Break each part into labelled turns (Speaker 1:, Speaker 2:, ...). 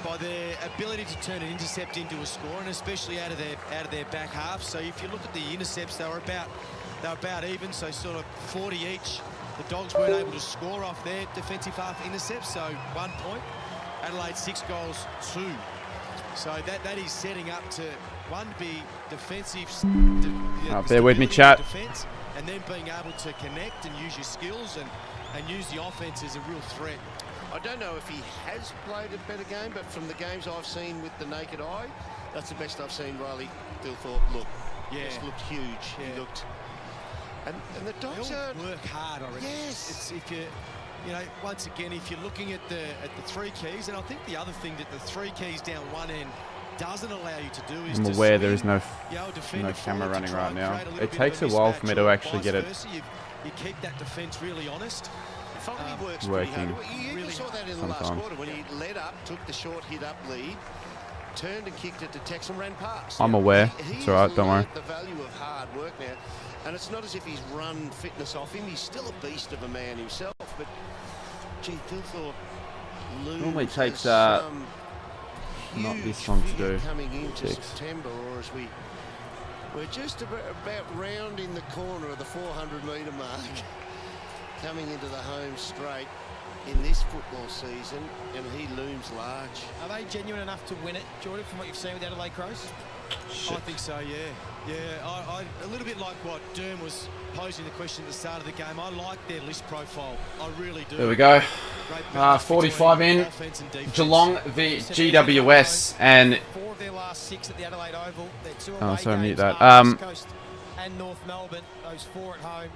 Speaker 1: by their ability to turn an intercept into a score, and especially out of their back half. So if you look at the intercepts, they were about even, so sort of 40 each. The Dogs weren't able to score off their defensive half intercepts, so 1 point. Adelaide 6 goals, 2. So that is setting up to, one, be defensive.
Speaker 2: Bear with me, chat.
Speaker 1: Defense, and then being able to connect and use your skills and use the offense as a real threat.
Speaker 3: I don't know if he has played a better game, but from the games I've seen with the naked eye, that's the best I've seen Riley Thilthorpe look.
Speaker 1: Yeah.
Speaker 3: Just looked huge.
Speaker 1: Yeah.
Speaker 3: He looked. And the Dogs
Speaker 1: they all work hard, I reckon.
Speaker 3: Yes.
Speaker 1: It's if you know, once again, if you're looking at the 3 keys, and I think the other thing that the 3 keys down one end doesn't allow you to do is
Speaker 2: I'm aware there is no camera running right now. It takes a while for me to actually get it
Speaker 1: you keep that defence really honest.
Speaker 3: Works
Speaker 2: working.
Speaker 3: You really saw that in the last quarter when he led up, took the short hit up lead, turned and kicked it to Tex and ran past.
Speaker 2: I'm aware. It's all right, don't worry.
Speaker 3: The value of hard work now, and it's not as if he's run fitness off him. He's still a beast of a man himself. But gee, Thilthorpe
Speaker 2: normally takes not this long to do.
Speaker 3: Coming into September, or as we're just about rounding the corner of the 400-metre mark, coming into the home straight in this football season, and he looms large.
Speaker 4: Are they genuine enough to win it, Jordan, from what you've seen with Adelaide Crows?
Speaker 1: I think so, yeah. Yeah, a little bit like what Derm was posing the question at the start of the game. I like their list profile. I really do.
Speaker 2: There we go. 45 in. Geelong v GWS, and
Speaker 4: 4 of their last 6 at the Adelaide Oval.
Speaker 2: Oh, sorry, mute that.
Speaker 4: Coast and North Melbourne. Those 4 at home.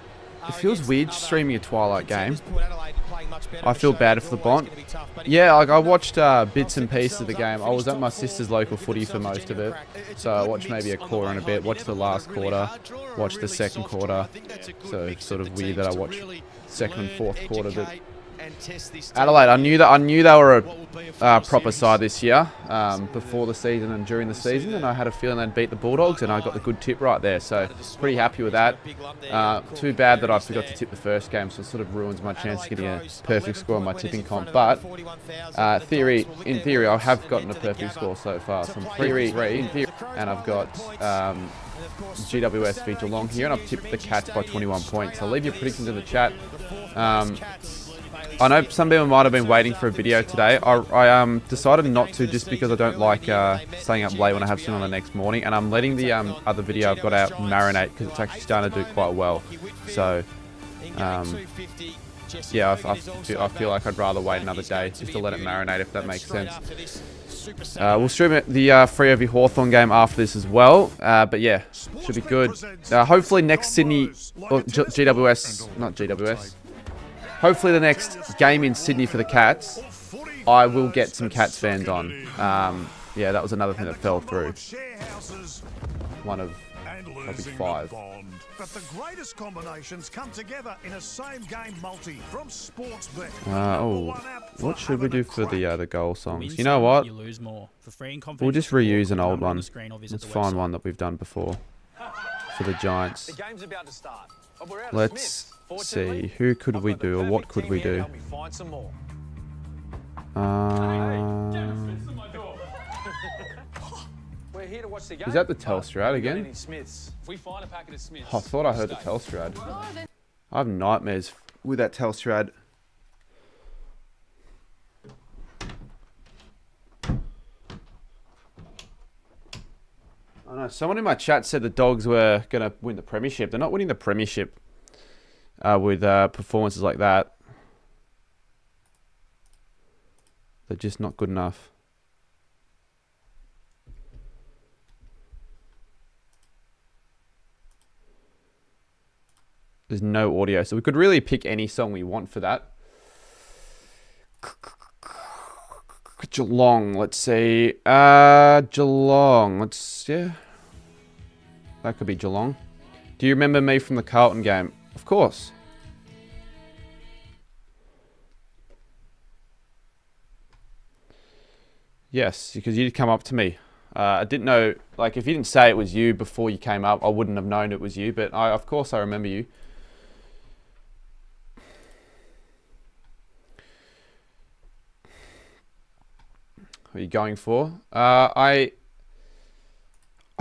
Speaker 2: It feels weird streaming a Twilight game. I feel bad for the Bont. Yeah, like I watched bits and pieces of the game. I was at my sister's local footy for most of it. So I watched maybe a quarter and a bit, watched the last quarter, watched the second quarter. So it's sort of weird that I watched second and fourth quarter, but Adelaide, I knew they were a proper side this year, before the season and during the season, and I had a feeling they'd beat the Bulldogs, and I got the good tip right there, so pretty happy with that. Too bad that I forgot to tip the first game, so it sort of ruins my chance of getting a perfect score on my tipping comp, but in theory I have gotten a perfect score so far, so I'm 3-3 in theory, and I've got GWS v Geelong here, and I've tipped the Cats by 21 points. I'll leave your predictions in the chat. I know some people might have been waiting for a video today. I decided not to, just because I don't like staying up late when I have something on the next morning, and I'm letting the other video I've got out marinate, because it's actually starting to do quite well. So yeah, I feel like I'd rather wait another day just to let it marinate, if that makes sense. We'll stream it, the Freo v Hawthorn game after this as well. But yeah, should be good. Hopefully next Sydney, or GWS, not GWS. Hopefully the next game in Sydney for the Cats, I will get some Cats fans on. Yeah, that was another thing that fell through. One of probably 5.
Speaker 5: But the greatest combinations come together in a same game multi from Sportsbet.
Speaker 2: What should we do for the goal songs? You know what? We'll just reuse an old one. Let's find one that we've done before for the Giants. Let's see, who could we do, or what could we do? Is that the Telstra ad again? I thought I heard the Telstra ad. I have nightmares with that Telstra ad. I know, someone in my chat said the Dogs were going to win the premiership. They're not winning the premiership with performances like that. They're just not good enough. There's no audio, so we could really pick any song we want for that. Geelong, let's see. Geelong, yeah. That could be Geelong. Do you remember me from the Carlton game? Of course. Yes, because you'd come up to me. I didn't know, like, if you didn't say it was you before you came up, I wouldn't have known it was you, but of course I remember you. are you going for?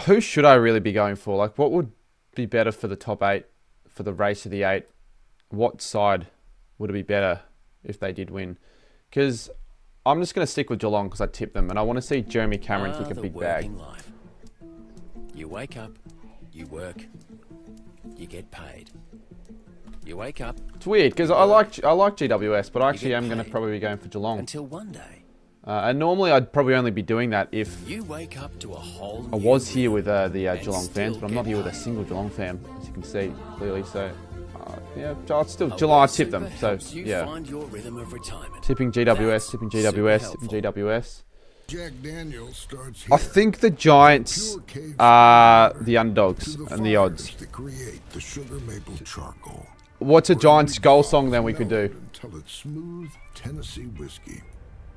Speaker 2: Who should I really be going for? Like, what would be better for the top 8, for the race of the 8? What side would it be better if they did win? Because I'm just going to stick with Geelong because I tipped them, and I want to see Jeremy Cameron kick a big bag.
Speaker 6: Life. You wake up, you work, you get paid. You wake up.
Speaker 2: It's weird because I like GWS, but I actually am going to probably be going for Geelong.
Speaker 6: Until one day.
Speaker 2: And normally I'd probably only be doing that if
Speaker 6: You wake up to a whole
Speaker 2: I was here with the Geelong fans, but I'm not here with a single Geelong fan, as you can see clearly. So yeah, it's still Geelong. I tip them. So yeah,
Speaker 6: Find your rhythm of retirement.
Speaker 2: tipping GWS, tipping GWS, tipping GWS.
Speaker 7: Jack Daniels starts
Speaker 2: I think the Giants are the underdogs and the odds.
Speaker 7: that create the sugar maple charcoal.
Speaker 2: What's a Giants goal song then we could do?
Speaker 7: Until it's smooth Tennessee whiskey.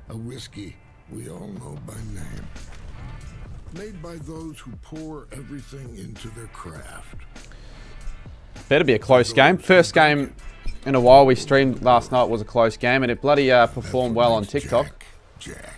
Speaker 7: A whiskey we all know by name. Made by those who pour everything into their craft.
Speaker 2: Better be a close game. First game in a while we streamed last night was a close game, and it bloody performed well on TikTok.
Speaker 7: Jack.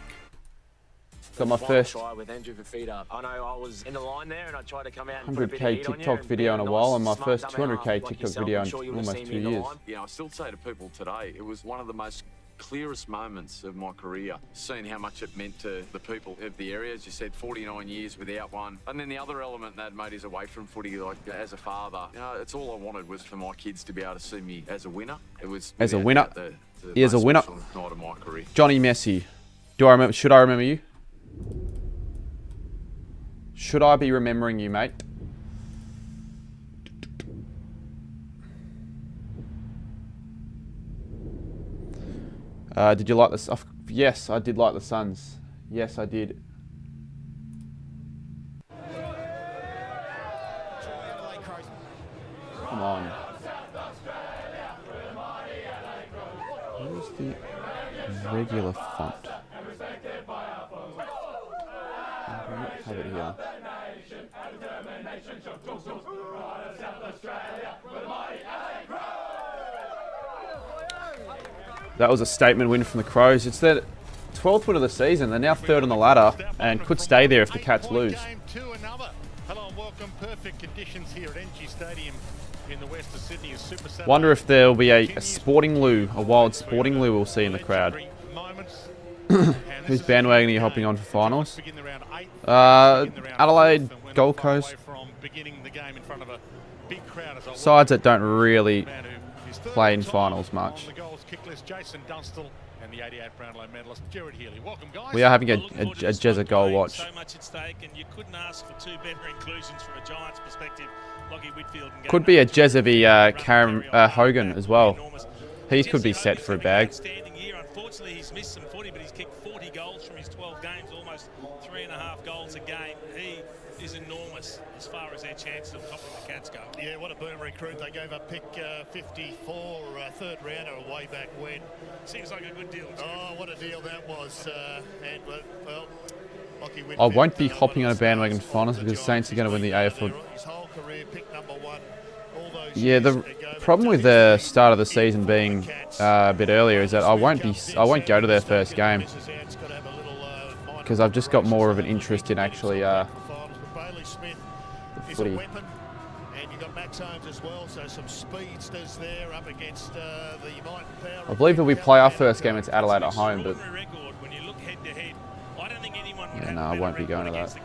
Speaker 2: Got my first
Speaker 8: try with Andrew Fafita. I know I was in the line there and I tried to come out and put a bit of
Speaker 2: 100k
Speaker 8: heat on you
Speaker 2: TikTok
Speaker 8: and
Speaker 2: video in
Speaker 8: be
Speaker 2: a
Speaker 8: a
Speaker 2: while,
Speaker 8: nice,
Speaker 2: and my
Speaker 8: smart
Speaker 2: first
Speaker 8: dumb half
Speaker 2: 200k
Speaker 8: like
Speaker 2: TikTok
Speaker 8: yourself.
Speaker 2: video
Speaker 8: I'm
Speaker 2: in
Speaker 8: sure you would've
Speaker 2: almost
Speaker 8: seen
Speaker 2: 2
Speaker 8: me in the
Speaker 2: years.
Speaker 8: line.
Speaker 9: You know, I still say to people today, it was one of the most clearest moments of my career, seeing how much it meant to the people of the area. As you said, 49 years without one. And then the other element that, mate, is away from footy, like as a father, you know, it's all I wanted was for my kids to be able to see me as a winner. It was
Speaker 2: As a
Speaker 9: without
Speaker 2: winner.
Speaker 9: doubt the
Speaker 2: He is a
Speaker 9: most
Speaker 2: winner.
Speaker 9: special night of my career.
Speaker 2: Johnny Messi. Do I remember? Should I remember you? Should I be remembering you, mate? Did you like this? Yes, I did like the Suns. Yes, I did. Come on. Where's the regular font? I don't have it here. That was a statement win from the Crows. It's their 12th win of the season. They're now 3rd on the ladder and could stay there if the Cats lose.
Speaker 5: Hello and welcome. Perfect conditions here at NG Stadium in the west of Sydney.
Speaker 2: Wonder if there'll be a sporting loo, a wild sporting loo we'll see in the crowd. Who's bandwagon are you hopping on for finals? Adelaide, Gold Coast. Sides that don't really play in finals much. We are having a Jezza goal watch.
Speaker 10: So much at stake, and you couldn't ask for two better inclusions from a Giants perspective. Lockie Whitfield and
Speaker 2: Could be a Jezza v Karen Hogan as well. He could be set for a bag.
Speaker 10: Unfortunately, he's missed some footy, but he's kicked 40 goals from his 12 games, almost 3.5 goals a game. He is enormous as far as their chances of topping the Cats go.
Speaker 5: Yeah, what a boom recruit. They gave up pick 54, third rounder way back when.
Speaker 10: Seems like a good deal.
Speaker 5: Oh, what a deal that was. And, well, Lockie Whitfield,
Speaker 2: I won't be hopping on a bandwagon for finals because Saints are going to win the AFL.
Speaker 5: His whole career, pick number 1.
Speaker 2: Yeah, the problem with the start of the season being a bit earlier is that I won't go to their first game because I've just got more of an interest in actually the footy. I believe that we play our first game against Adelaide at home, but yeah, no, I won't be going to that.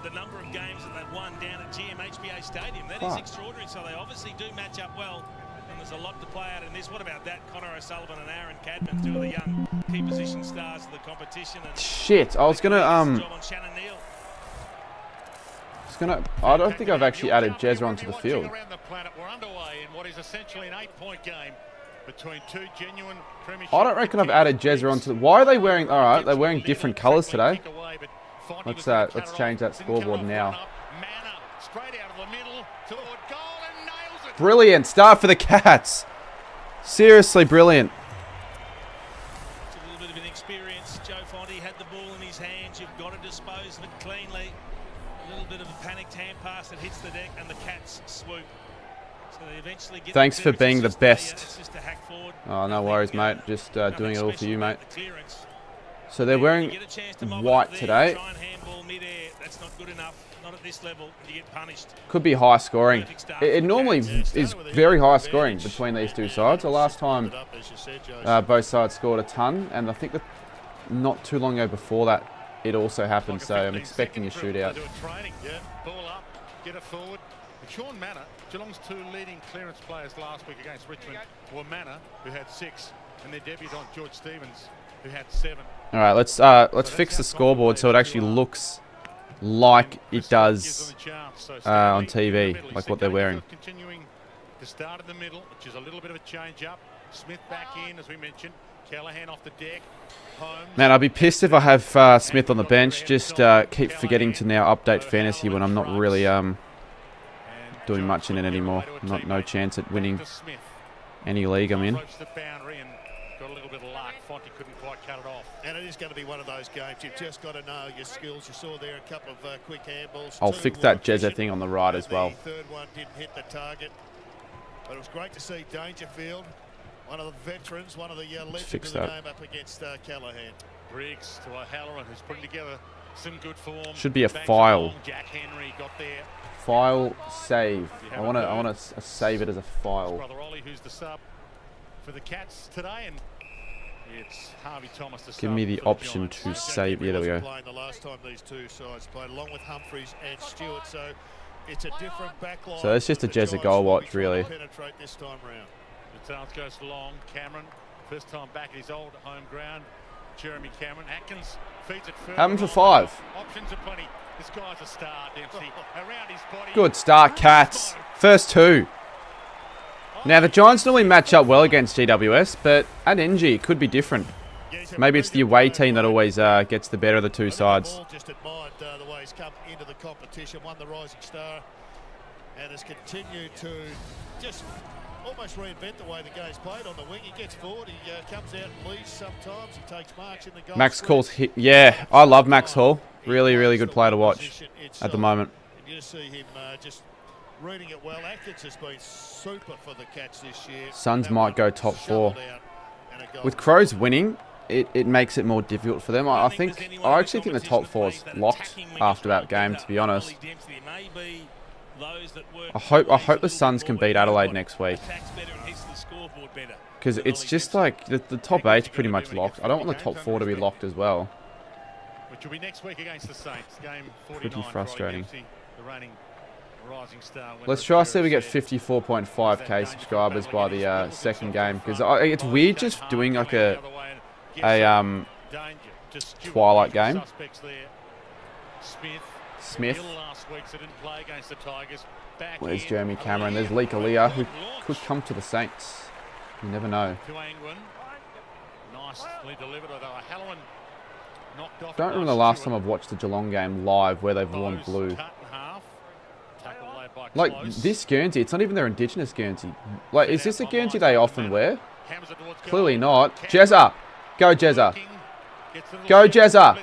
Speaker 10: The number of games that they've won down at GMHBA Stadium. That is extraordinary, so they obviously do match up well, and there's a lot to play out in this. What about that? Connor O'Sullivan and Aaron Cadman, two of the young key position stars of the competition. And
Speaker 2: shit, I was gonna I don't think I've actually added Jezza onto the field. I don't reckon I've added Jezza onto. Why are they wearing? All right, they're wearing different colours today. Let's change that scoreboard now. Brilliant start for the Cats. Seriously brilliant.
Speaker 10: It's a little bit of inexperience. Joe Fonte had the ball in his hands. You've got to dispose of it cleanly. A little bit of a panicked hand pass that hits the deck, and the Cats swoop. So they eventually get
Speaker 2: Thanks
Speaker 10: the
Speaker 2: for
Speaker 10: clearance
Speaker 2: being the
Speaker 10: assist
Speaker 2: best.
Speaker 10: there, it's just a hack forward.
Speaker 2: Oh, no worries, mate. Just doing it all for you, mate.
Speaker 10: The clearance.
Speaker 2: So they're wearing
Speaker 10: You get a chance to mob
Speaker 2: white
Speaker 10: it there,
Speaker 2: today.
Speaker 10: try and handball mid-air. That's not good enough. Not at this level. You get punished.
Speaker 2: Could be high scoring. It normally is very high scoring between these two sides. The last time both sides scored a ton, and I think that not too long ago before that, it also happened. So I'm expecting a shootout.
Speaker 11: Yeah, ball up, get it forward. And Sean Manor, Geelong's 2 leading clearance players last week against Richmond were Manor, who had 6, and their debutant George Stevens, who had 7.
Speaker 2: All right, let's fix the scoreboard so it actually looks like it does on TV, like what they're wearing.
Speaker 11: Continuing to start in the middle, which is a little bit of a change up. Smith back in, as we mentioned. Callahan off the deck.
Speaker 2: Man, I'd be pissed if I have Smith on the bench. Just keep forgetting to now update fantasy when I'm not really doing much in it anymore. No chance at winning any league I'm in.
Speaker 11: Got a little bit of luck. Fonte couldn't quite cut it off.
Speaker 12: And it is going to be one of those games. You've just got to know your skills. You saw there a couple of quick handballs.
Speaker 2: I'll fix that Jezza thing on the right as well.
Speaker 12: The third one didn't hit the target. But it was great to see Dangerfield, one of the veterans, one of the legends of the game, up against Callahan.
Speaker 11: Briggs to O'Halloran, who's putting together some good form.
Speaker 2: Should be a file.
Speaker 11: Jack Henry got there.
Speaker 2: File save. I want to save it as a file.
Speaker 11: Brother Ollie, who's the sub for the Cats today, and it's Harvey Thomas the
Speaker 2: Give me the option to save. Yeah, there we go.
Speaker 12: The last time these two sides played, along with Humphreys and Stewart, so it's a different backline.
Speaker 2: So it's just a Jezza goal watch, really.
Speaker 12: Penetrate this time round.
Speaker 11: The chance goes long. Cameron, first time back at his old home ground. Jeremy Cameron. Atkins feeds it further.
Speaker 2: Have him for 5.
Speaker 11: Options are plenty. This guy's a star, Dempsey. Around his body.
Speaker 2: Good start, Cats. First 2. Now, the Giants normally match up well against GWS, but at NG, it could be different. Maybe it's the away team that always gets the better of the two sides.
Speaker 12: Just admired the way he's come into the competition, won the Rising Star, and has continued to just almost reinvent the way the game's played on the wing. He gets forward, he comes out and leads sometimes, he takes marks in the goal.
Speaker 2: Max Hall's hit. Yeah, I love Max Hall. Really, really good player to watch at the moment.
Speaker 12: And you see him just reading it well. Atkins has been super for the Cats this year.
Speaker 2: Suns might go top 4. With Crows winning, it makes it more difficult for them. I actually think the top 4 is locked after that game, to be honest. I hope the Suns can beat Adelaide next week. Because it's just like the top 8's pretty much locked. I don't want the top 4 to be locked as well.
Speaker 11: Which will be next week against the Saints. Game 49.
Speaker 2: Pretty frustrating.
Speaker 11: The reigning Rising Star.
Speaker 2: Let's try to see if we get 54.5k subscribers by the second game, because it's weird just doing like a Twilight game. Smith. Where's Jeremy Cameron? There's Lee Kalia, who could come to the Saints. You never know.
Speaker 11: Nicely delivered, although Halloran knocked off.
Speaker 2: Don't remember the last time I've watched the Geelong game live where they've worn blue. Like this Guernsey, it's not even their Indigenous Guernsey. Like, is this a Guernsey they often wear? Clearly not. Jezza! Go Jezza! Go Jezza!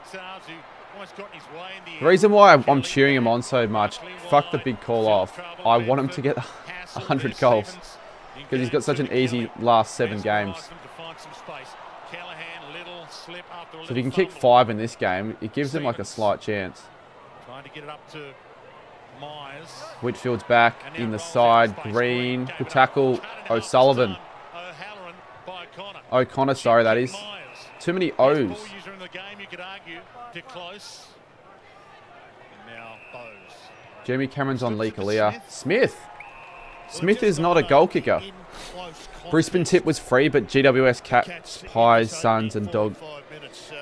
Speaker 2: The reason why I'm cheering him on so much, fuck the big call off. I want him to get 100 goals. Because he's got such an easy last 7 games. So if he can kick 5 in this game, it gives him like a slight chance. Whitfield's back in the side. Green. Good tackle. O'Sullivan. O'Connor, sorry, that is. Too many O's. Jeremy Cameron's on Lee Kalia. Smith. Smith is not a goal kicker. Brisbane tip was free, but GWS, Cats, Pies, Suns, and Dog.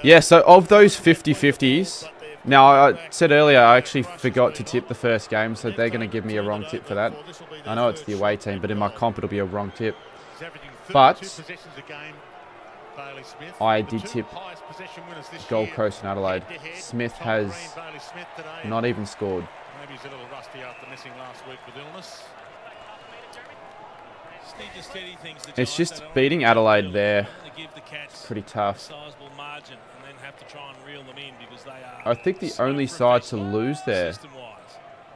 Speaker 2: Yeah, so of those 50-50s, now I said earlier I actually forgot to tip the first game, so they're going to give me a wrong tip for that. I know it's the away team, but in my comp it'll be a wrong tip. But I did tip Gold Coast and Adelaide. Smith has not even scored.
Speaker 11: Maybe he's a little rusty after missing last week with illness.
Speaker 2: It's just beating Adelaide there. It's pretty tough. I think the only side to lose there,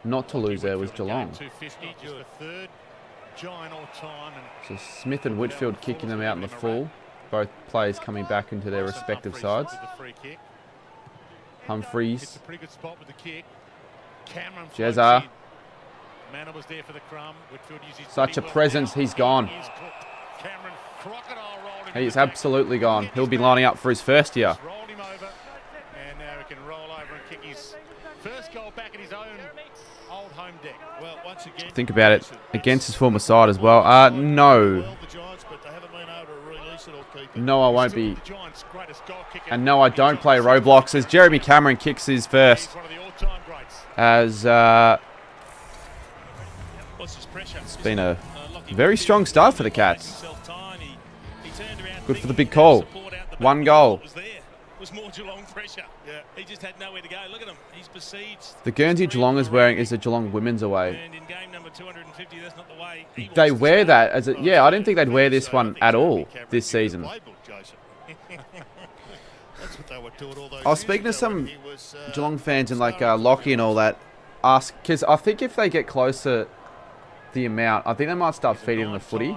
Speaker 2: not to lose there, was Geelong.
Speaker 11: Giant all time. And
Speaker 2: So Smith and Whitfield kicking them out in the full. Both players coming back into their respective sides. Humphreys.
Speaker 11: It's a pretty good spot with the kick. Cameron
Speaker 2: Jezza.
Speaker 11: Manor was there for the crumb. Whitfield uses
Speaker 2: Such a presence. He's gone.
Speaker 11: Cameron Crocodile rolled him.
Speaker 2: He's absolutely gone. He'll be lining up for his first year.
Speaker 11: Rolled him over, and now he can roll over and kick his first goal back at his own old home deck. Well, once again,
Speaker 2: Think about it. Against his former side as well. No. No, I won't be. And no, I don't play Roblox as Jeremy Cameron kicks his first. As it's been a very strong start for the Cats. Good for the big call. 1 goal.
Speaker 10: Was more Geelong pressure. Yeah. He just had nowhere to go. Look at him. He's besieged.
Speaker 2: The Guernsey Geelong is wearing is the Geelong women's away.
Speaker 10: And in game number 250, that's not the way.
Speaker 2: They wear that as a, yeah, I didn't think they'd wear this one at all this season. I was speaking to some Geelong fans and like Lockie and all that, because I think if they get closer the amount, I think they might start feeding on the footy.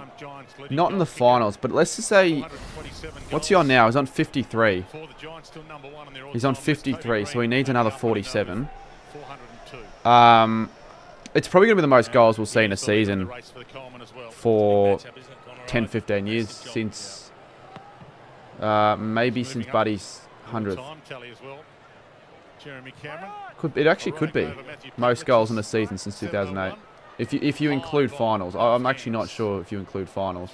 Speaker 2: Not in the finals, but let's just say, what's he on now? He's on 53. He's on 53, so he needs another 47. It's probably going to be the most goals we'll see in a season for 10, 15 years since, maybe since Buddy's 100th. It actually could be most goals in a season since 2008. If you include finals. I'm actually not sure if you include finals.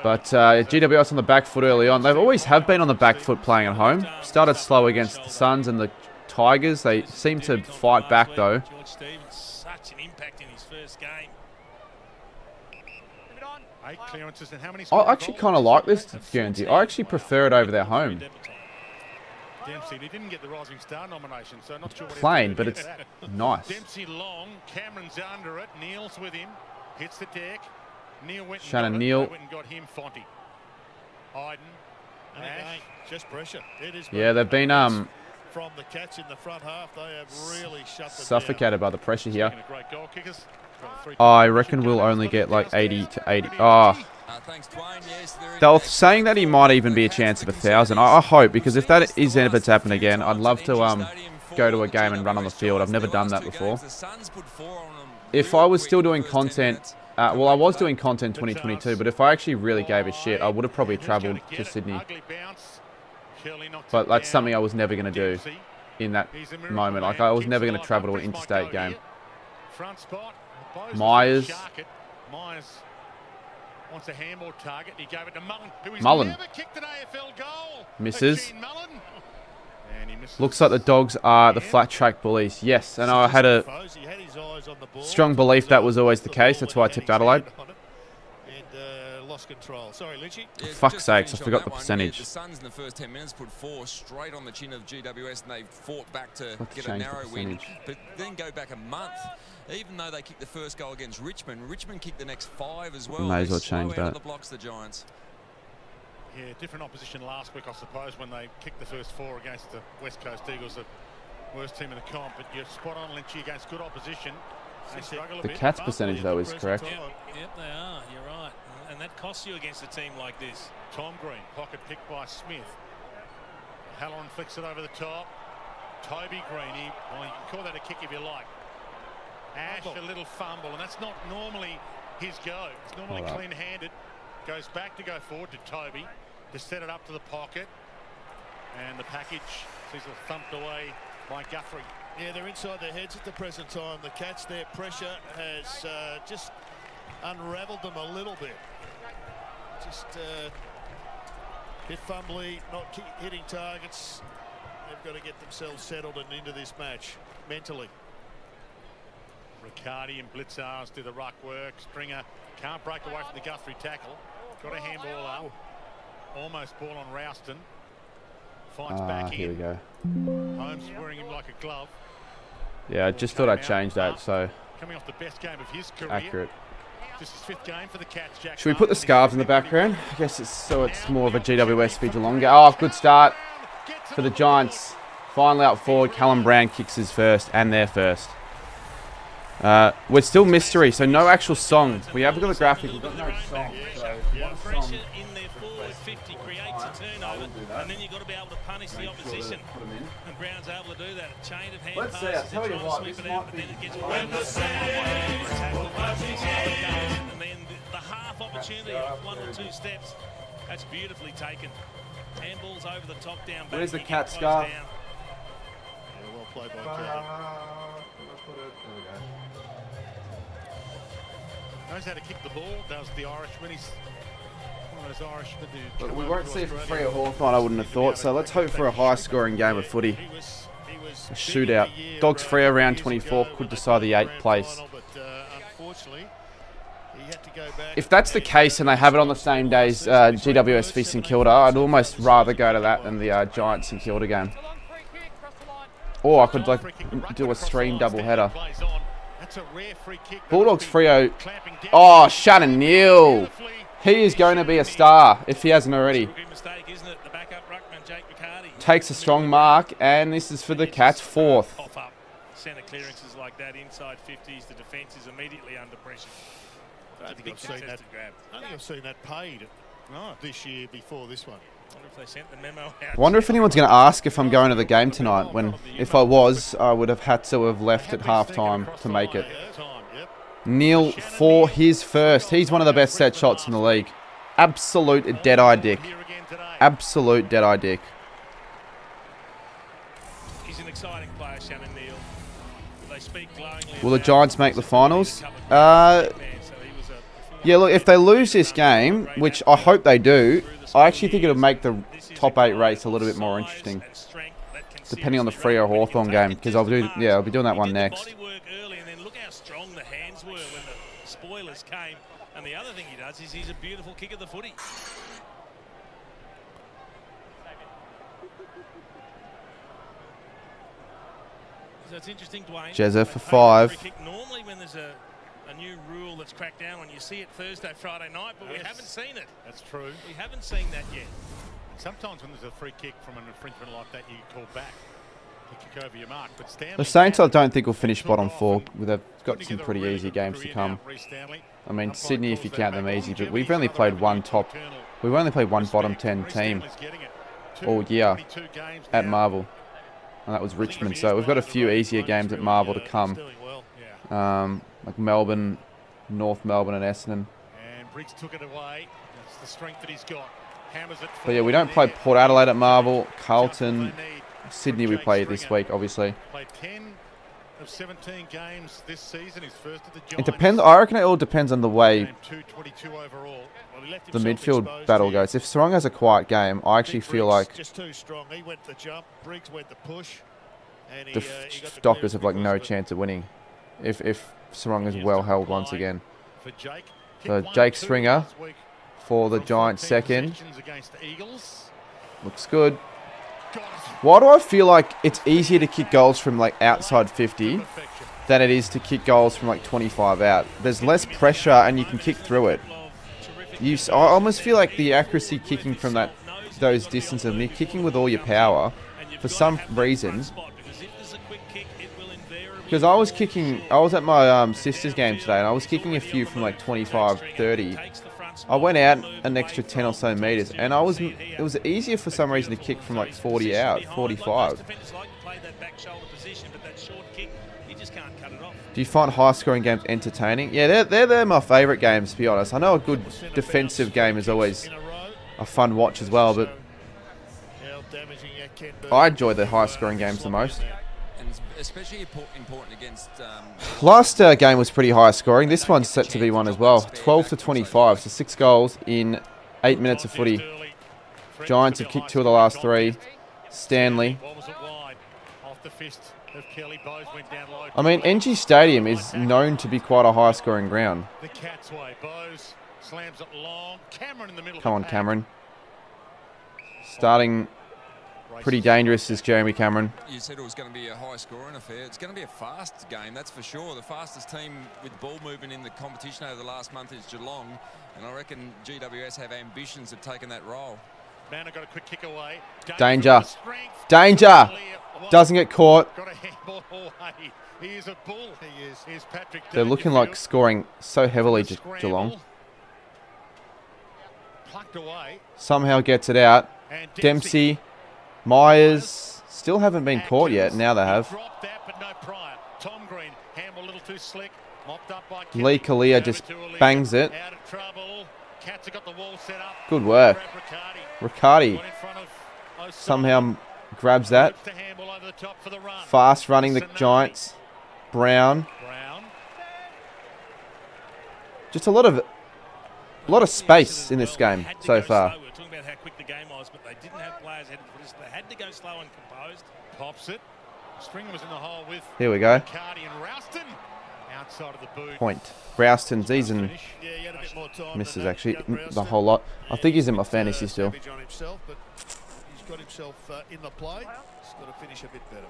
Speaker 2: But GWS on the back foot early on. They always have been on the back foot playing at home. Started slow against the Suns and the Tigers. They seem to fight back though.
Speaker 10: George Stevens, such an impact in his first game.
Speaker 2: I actually kind of like this Guernsey. I actually prefer it over their home.
Speaker 11: Dempsey, he didn't get the Rising Star nomination, so not sure what
Speaker 2: plain, but it's nice.
Speaker 11: Dempsey long, Cameron's under it, Neil's with him, hits the deck. Neil went
Speaker 2: Shannon Neil.
Speaker 11: went and got him, Fonty. Iden, Ash,
Speaker 12: just pressure. It is
Speaker 2: yeah, they've been
Speaker 12: from the Cats in the front half. They have really shut them
Speaker 2: suffocated
Speaker 12: down.
Speaker 2: by the pressure here.
Speaker 11: Great goal kickers.
Speaker 2: I reckon we'll only get like 80 to 80. Oh. They were saying that he might even be a chance of 1,000. I hope, because if that is ever to happen again, I'd love to go to a game and run on the field. I've never done that before. If I was still doing content, well, I was doing content 2022, but if I actually really gave a shit, I would have probably travelled to Sydney. But that's something I was never going to do in that moment. Like, I was never going to travel to an interstate game. Myers.
Speaker 11: Wants a handball target. He gave it to Mullen, who has never kicked an AFL goal.
Speaker 2: Misses. Looks like the Dogs are the flat track bullies. Yes, and I had a strong belief that was always the case. That's why I tipped Adelaide.
Speaker 12: Lost control. Sorry, Lynchy.
Speaker 2: For fuck's sakes, I forgot the percentage.
Speaker 13: The Suns in the first 10 minutes put 4 straight on the chin of GWS, and they fought back to get a narrow win. But then go back a month. Even though they kicked the first goal against Richmond, Richmond kicked the next 5 as well.
Speaker 2: May as well change that.
Speaker 13: The blocks, the Giants.
Speaker 11: Yeah, different opposition last week, I suppose, when they kicked the first 4 against the West Coast Eagles, the worst team in the comp. But you're spot on, Lynchy, against good opposition. They struggle a bit.
Speaker 2: The Cats percentage, though, is correct.
Speaker 10: Yep, they are. You're right. And that costs you against a team like this.
Speaker 11: Tom Green, pocket picked by Smith. Halloran flicks it over the top. Toby Green, well, you can call that a kick if you like. Ash, a little fumble, and that's not normally his go. It's normally clean-handed. Goes back to go forward to Toby to set it up to the pocket. And the package sees it thumped away by Guthrie.
Speaker 12: Yeah, they're inside their heads at the present time. The Cats, their pressure has just unravelled them a little bit. Just bit fumbly, not hitting targets. They've got to get themselves settled and into this match mentally.
Speaker 11: Riccardi and Blitzars do the ruck work. Stringer can't break away from the Guthrie tackle. Got a handball up. Almost ball on Rouston. Finds back in.
Speaker 2: Here we go.
Speaker 11: Holmes wearing him like a glove.
Speaker 2: Yeah, I just thought I'd change that, so
Speaker 11: coming off the best game of his career.
Speaker 2: Accurate.
Speaker 11: Just his 5th game for the Cats, Jack.
Speaker 2: Should we put the scarves in the background? I guess it's more of a GWS v Geelong. Oh, good start for the Giants. Finally up forward, Callum Brown kicks his first and their first. We're still mystery, so no actual song. We have got the graphic, we've got no song. So
Speaker 10: Pressure in their forward 50 creates a turnover, and then you've got to be able to punish the opposition. And Brown's able to do that. A chain of hand
Speaker 2: Let's see,
Speaker 10: passes.
Speaker 2: I'll tell you what,
Speaker 10: Sweep
Speaker 2: this
Speaker 10: it out,
Speaker 2: might
Speaker 10: but then
Speaker 2: be...
Speaker 10: it gets and then the half opportunity of 1 or 2 steps. That's beautifully taken. Handballs over the top down.
Speaker 2: Where's the
Speaker 10: you
Speaker 2: cat
Speaker 10: get close
Speaker 2: scarf?
Speaker 10: down.
Speaker 12: Yeah, well played by Kirby.
Speaker 11: Knows how to kick the ball. Does the Irishman. He's one of those Irishmen who...
Speaker 2: But we won't see it for free or Hawthorn, I wouldn't have thought. So let's hope for a high-scoring game of footy. A shootout. Dogs Freo round 24 could decide the 8th place. If that's the case and they have it on the same day as GWS v St Kilda, I'd almost rather go to that than the Giants St Kilda game. Or I could like do a stream doubleheader. Bulldogs Freo. Oh, Shannon Neal. He is going to be a star if he hasn't already. Takes a strong mark, and this is for the Cats, 4th.
Speaker 10: Centre clearances like that inside 50s, the defence is immediately under pressure.
Speaker 12: I think I've seen that paid this year before this one.
Speaker 10: I wonder if they sent the memo out.
Speaker 2: Wonder if anyone's going to ask if I'm going to the game tonight. When, if I was, I would have had to have left at half-time to make it. Neil for his first. He's one of the best set shots in the league. Absolute dead-eye dick. Absolute dead-eye dick.
Speaker 10: He's an exciting player, Shannon Neal. They speak glowingly.
Speaker 2: Will the Giants make the finals? Yeah, look, if they lose this game, which I hope they do, I actually think it'll make the top 8 race a little bit more interesting. Depending on the Freo Hawthorn game, because I'll be doing that one next.
Speaker 10: Look how strong the hands were when the spoilers came. And the other thing he does is he's a beautiful kick of the footy. So it's interesting, Dwayne.
Speaker 2: Jezza for 5.
Speaker 10: Normally when there's a new rule that's cracked down on, you see it Thursday, Friday night, but we haven't seen it.
Speaker 11: That's true.
Speaker 10: We haven't seen that yet.
Speaker 11: Sometimes when there's a free kick from an infringement like that, you call back to kick over your mark. But Stanley,
Speaker 2: The Saints, I don't think will finish bottom 4. They've got some pretty easy games to come. I mean, Sydney, if you count them easy, but we've only played one bottom 10 team all year at Marvel, and that was Richmond. So we've got a few easier games at Marvel to come. Like Melbourne, North Melbourne and Essendon.
Speaker 11: And Briggs took it away. That's the strength that he's got. Hammers it.
Speaker 2: But yeah, we don't play Port Adelaide at Marvel. Carlton, Sydney we play this week, obviously.
Speaker 11: Played 10 of 17 games this season. He's first at the Giants.
Speaker 2: It depends. I reckon it all depends on the way
Speaker 11: 222 overall.
Speaker 2: the midfield battle goes. If Sarong has a quiet game, I actually feel like
Speaker 12: just too strong. He went the jump. Briggs went the push. And
Speaker 2: the Dockers have like no chance of winning if Sarong is well held once again. So Jake Stringer for the Giants second. Looks good. Why do I feel like it's easier to kick goals from like outside 50 than it is to kick goals from like 25 out? There's less pressure and you can kick through it. I almost feel like the accuracy kicking from those distances, and you're kicking with all your power for some reason. Because I was at my sister's game today and I was kicking a few from like 25, 30. I went out an extra 10 or so meters and it was easier for some reason to kick from like 40 out, 45. Do you find high scoring games entertaining? Yeah, they're my favourite games, to be honest. I know a good defensive game is always a fun watch as well, but I enjoy the high scoring games the most.
Speaker 13: Especially important against...
Speaker 2: Last game was pretty high scoring. This one's set to be one as well. 12-25, so 6 goals in 8 minutes of footy. Giants have kicked 2 of the last 3. Stanley. I mean, NG Stadium is known to be quite a high scoring ground. Come on, Cameron. Starting... pretty dangerous is Jeremy Cameron.
Speaker 13: You said it was going to be a high-scoring affair. It's going to be a fast game, that's for sure. The fastest team with ball movement in the competition over the last month is Geelong, and I reckon GWS have ambitions of taking that role.
Speaker 11: Man, I got a quick kick away.
Speaker 2: Danger. Danger. Doesn't get caught.
Speaker 11: Got a handball away. He is a bull. He is. Here's Patrick.
Speaker 2: They're looking like scoring so heavily, Geelong.
Speaker 11: Plucked away.
Speaker 2: Somehow gets it out. Dempsey, Myers, still haven't been caught yet. Now they have.
Speaker 11: Dropped that, but no prior. Tom Green, handball a little too slick. Mopped up by
Speaker 2: Lee Kalia just bangs it.
Speaker 11: Out of trouble. Cats have got the wall set up.
Speaker 2: Good work. Riccardi somehow grabs that. Fast running the Giants. Brown. Just a lot of space in this game so far.
Speaker 10: We were talking about how quick the game was, but they didn't have players headed for this. They had to go slow and composed.
Speaker 11: Pops it. Stringer was in the hole with
Speaker 2: Here we go.
Speaker 11: Cardi and Rouston outside of the boot.
Speaker 2: Point. Rouston's season misses actually the whole lot. I think he's in my fantasy still.
Speaker 12: He's got himself in the play. He's got to finish a bit better.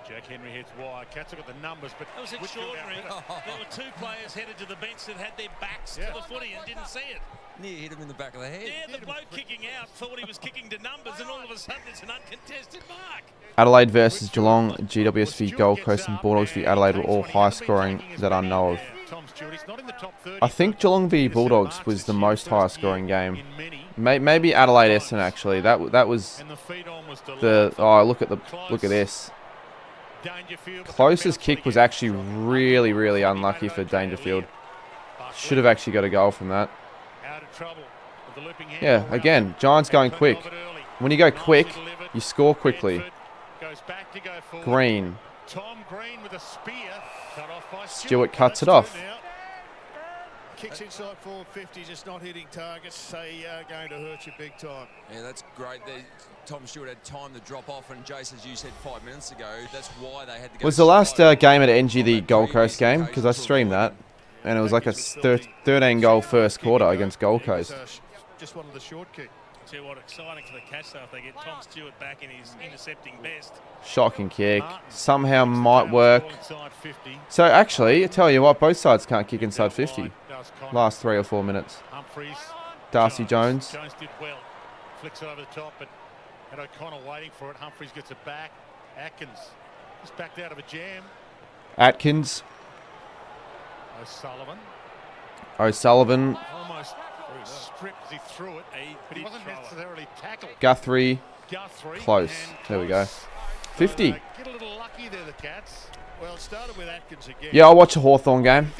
Speaker 11: Jack Henry hits wide. Cats have got the numbers, but
Speaker 10: it was extraordinary. There were two players headed to the bench that had their backs to the footy and didn't see it.
Speaker 13: Near hit him in the back of the head.
Speaker 10: Yeah, the bloke kicking out thought he was kicking to numbers, and all of a sudden it's an uncontested mark.
Speaker 2: Adelaide versus Geelong, GWS v Gold Coast and Bulldogs v Adelaide were all high scoring that I know of. I think Geelong v Bulldogs was the most high scoring game. Maybe Adelaide Essendon actually. That was the look at this. Closest kick was actually really unlucky for Dangerfield. Should have actually got a goal from that. Yeah, again, Giants going quick. When you go quick, you score quickly. Green. Stewart cuts it off.
Speaker 12: Kicks inside 450, just not hitting targets. They are going to hurt you big time.
Speaker 13: Yeah, that's great. Tom Stewart had time to drop off, and Jace, as you said 5 minutes ago, that's why they had to go.
Speaker 2: Was the last game at NG the Gold Coast game? Because I streamed that, and it was like a 13-goal first quarter against Gold Coast.
Speaker 12: Just wanted the short kick.
Speaker 10: Tell you what, exciting for the Cats though if they get Tom Stewart back in his intercepting best.
Speaker 2: Shocking kick. Somehow might work. So actually, I tell you what, both sides can't kick inside 50. Last 3 or 4 minutes. Darcy Jones.
Speaker 11: Jones did well. Flicks it over the top, but had O'Connor waiting for it. Humphries gets it back. Atkins just backed out of a jam.
Speaker 2: Atkins.
Speaker 11: O'Sullivan. Almost stripped as he threw it, but he wasn't necessarily tackled.
Speaker 2: Guthrie. Close. There we go. 50.
Speaker 11: Get a little lucky there, the Cats.
Speaker 12: Well, it started with Atkins again.
Speaker 2: Yeah, I'll watch a Hawthorn game.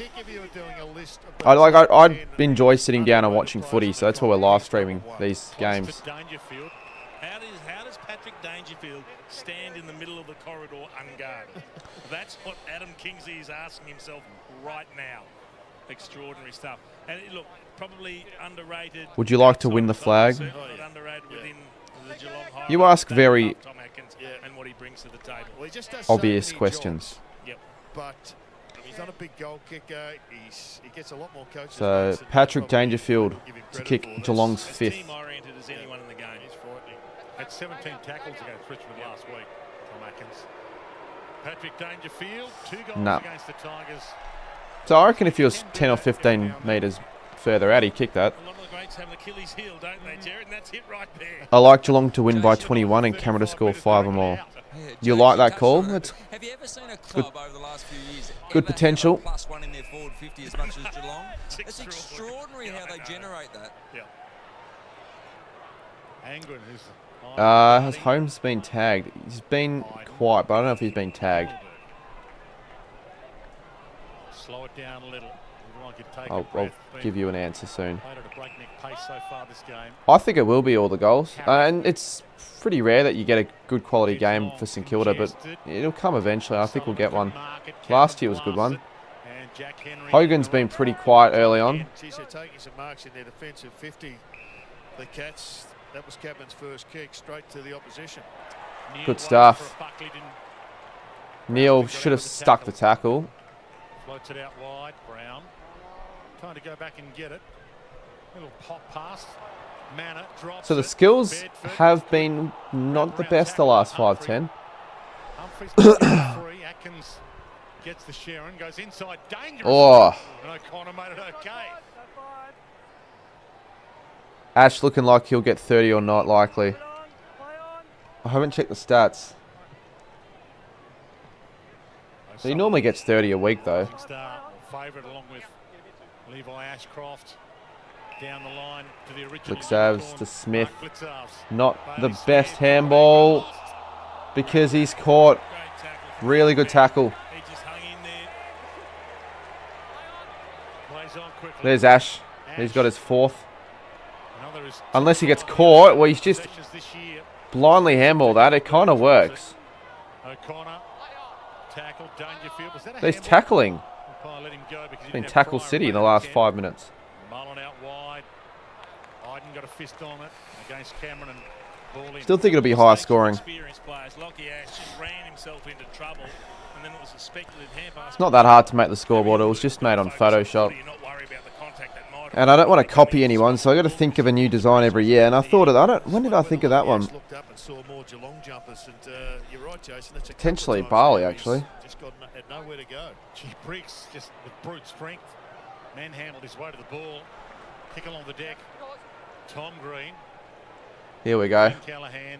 Speaker 2: I enjoy sitting down and watching footy, so that's why we're live streaming these games.
Speaker 10: How does Patrick Dangerfield stand in the middle of the corridor unguarded? That's what Adam Kingsley is asking himself right now. Extraordinary stuff. And look, probably underrated.
Speaker 2: Would you like to win the flag? You ask very obvious questions.
Speaker 12: But he's not a big goal kicker. He gets a lot more coaching.
Speaker 2: So Patrick Dangerfield to kick Geelong's 5th.
Speaker 10: Team-oriented as anyone in the game.
Speaker 11: He's frightening. Had 17 tackles against Richmond last week. Tom Atkins. Patrick Dangerfield, 2 goals against the Tigers.
Speaker 2: So I reckon if he was 10 or 15 metres further out, he'd kick that.
Speaker 10: A lot of the greats have an Achilles heel, don't they, Jared? And that's it right there.
Speaker 2: I like Geelong to win by 21 and Canberra to score 5 or more. You like that call? It's
Speaker 13: have you ever seen a club over the last few years
Speaker 2: good potential.
Speaker 13: +1 in their forward 50 as much as Geelong? It's extraordinary how they generate that.
Speaker 11: Yeah. Angren, who's
Speaker 2: has Holmes been tagged? He's been quiet, but I don't know if he's been tagged.
Speaker 11: Slow it down a little.
Speaker 2: I'll give you an answer soon.
Speaker 11: Played at a breakneck pace so far this game.
Speaker 2: I think it will be all the goals. And it's pretty rare that you get a good quality game for St Kilda, but it'll come eventually. I think we'll get one. Last year was a good one. Hogan's been pretty quiet early on.
Speaker 12: Geez, they're taking some marks in their defensive 50. The Cats, that was Cabman's first kick, straight to the opposition.
Speaker 2: Good stuff. Neil should have stuck the tackle.
Speaker 11: Floats it out wide. Brown trying to go back and get it. Little pop pass. Manor drops.
Speaker 2: So the skills have been not the best the last 5-10.
Speaker 11: Free. Atkins gets the Sharon, goes inside, dangerous.
Speaker 2: Oh.
Speaker 11: And O'Connor made it okay.
Speaker 2: Ash looking like he'll get 30 or not likely. I haven't checked the stats. He normally gets 30 a week, though.
Speaker 11: Favourite along with Levi Ashcroft down the line to the original.
Speaker 2: Blitzavs to Smith. Not the best handball because he's caught. Really good tackle. There's Ash. He's got his 4th. Unless he gets caught, well, he's just blindly handball that. It kind of works. There's tackling. It's been tackle city in the last 5 minutes.
Speaker 11: Mullen out wide. Iden got a fist on it against Cameron and ball in.
Speaker 2: Still think it'll be high scoring. It's not that hard to make the scoreboard. It was just made on Photoshop. And I don't want to copy anyone, so I got to think of a new design every year. And I thought of when did I think of that one? Potentially Bali, actually.
Speaker 12: Had nowhere to go.
Speaker 11: Gee, Briggs just with brute strength manhandled his way to the ball. Kick along the deck. Tom Green.
Speaker 2: Here we go.
Speaker 11: Callahan.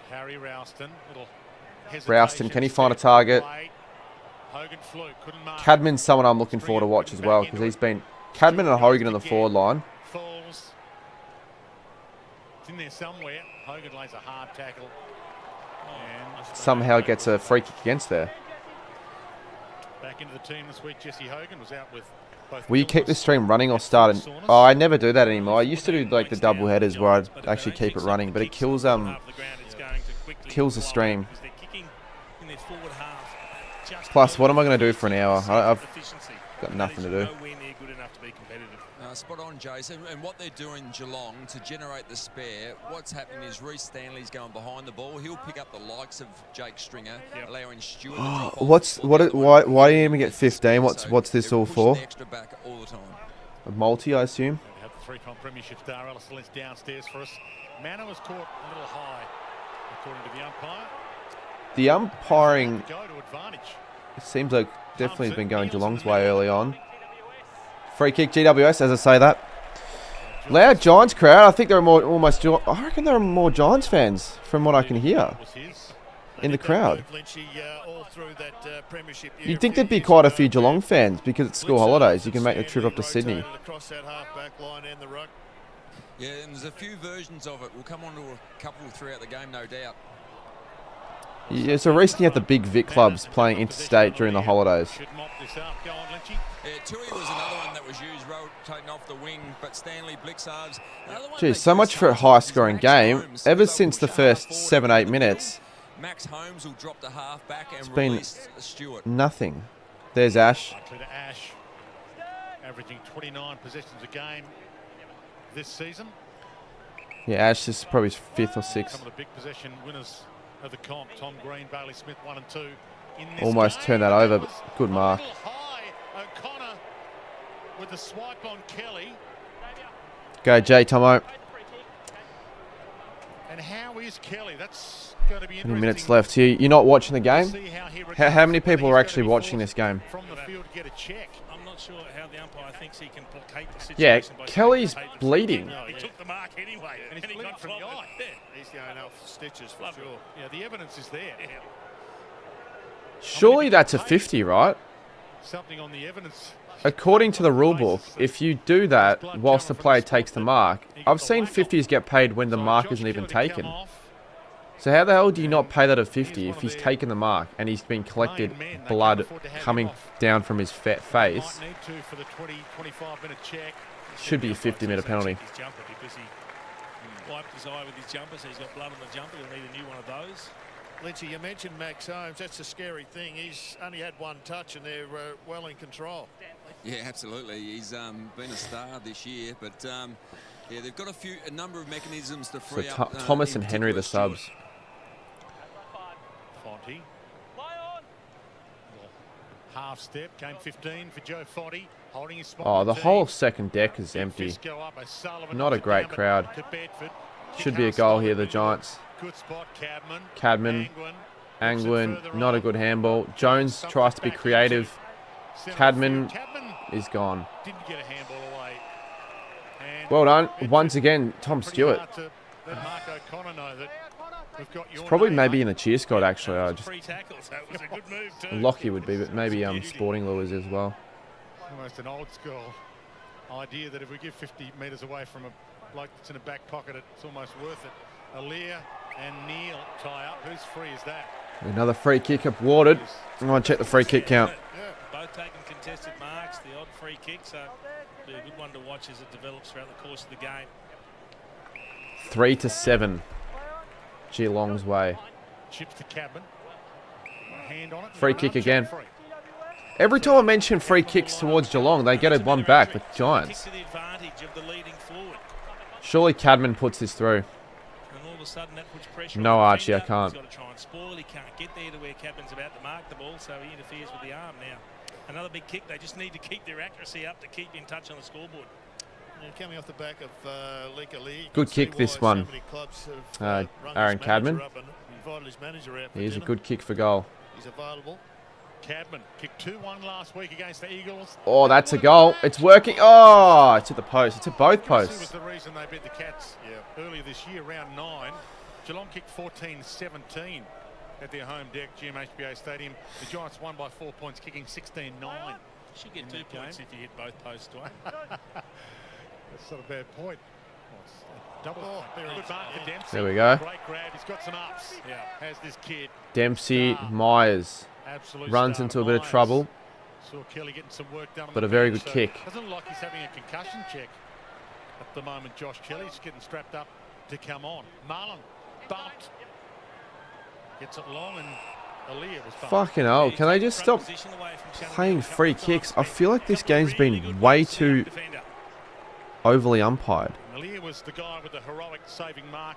Speaker 11: Harry Ralston.
Speaker 2: Ralston, can he find a target?
Speaker 11: Hogan flew, couldn't mark.
Speaker 2: Cadman's someone I'm looking forward to watch as well because he's been Cadman and Hogan in the forward line.
Speaker 11: Falls. It's in there somewhere. Hogan lays a hard tackle.
Speaker 2: Somehow gets a free kick against there.
Speaker 11: Back into the team this week, Jesse Hogan was out with both.
Speaker 2: Will you keep the stream running or start it? Oh, I never do that anymore. I used to do like the double headers where I'd actually keep it running, but it kills the stream. Plus, what am I going to do for an hour? I've got nothing to do.
Speaker 13: Spot on, Jason. And what they're doing Geelong to generate the spare, what's happening is Reece Stanley's going behind the ball. He'll pick up the likes of Jake Stringer, allowing Stewart to drop off.
Speaker 2: Why do you even get 15? What's this all for?
Speaker 13: Extra back all the time.
Speaker 2: A multi, I assume.
Speaker 11: We have the 3-time premiership star Alistair Lynch downstairs for us. Manor was caught a little high, according to the umpire.
Speaker 2: The umpiring,
Speaker 11: Go to advantage.
Speaker 2: it seems like definitely has been going Geelong's way early on. Free kick, GWS, as I say that. Loud Giants crowd. I think there are I reckon there are more Giants fans from what I can hear in the crowd. You'd think there'd be quite a few Geelong fans because it's school holidays. You can make the trip up to Sydney.
Speaker 13: Yeah, and there's a few versions of it. We'll come on to a couple throughout the game, no doubt.
Speaker 2: Yeah, so recently you had the big Vic clubs playing interstate during the holidays.
Speaker 13: Yeah, Tui was another one that was used, rotating off the wing, but Stanley Blitzarves.
Speaker 2: Geez, so much for a high-scoring game. Ever since the first 7-8 minutes,
Speaker 13: Max Holmes will drop the half back and
Speaker 2: it's been
Speaker 13: release Stewart.
Speaker 2: nothing. There's Ash.
Speaker 11: To Ash, averaging 29 possessions a game this season.
Speaker 2: Yeah, Ash is probably his 5th or 6th.
Speaker 11: Some of the big possession winners of the comp, Tom Green, Bailey Smith, 1 and 2.
Speaker 2: Almost turned that over, but good mark.
Speaker 11: O'Connor with the swipe on Kelly.
Speaker 2: Go, Jay Tomo.
Speaker 11: And how is Kelly? That's going to be interesting.
Speaker 2: 20 minutes left here. You're not watching the game? How many people are actually watching this game?
Speaker 11: From the field to get a check.
Speaker 10: I'm not sure how the umpire thinks he can placate the
Speaker 2: Yeah,
Speaker 10: situation.
Speaker 2: Kelly's bleeding.
Speaker 10: He took the mark anyway,
Speaker 11: and he got from the eye.
Speaker 12: He's going up for stitches for sure.
Speaker 11: Yeah, the evidence is there.
Speaker 2: Surely that's a 50, right?
Speaker 11: Something on the evidence.
Speaker 2: According to the rule book, if you do that whilst the player takes the mark, I've seen 50s get paid when the mark isn't even taken. So how the hell do you not pay that a 50 if he's taken the mark and he's been collected blood coming down from his face? Should be a 50-metre penalty.
Speaker 10: Wiped his eye with his jumper, so he's got blood on the jumper. He'll need a new one of those.
Speaker 12: Lynchy, you mentioned Max Holmes. That's a scary thing. He's only had one touch and they're well in control.
Speaker 13: Yeah, absolutely. He's been a star this year, but yeah, they've got a number of mechanisms to free up.
Speaker 2: Thomas and Henry the subs.
Speaker 11: Fonte. Half step, game 15 for Joe Fonte, holding his spot.
Speaker 2: Oh, the whole second deck is empty. Not a great crowd. Should be a goal here, the Giants.
Speaker 11: Good spot,
Speaker 2: Cadman, Angwin, not a good handball. Jones tries to be creative. Cadman is gone.
Speaker 11: Didn't get a handball away.
Speaker 2: Well done. Once again, Tom Stewart.
Speaker 11: Mark O'Connor know that
Speaker 2: It's probably maybe in the cheer squad, actually. I just
Speaker 10: Free tackles. That was a good move too.
Speaker 2: Lockie would be, but maybe Sporting Lures as well.
Speaker 11: Almost an old school idea that if we give 50 metres away from a bloke that's in a back pocket, it's almost worth it. Aaliyah and Neil tie up. Whose free is that?
Speaker 2: Another free kick awarded. I'm going to check the free kick count.
Speaker 10: Both taking contested marks, the odd free kick, so it'll be a good one to watch as it develops throughout the course of the game.
Speaker 2: 3-7. Geelong's way.
Speaker 11: Chips to Cabin. Hand on it.
Speaker 2: Free kick again. Every time I mention free kicks towards Geelong, they get one back with Giants. Surely Cadman puts this through. No, Archie, I can't.
Speaker 10: He's got to try and spoil. He can't get there to where Cadman's about to mark the ball, so he interferes with the arm now. Another big kick. They just need to keep their accuracy up to keep in touch on the scoreboard.
Speaker 12: Coming off the back of Leka Lee.
Speaker 2: Good kick, this one. Aaron Cadman. Here's a good kick for goal.
Speaker 12: He's available.
Speaker 11: Cadman kicked 2-1 last week against the Eagles.
Speaker 2: Oh, that's a goal. It's working. Oh, it's at the post. It's at both posts.
Speaker 11: This was the reason they beat the Cats earlier this year, round 9. Geelong kicked 14-17 at their home deck, GMHBA Stadium. The Giants won by 4 points, kicking 16-9.
Speaker 10: Should get 2 points if you hit both posts, Dwayne.
Speaker 11: That's not a bad point. Double. Good mark for Dempsey.
Speaker 2: There we go.
Speaker 11: Great grab. He's got some ups. Has this kid.
Speaker 2: Dempsey, Myers runs into a bit of trouble,
Speaker 11: Saw Kelly getting some work done,
Speaker 2: but a very good kick.
Speaker 11: Doesn't look like he's having a concussion check at the moment. Josh Kelly's getting strapped up to come on. Marlon bumped. Gets it long, and Aaliyah was bumped.
Speaker 2: Fucking hell, can they just stop playing free kicks? I feel like this game's been way too overly umpired.
Speaker 11: Aaliyah was the guy with the heroic saving mark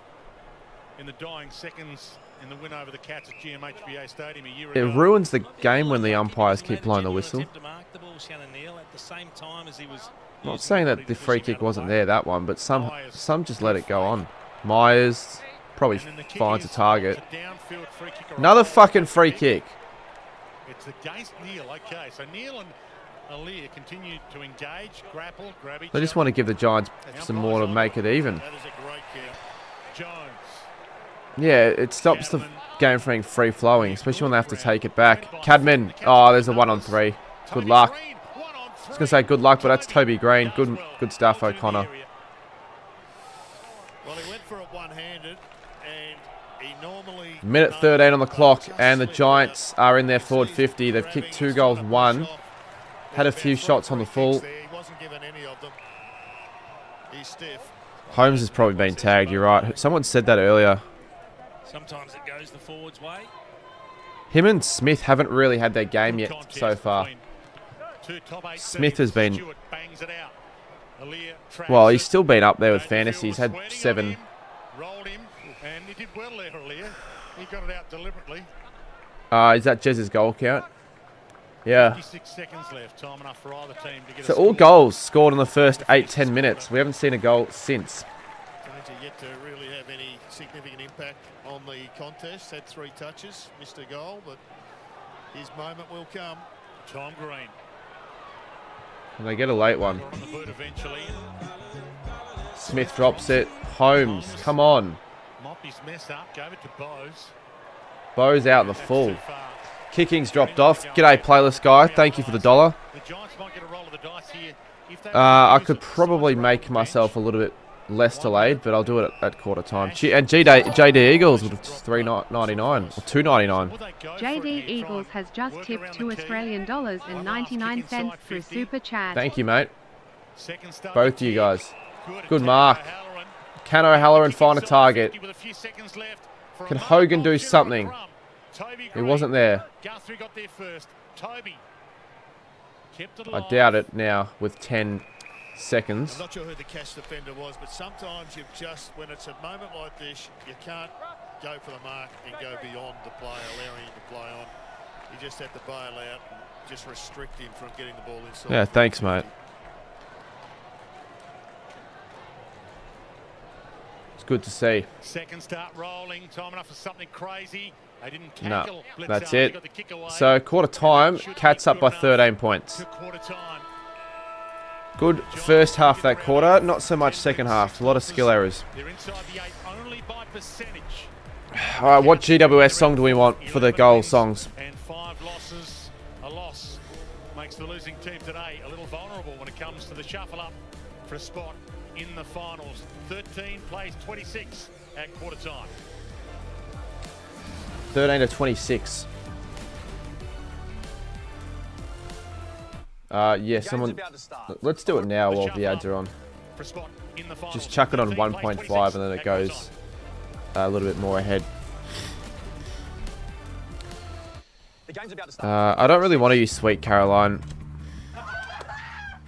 Speaker 11: in the dying seconds in the win over the Cats at GMHBA Stadium a year ago.
Speaker 2: It ruins the game when the umpires keep blowing the whistle. Not saying that the free kick wasn't there, that one, but some just let it go on. Myers probably finds a target. Another fucking free kick.
Speaker 11: It's against Neil. Okay, so Neil and Aaliyah continue to engage, grapple, grab each other.
Speaker 2: They just want to give the Giants some more to make it even.
Speaker 11: That is a great kick. Jones.
Speaker 2: Yeah, it stops the game from being free-flowing, especially when they have to take it back. Cadman. Oh, there's a 1-on-3. Good luck. I was going to say good luck, but that's Toby Green. Good stuff, O'Connor.
Speaker 12: Well, he went for it one-handed, and he normally...
Speaker 2: Minute 13 on the clock, and the Giants are in their forward 50. They've kicked 2 goals, 1. Had a few shots on the full.
Speaker 12: He wasn't given any of them. He's stiff.
Speaker 2: Holmes has probably been tagged, you're right. Someone said that earlier.
Speaker 10: Sometimes it goes the forward's way.
Speaker 2: Him and Smith haven't really had their game yet so far. Smith has been... Well, he's still been up there with fantasy. He's had 7.
Speaker 11: Rolled him, and he did well there, Aaliyah. He got it out deliberately.
Speaker 2: Is that Jez's goal count? Yeah.
Speaker 11: 56 seconds left, time enough for either team to get
Speaker 2: So
Speaker 11: a
Speaker 2: all
Speaker 11: score.
Speaker 2: goals scored in the first 8-10 minutes. We haven't seen a goal since.
Speaker 12: Yet to really have any significant impact on the contest. Had 3 touches, missed a goal, but his moment will come.
Speaker 11: Tom Green.
Speaker 2: And they get a late one.
Speaker 11: On the boot eventually.
Speaker 2: Smith drops it. Holmes, come on.
Speaker 11: Mop his mess up, gave it to Bowes.
Speaker 2: Bowes out in the full. Kicking's dropped off. G'day, playlist guy. Thank you for the $1.
Speaker 11: The Giants might get a roll of the dice here.
Speaker 2: I could probably make myself a little bit less delayed, but I'll do it at quarter time. And JD Eagles with $3.99 or $2.99.
Speaker 14: JD Eagles has just tipped $2.99 through Super Chat.
Speaker 2: Thank you, mate. Both of you guys. Good mark. Can O'Halloran find a target? Can Hogan do something? He wasn't there.
Speaker 11: Guthrie got there first. Toby kept it
Speaker 2: I
Speaker 11: alive.
Speaker 2: doubt it now with 10 seconds.
Speaker 12: I'm not sure who the catch defender was, but sometimes you've just, when it's a moment like this, you can't go for the mark and go beyond the player, allowing him to play on. You just have to bail out and just restrict him from getting the ball inside.
Speaker 2: Yeah, thanks, mate. It's good to see.
Speaker 11: Second start rolling. Time enough for something crazy. They didn't
Speaker 2: No,
Speaker 11: tackle.
Speaker 2: that's it. So quarter time, Cats up by 13 points. Good first half of that quarter, not so much second half. A lot of skill errors.
Speaker 11: They're inside the 8 only by percentage.
Speaker 2: Alright, what GWS song do we want for the goal songs?
Speaker 11: And 5 losses, a loss makes the losing team today a little vulnerable when it comes to the shuffle up for a spot in the finals. 13 plays 26 at quarter time.
Speaker 2: 13 to 26. Yeah, someone. Let's do it now while the ads are on. Just chuck it on 1.5 and then it goes a little bit more ahead. I don't really want to use Sweet Caroline.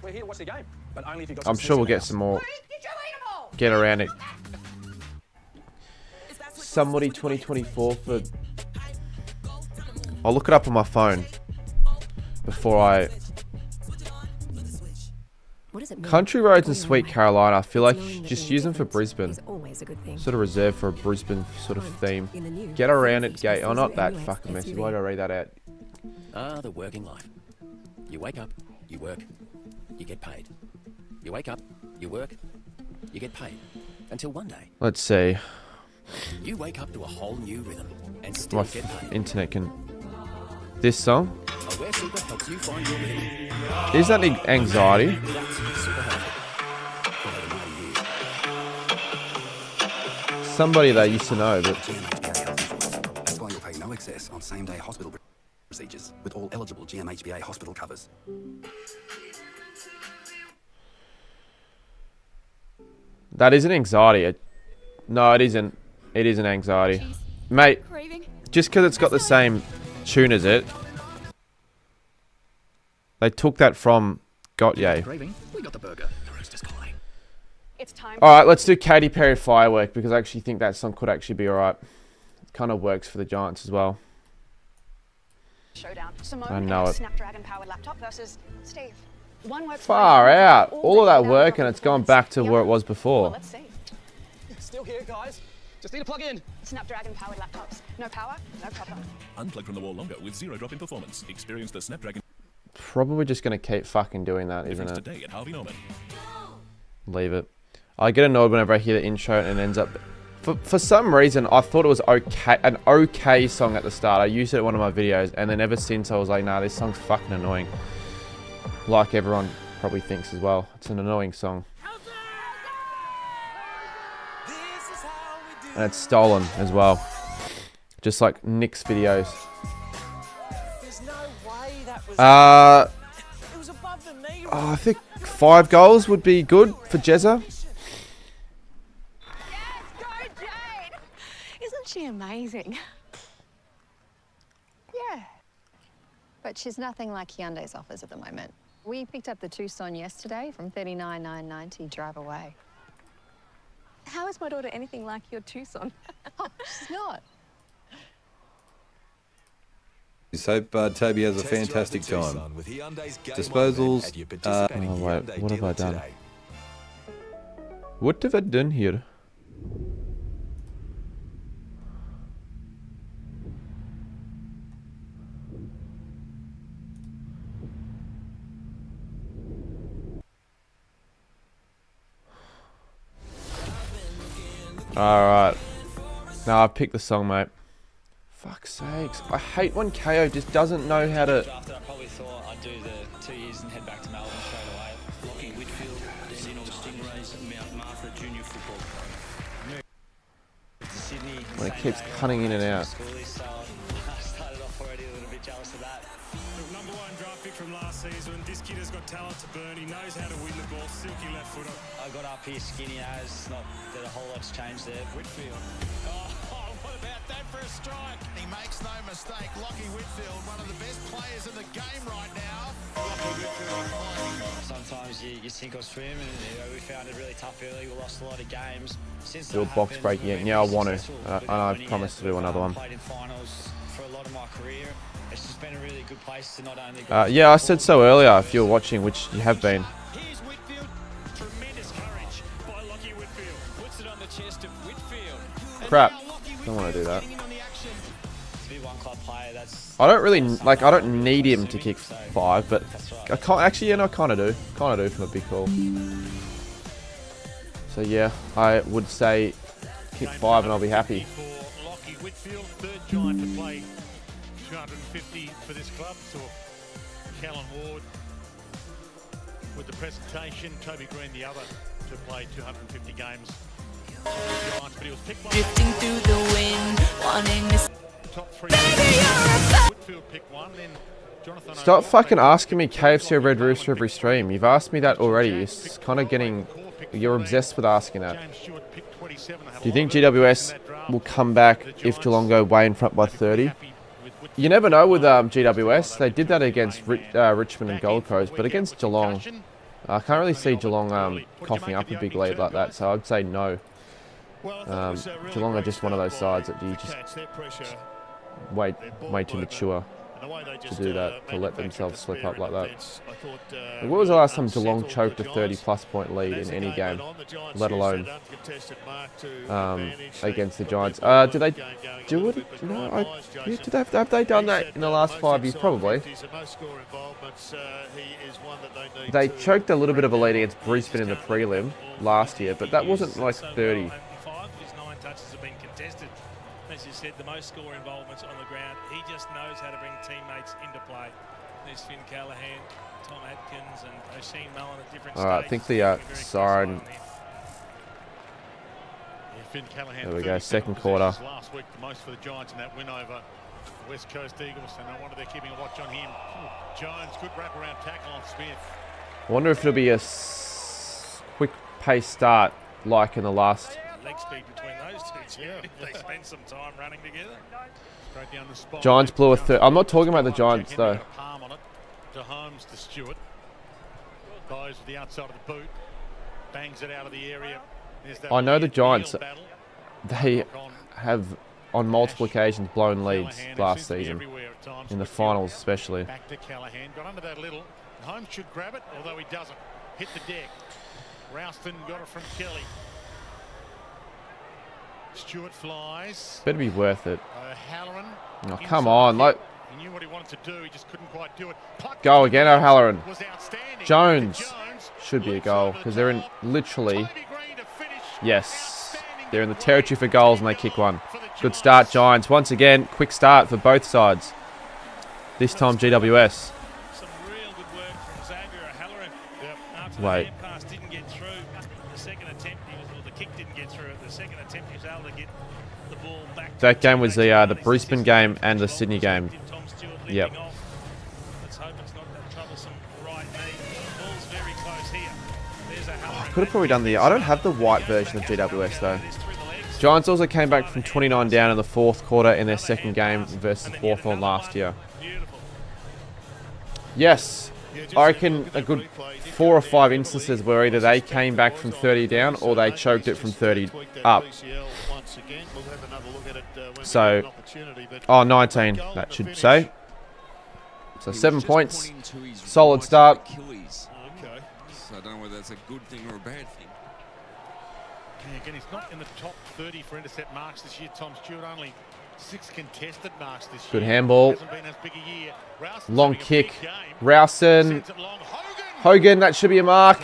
Speaker 15: We're here to watch the game, but only if you got
Speaker 2: I'm sure we'll get some more. Get around it. Somebody 2024 for. I'll look it up on my phone before I. Country Roads and Sweet Caroline, I feel like just use them for Brisbane. Sort of reserved for a Brisbane sort of theme. Get around it, gate. Oh, not that fucking message. Why did I read that out?
Speaker 6: The working life. You wake up, you work, you get paid. You wake up, you work, you get paid. Until one day. Let's see. You wake up to a whole new rhythm and still
Speaker 2: My
Speaker 6: get paid.
Speaker 2: internet can. This song?
Speaker 6: Aware Super helps you find your rhythm.
Speaker 2: Is that anxiety? Somebody that used to know, but
Speaker 16: That's why you'll pay no excess on same-day hospital procedures with all eligible GMHBA hospital covers.
Speaker 2: that isn't anxiety. No, it isn't. It isn't anxiety. Mate, just because it's got the same tune as it, they took that from Got Ye.
Speaker 16: We got the burger. The roast is calling.
Speaker 17: It's time.
Speaker 2: Alright, let's do Katy Perry Firework because I actually think that song could actually be alright. It kind of works for the Giants as well.
Speaker 17: Showdown. Simone
Speaker 2: I know it.
Speaker 17: Snapdragon powered laptop versus Steve. One works
Speaker 2: Far
Speaker 17: fine.
Speaker 2: out. All of that work and it's gone back to where it was before.
Speaker 17: Let's see.
Speaker 15: Still here, guys. Just need to plug in.
Speaker 17: Snapdragon powered laptops. No power, no problem.
Speaker 18: Unplug from the wall longer with zero drop in performance. Experience the Snapdragon.
Speaker 2: Probably just going to keep fucking doing that, isn't it?
Speaker 18: Today at Harvey Norman.
Speaker 2: Leave it. I get annoyed whenever I hear the intro and it ends up... For some reason, I thought it was okay, an okay song at the start. I used it in one of my videos, and then ever since I was like, nah, this song's fucking annoying. Like everyone probably thinks as well. It's an annoying song. And it's stolen as well. Just like Nick's videos. I think 5 goals would be good for Jezza.
Speaker 17: Isn't she amazing?
Speaker 19: Yeah. But she's nothing like Hyundai's offers at the moment. We picked up the Tucson yesterday from $39,990 drive away.
Speaker 17: How is my daughter anything like your Tucson?
Speaker 19: Oh, she's not.
Speaker 20: Hope Toby has a fantastic time. Disposals.
Speaker 2: Oh wait, what have I done? What have I done here? Alright. Now I picked the song, mate. Fuck's sakes. I hate when KO just doesn't know how to...
Speaker 21: After I probably thought I'd do the 2 years and head back to Melbourne straight away. Lockie Whitfield, Geelong Stingrays, Mount Martha Junior Football Club. Moved to Sydney.
Speaker 2: When it keeps cutting in and out.
Speaker 21: So I started off already a little bit jealous of that.
Speaker 10: The #1 draft pick from last season. This kid has got talent to burn. He knows how to win the ball. Silky left footer.
Speaker 21: I got up here skinny as, not that a whole lot's changed there.
Speaker 10: Whitfield.
Speaker 12: What about that for a strike? He makes no mistake. Lockie Whitfield, one of the best players in the game right now.
Speaker 21: Sometimes you sink or swim, and we found it really tough early. We lost a lot of games. Since
Speaker 2: Do a
Speaker 21: that
Speaker 2: box
Speaker 21: happened,
Speaker 2: break
Speaker 21: we've
Speaker 2: yet?
Speaker 21: been
Speaker 2: Yeah, I
Speaker 21: really
Speaker 2: want to.
Speaker 21: successful.
Speaker 2: And I promised to do another one.
Speaker 21: Played in finals for a lot of my career. It's just been a really good place to not only.
Speaker 2: Yeah, I said so earlier. If you're watching, which you have been.
Speaker 10: Here's Whitfield. Tremendous courage by Lockie Whitfield. Puts it on the chest of Whitfield.
Speaker 2: Crap. Don't want to do that.
Speaker 21: To be one club player, that's.
Speaker 2: I don't really like. I don't need him to kick 5, but I can't actually. Yeah, no, I kind of do. Kind of do from a big call. So yeah, I would say kick 5 and I'll be happy.
Speaker 11: Whitfield, third Giant to play 250 for this club. So Callan Ward with the presentation. Toby Green, the other, to play 250 games. Giants, but he was picked by drifting through the wind, wanting to top three. Whitfield picked one, then Jonathan.
Speaker 2: Stop fucking asking me KFC or Red Rooster every stream. You've asked me that already. It's kind of getting... You're obsessed with asking that. Do you think GWS will come back if Geelong go way in front by 30? You never know with GWS. They did that against Richmond and Gold Coast, but against Geelong, I can't really see Geelong coughing up a big lead like that, so I'd say no. Geelong are just one of those sides that you just way too mature to do that, to let themselves slip up like that. When was the last time Geelong choked a 30-plus point lead in any game, let alone against the Giants? Did they do it? No, have they done that in the last 5 years? Probably. They choked a little bit of a lead against Brisbane in the prelim last year, but that wasn't like 30.
Speaker 10: As you said, the most score involvements on the ground. He just knows how to bring teammates into play. There's Finn Callahan, Tom Atkins, and Oisin Mullen at different stages.
Speaker 2: Alright, I think the siren. There we go, second quarter.
Speaker 11: Last week, the most for the Giants in that win over the West Coast Eagles, and no wonder they're keeping a watch on him. Jones, good wraparound tackle on Smith.
Speaker 2: I wonder if it'll be a quick pace start like in the last.
Speaker 10: Leg speed between those two. They spend some time running together.
Speaker 11: Straight down the spot.
Speaker 2: Giants blew a third. I'm not talking about the Giants though.
Speaker 11: Palm on it. To Holmes, to Stewart. Goes with the outside of the boot. Bangs it out of the area.
Speaker 2: I know the Giants. They have on multiple occasions blown leads last season, in the finals especially.
Speaker 11: Back to Callahan. Got under that little. Holmes should grab it, although he doesn't. Hit the deck. Rouston got it from Kelly. Stewart flies.
Speaker 2: Better be worth it.
Speaker 11: O'Halloran.
Speaker 2: Oh, come on. Like,
Speaker 11: he knew what he wanted to do. He just couldn't quite do it.
Speaker 2: Go again, O'Halloran. Jones should be a goal because they're in literally. Yes. They're in the territory for goals and they kick one. Good start, Giants. Once again, quick start for both sides. This time, GWS.
Speaker 10: Some real good work from Xavier O'Halloran. After
Speaker 2: Wait.
Speaker 10: the pass didn't get through. The second attempt, the kick didn't get through. The second attempt, he was able to get the ball back.
Speaker 2: That game was the Brisbane game and the Sydney game. Yep.
Speaker 10: Let's hope it's not that troublesome right knee. Ball's very close here. There's O'Halloran.
Speaker 2: Could have probably done the. I don't have the white version of GWS though. Giants also came back from 29 down in the fourth quarter in their second game versus Hawthorn last year. Yes, I reckon a good 4 or 5 instances where either they came back from 30 down or they choked it from 30 up. So, 19, that should say. So 7 points, solid start.
Speaker 13: So I don't know whether that's a good thing or a bad thing.
Speaker 11: Again, he's not in the top 30 for intercept marks this year. Tom Stewart only 6 contested marks this year.
Speaker 2: Good handball.
Speaker 11: Hasn't been as big a year.
Speaker 2: Long kick. Rowson. Hogan, that should be a mark.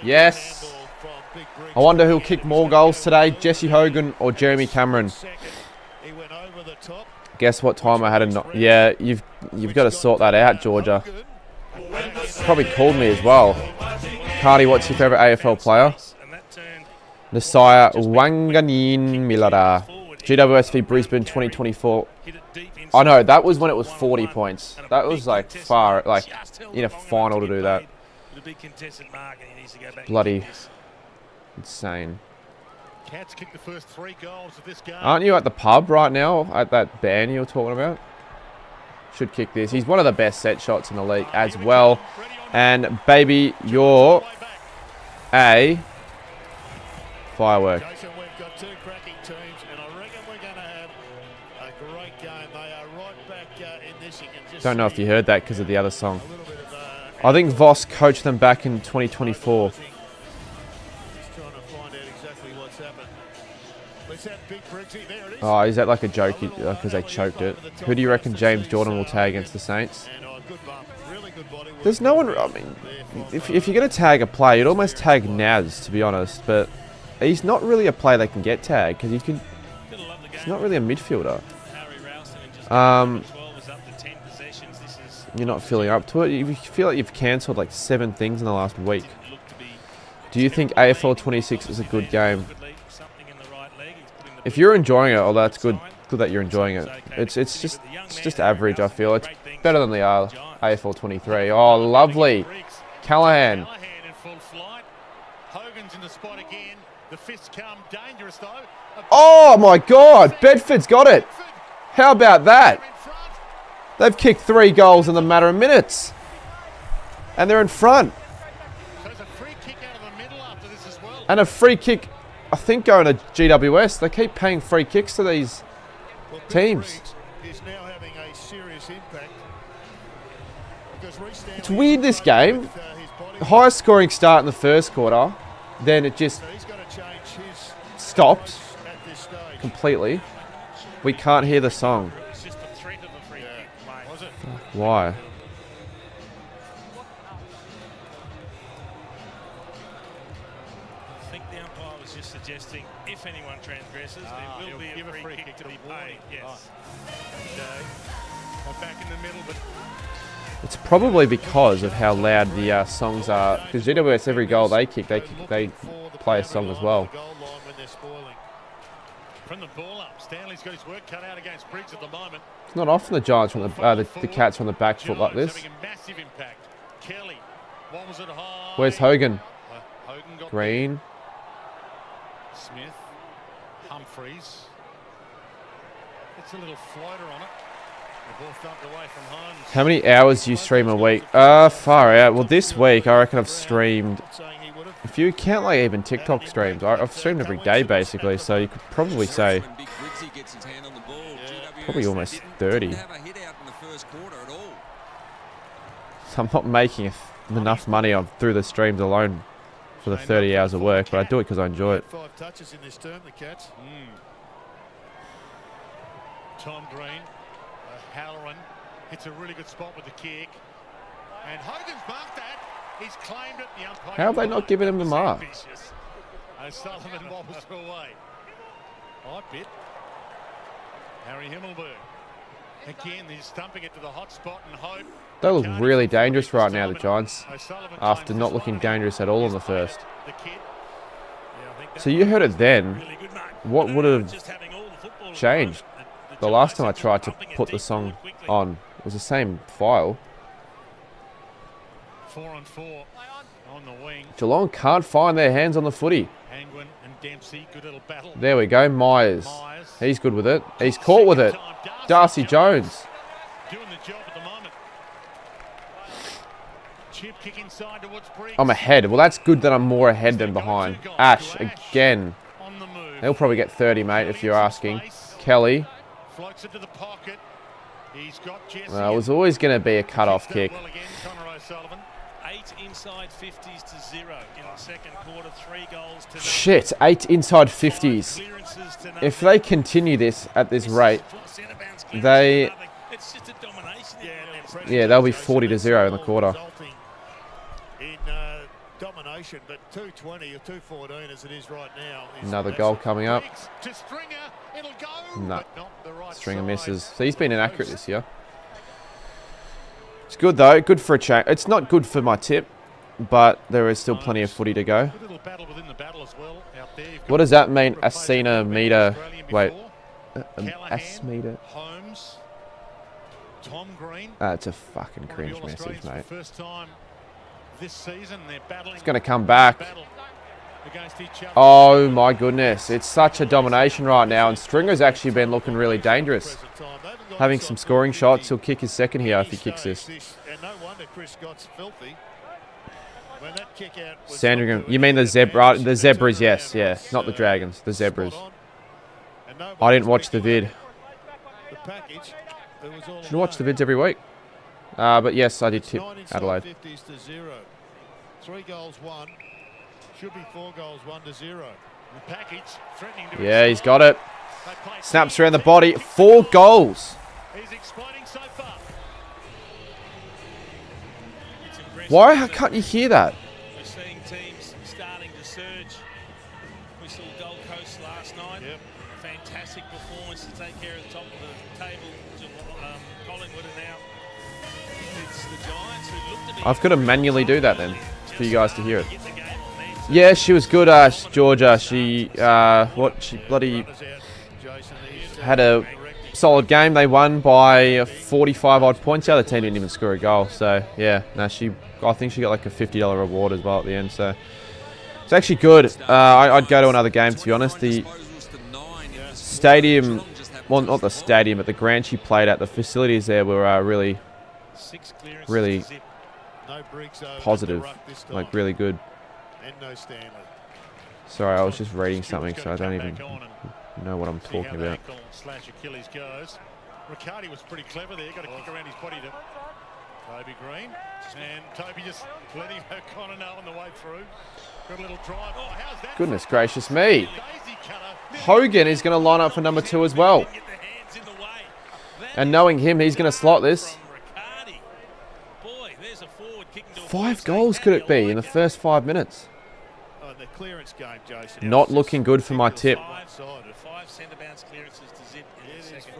Speaker 2: Yes. I wonder who'll kick more goals today, Jesse Hogan or Jeremy Cameron. Guess what time I had a yeah, you've got to sort that out, Georgia. Probably called me as well. Cardi, what's your favourite AFL player? Nasiah Wanganeen Millara. GWS v Brisbane 2024. I know, that was when it was 40 points. That was like far, like in a final to do that. Bloody insane.
Speaker 11: Cats kicked the first 3 goals of this game.
Speaker 2: Aren't you at the pub right now at that band you were talking about? Should kick this. He's one of the best set shots in the league as well. And baby, you're a firework.
Speaker 12: Jason, we've got 2 cracking teams, and I reckon we're going to have a great game. They are right back in this. You can just
Speaker 2: Don't know if you heard that because of the other song. I think Voss coached them back in 2024.
Speaker 12: Just trying to find out exactly what's happened. It's that big Brexit. There it is.
Speaker 2: Oh, is that like a joke because they choked it? Who do you reckon James Jordan will tag against the Saints? There's no one. I mean, if you're going to tag a player, you'd almost tag Naz, to be honest. But he's not really a player that can get tagged because he can He's not really a midfielder. You're not feeling up to it. You feel like you've cancelled like 7 things in the last week. Do you think AFL 26 is a good game? If you're enjoying it, oh, that's good. Good that you're enjoying it. It's just average. I feel it's better than the AFL 23. Oh, lovely, Callahan. Oh my God, Bedford's got it. How about that? They've kicked 3 goals in the matter of minutes, and they're in front. And a free kick, I think, going to GWS. They keep paying free kicks to these teams. It's weird, this game. Highest scoring start in the first quarter, then it just stopped completely. We can't hear the song. Why?
Speaker 10: Suggesting if anyone transgresses, there will be a free kick to be paid. Yes. Back in the middle, but
Speaker 2: it's probably because of how loud the songs are. Because GWS, every goal they kick, they play a song as well.
Speaker 11: From the ball up, Stanley's got his work cut out against Briggs at the moment.
Speaker 2: It's not often the Giants from the Cats from the back foot like this.
Speaker 11: Massive impact. Kelly, what was it high?
Speaker 2: Where's Hogan?
Speaker 11: Hogan got
Speaker 2: Green.
Speaker 11: Smith, Humphreys. It's a little floater on it. The ball thumped away from Holmes.
Speaker 2: How many hours do you stream a week? Far out. Well, this week I reckon I've streamed. If you count like even TikTok streams, I've streamed every day basically. So you could probably say probably almost 30. So I'm not making enough money through the streams alone for the 30 hours of work, but I do it because I enjoy it.
Speaker 12: 5 touches in this term, the Cats.
Speaker 11: Tom Green, Halloran hits a really good spot with the kick, and Hogan's marked that. He's claimed it. The umpire.
Speaker 2: How have they not given him the mark?
Speaker 11: O'Sullivan wobbles away. Odd bit. Harry Himmelberg. Again, he's stumping it to the hot spot and hope.
Speaker 2: They look really dangerous right now, the Giants, after not looking dangerous at all in the first. So you heard it then. What would have changed? The last time I tried to put the song on, it was the same file.
Speaker 11: 4-on-4 on the wing.
Speaker 2: Geelong can't find their hands on the footy.
Speaker 11: Angwin and Dempsey, good little battle.
Speaker 2: There we go, Myers. He's good with it. He's caught with it. Darcy Jones.
Speaker 11: Doing the job at the moment. Chip kick inside towards Briggs.
Speaker 2: I'm ahead. Well, that's good that I'm more ahead than behind. Ash, again. They'll probably get 30, mate, if you're asking. Kelly.
Speaker 11: Floats it to the pocket. He's got Jesse.
Speaker 2: Well, it was always going to be a cut-off kick.
Speaker 10: 8 inside 50s to 0 in the second quarter. 3 goals to
Speaker 2: Shit, 8 inside 50s. If they continue this at this rate, they'll be 40 to 0 in the quarter.
Speaker 12: In domination, but 220 or 214 as it is right now.
Speaker 2: Another goal coming up. No, Stringer misses. So he's been inaccurate this year. It's good though. Good for a change. It's not good for my tip, but there is still plenty of footy to go. What does that mean? Asina meter. Wait. Asmeter.
Speaker 11: Holmes. Tom Green.
Speaker 2: It's a fucking cringe message, mate.
Speaker 11: First time this season they're battling.
Speaker 2: It's going to come back. Oh my goodness. It's such a domination right now, and Stringer's actually been looking really dangerous. Having some scoring shots. He'll kick his second here if he kicks this.
Speaker 12: And no wonder Chris Scott's filthy. When that kick out was
Speaker 2: Sandringham. You mean the zebra? The zebras, yes. Yeah, not the dragons. The zebras. I didn't watch the vid. Should watch the vids every week. But yes, I did tip Adelaide.
Speaker 12: 3 goals, 1. Should be 4 goals, 1 to 0.
Speaker 11: The package threatening to
Speaker 2: Yeah, he's got it. Snaps around the body. 4 goals.
Speaker 11: He's exploding so far.
Speaker 2: Why can't you hear that?
Speaker 10: We're seeing teams starting to surge. We saw Gold Coast last night. fantastic performance to take care of the top of the table. Collingwood are now. It's the Giants who look to be.
Speaker 2: I've got to manually do that then for you guys to hear it. Yeah, she was good, Georgia. She bloody had a solid game. They won by 45 odd points. The other team didn't even score a goal. So yeah, no, I think she got like a $50 reward as well at the end. So it's actually good. I'd go to another game, to be honest. The stadium, well, not the stadium, but the ground she played at, the facilities there were really positive, like really good. Sorry, I was just reading something, so I don't even know what I'm talking about.
Speaker 11: Riccardi was pretty clever there. Got a kick around his body to Toby Green, and Toby just letting O'Connor know on the way through. Got a little drive. Oh, how's that?
Speaker 2: Goodness gracious me! Hogan is going to line up for number 2 as well. And knowing him, he's going to slot this. 5 goals could it be in the first 5 minutes? Not looking good for my tip.
Speaker 10: 5 centre bounce clearances to zip in the second.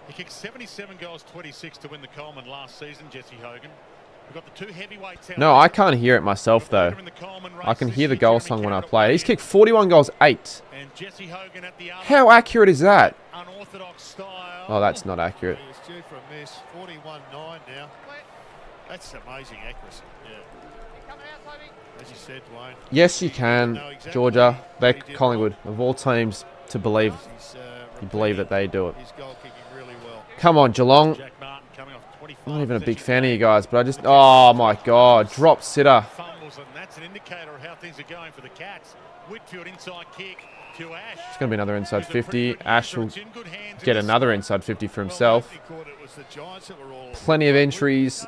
Speaker 11: He kicked 77 goals, 26 to win the Coleman last season, Jesse Hogan. We've got the 2 heavyweights out.
Speaker 2: No, I can't hear it myself though. I can hear the goal song when I play. He's kicked 41 goals, 8. How accurate is that? Oh, that's not accurate.
Speaker 12: He's due for a miss. 41-9 now. That's amazing accuracy. Yeah. As you said, Dwayne.
Speaker 2: Yes, you can, Georgia. They're Collingwood. Of all teams to believe, you believe that they do it. Come on, Geelong. I'm not even a big fan of you guys, but I just... Oh, my God. Drop sitter.
Speaker 11: That's an indicator of how things are going for the Cats. Whitfield inside kick to Ash.
Speaker 2: It's going to be another inside 50. Ash will get another inside 50 for himself. Plenty of entries.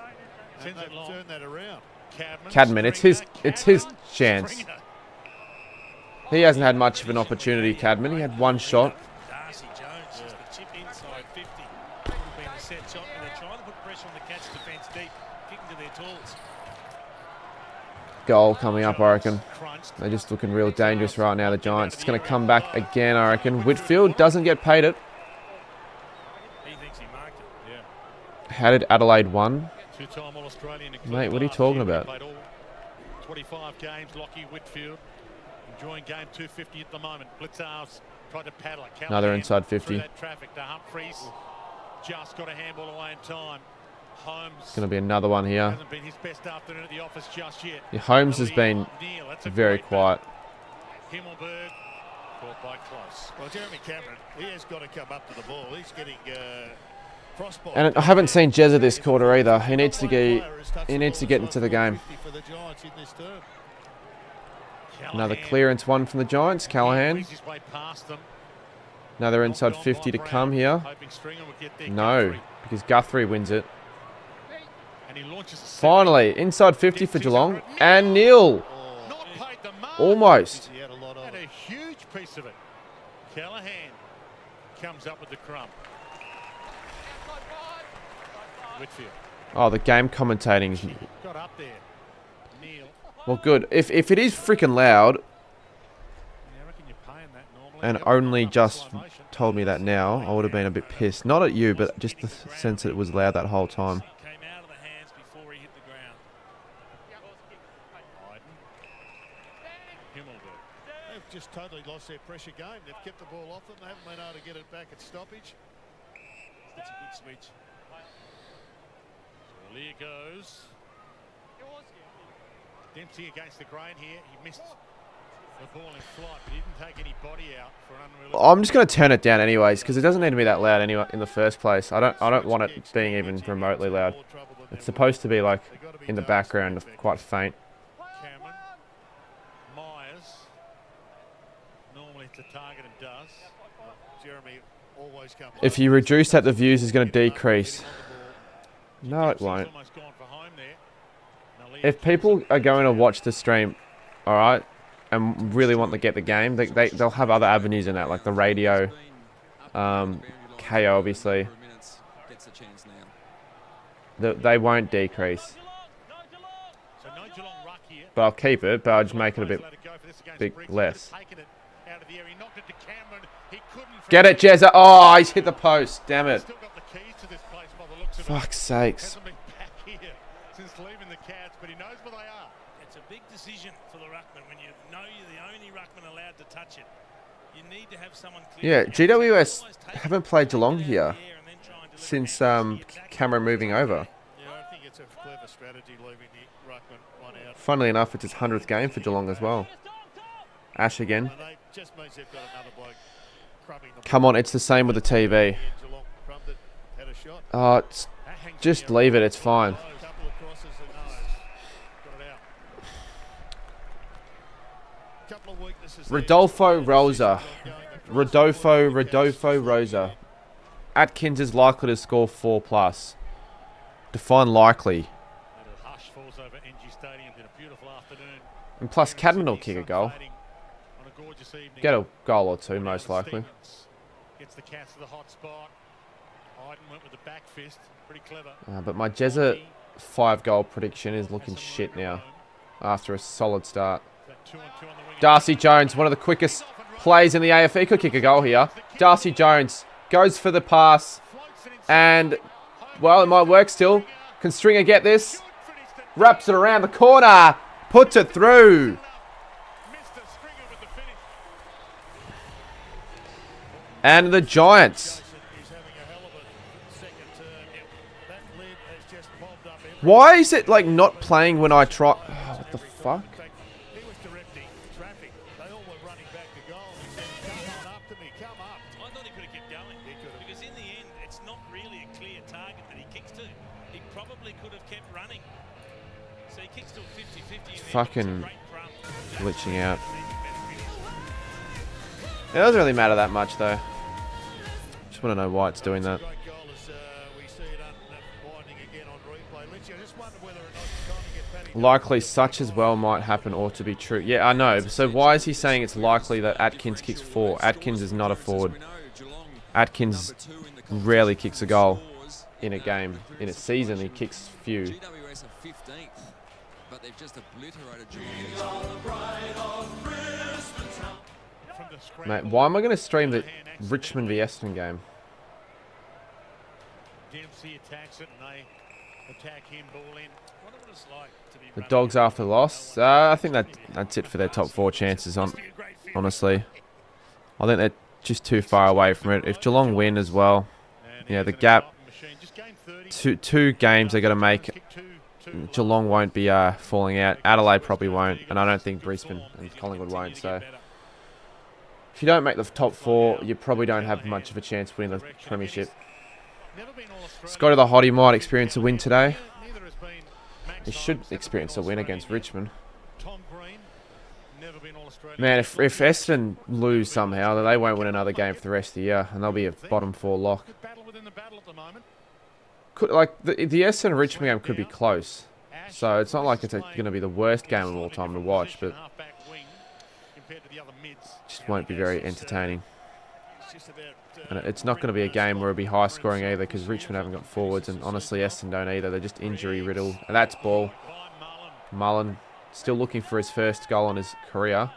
Speaker 2: Cadman, it's his chance. He hasn't had much of an opportunity, Cadman. He had 1 shot.
Speaker 10: Darcy Jones is the chip inside 50. Been a set shot, and they're trying to put pressure on the Cats' defence deep, kicking to their tools.
Speaker 2: Goal coming up, I reckon. They're just looking real dangerous right now, the Giants. It's going to come back again, I reckon. Whitfield doesn't get paid it.
Speaker 10: He thinks he marked it. Yeah.
Speaker 2: How did Adelaide won?
Speaker 11: Two-time All-Australian.
Speaker 2: Mate, what are you talking about?
Speaker 11: 25 games, Lockie Whitfield. Enjoying game 250 at the moment. Blitzarves tried to paddle it.
Speaker 2: Another inside 50.
Speaker 11: Traffic to Humphries. Just got a handball away in time. Holmes.
Speaker 2: It's going to be another one here.
Speaker 11: Hasn't been his best afternoon at the office just yet.
Speaker 2: Yeah, Holmes has been very quiet.
Speaker 11: Himmelberg caught by close.
Speaker 12: Well, Jeremy Cameron, he has got to come up to the ball. He's getting frostbite.
Speaker 2: And I haven't seen Jezza this quarter either. He needs to get into the game. Another clearance one from the Giants. Callahan. Another inside 50 to come here. No, because Guthrie wins it. Finally, inside 50 for Geelong. And Neil. Almost.
Speaker 11: Had a huge piece of it. Callahan comes up with the crumb. Whitfield.
Speaker 2: Oh, the game commentating is...
Speaker 11: Got up there. Neil.
Speaker 2: Well, good. If it is freaking loud, and only just told me that now, I would have been a bit pissed. Not at you, but just the sense that it was loud that whole time.
Speaker 10: Came out of the hands before he hit the ground.
Speaker 11: Himmelberg.
Speaker 12: They've just totally lost their pressure game. They've kept the ball off them. They haven't been able to get it back at stoppage.
Speaker 10: That's a good switch.
Speaker 11: So Lear goes. Dempsey against the grain here. He missed the ball in flight, but he didn't take any body out for an unrealistic.
Speaker 2: I'm just going to turn it down anyways, because it doesn't need to be that loud anyway in the first place. I don't want it being even remotely loud. It's supposed to be like in the background, quite faint.
Speaker 11: Cameron. Myers. Normally it's a target and does.
Speaker 12: Jeremy always comes.
Speaker 2: If you reduce that, the views is going to decrease. No, it won't. If people are going to watch the stream, all right, and really want to get the game, they'll have other avenues in that, like the radio, KO obviously. They won't decrease. But I'll keep it, but I'll just make it a bit less. Get it, Jezza. Oh, he's hit the post. Damn it. Fuck's sakes.
Speaker 11: Since leaving the Cats, but he knows where they are.
Speaker 10: It's a big decision for the ruckman when you know you're the only ruckman allowed to touch it. You need to have someone clear.
Speaker 2: Yeah, GWS haven't played Geelong here since Cameron moving over.
Speaker 12: Yeah, I think it's a clever strategy leaving the ruckman one out.
Speaker 2: Funnily enough, it's his 100th game for Geelong as well. Ash again.
Speaker 12: Just means they've got another bloke crumbing the
Speaker 2: Come on, it's the same with the TV. Oh, just leave it, it's fine. Rodolfo Rosa. Rodolfo Rosa. Atkins is likely to score 4+. Define likely. And plus, Cadman will kick a goal. Get a goal or two, most likely.
Speaker 11: Gets the Cats to the hot spot. Iden went with the back fist. Pretty clever.
Speaker 2: But my Jezza 5-goal prediction is looking shit now after a solid start. Darcy Jones, one of the quickest plays in the AFL. He could kick a goal here. Darcy Jones goes for the pass. And, well, it might work still. Can Stringer get this? Wraps it around the corner. Puts it through. And the Giants. Why is it like not playing when I try? Oh, what the fuck? Fucking glitching out. It doesn't really matter that much though. Just want to know why it's doing that. Likely such as well might happen or to be true. Yeah, I know. So why is he saying it's likely that Atkins kicks 4? Atkins is not a forward. Atkins rarely kicks a goal in a game. In a season, he kicks few. Mate, why am I going to stream the Richmond v Essendon game?
Speaker 11: Dempsey attacks it and they attack him, ball in. Wonder what it's like to be
Speaker 2: The Dogs after the loss. I think that's it for their top 4 chances. Honestly, I think they're just too far away from it. If Geelong win as well, yeah, the gap. Two games they're going to make. Geelong won't be falling out. Adelaide probably won't, and I don't think Brisbane and Collingwood won't. So, if you don't make the top 4, you probably don't have much of a chance of winning the premiership. Scotty the Hottie might experience a win today. He should experience a win against Richmond. Man, if Essendon lose somehow, then they won't win another game for the rest of the year, and they'll be a bottom 4 lock. Like the Essendon Richmond game could be close, so it's not like it's going to be the worst game of all time to watch, but just won't be very entertaining. And it's not going to be a game where it'll be high scoring either, because Richmond haven't got forwards, and honestly Essendon don't either. They're just injury riddled, and that's ball. Mullen still looking for his first goal in his career.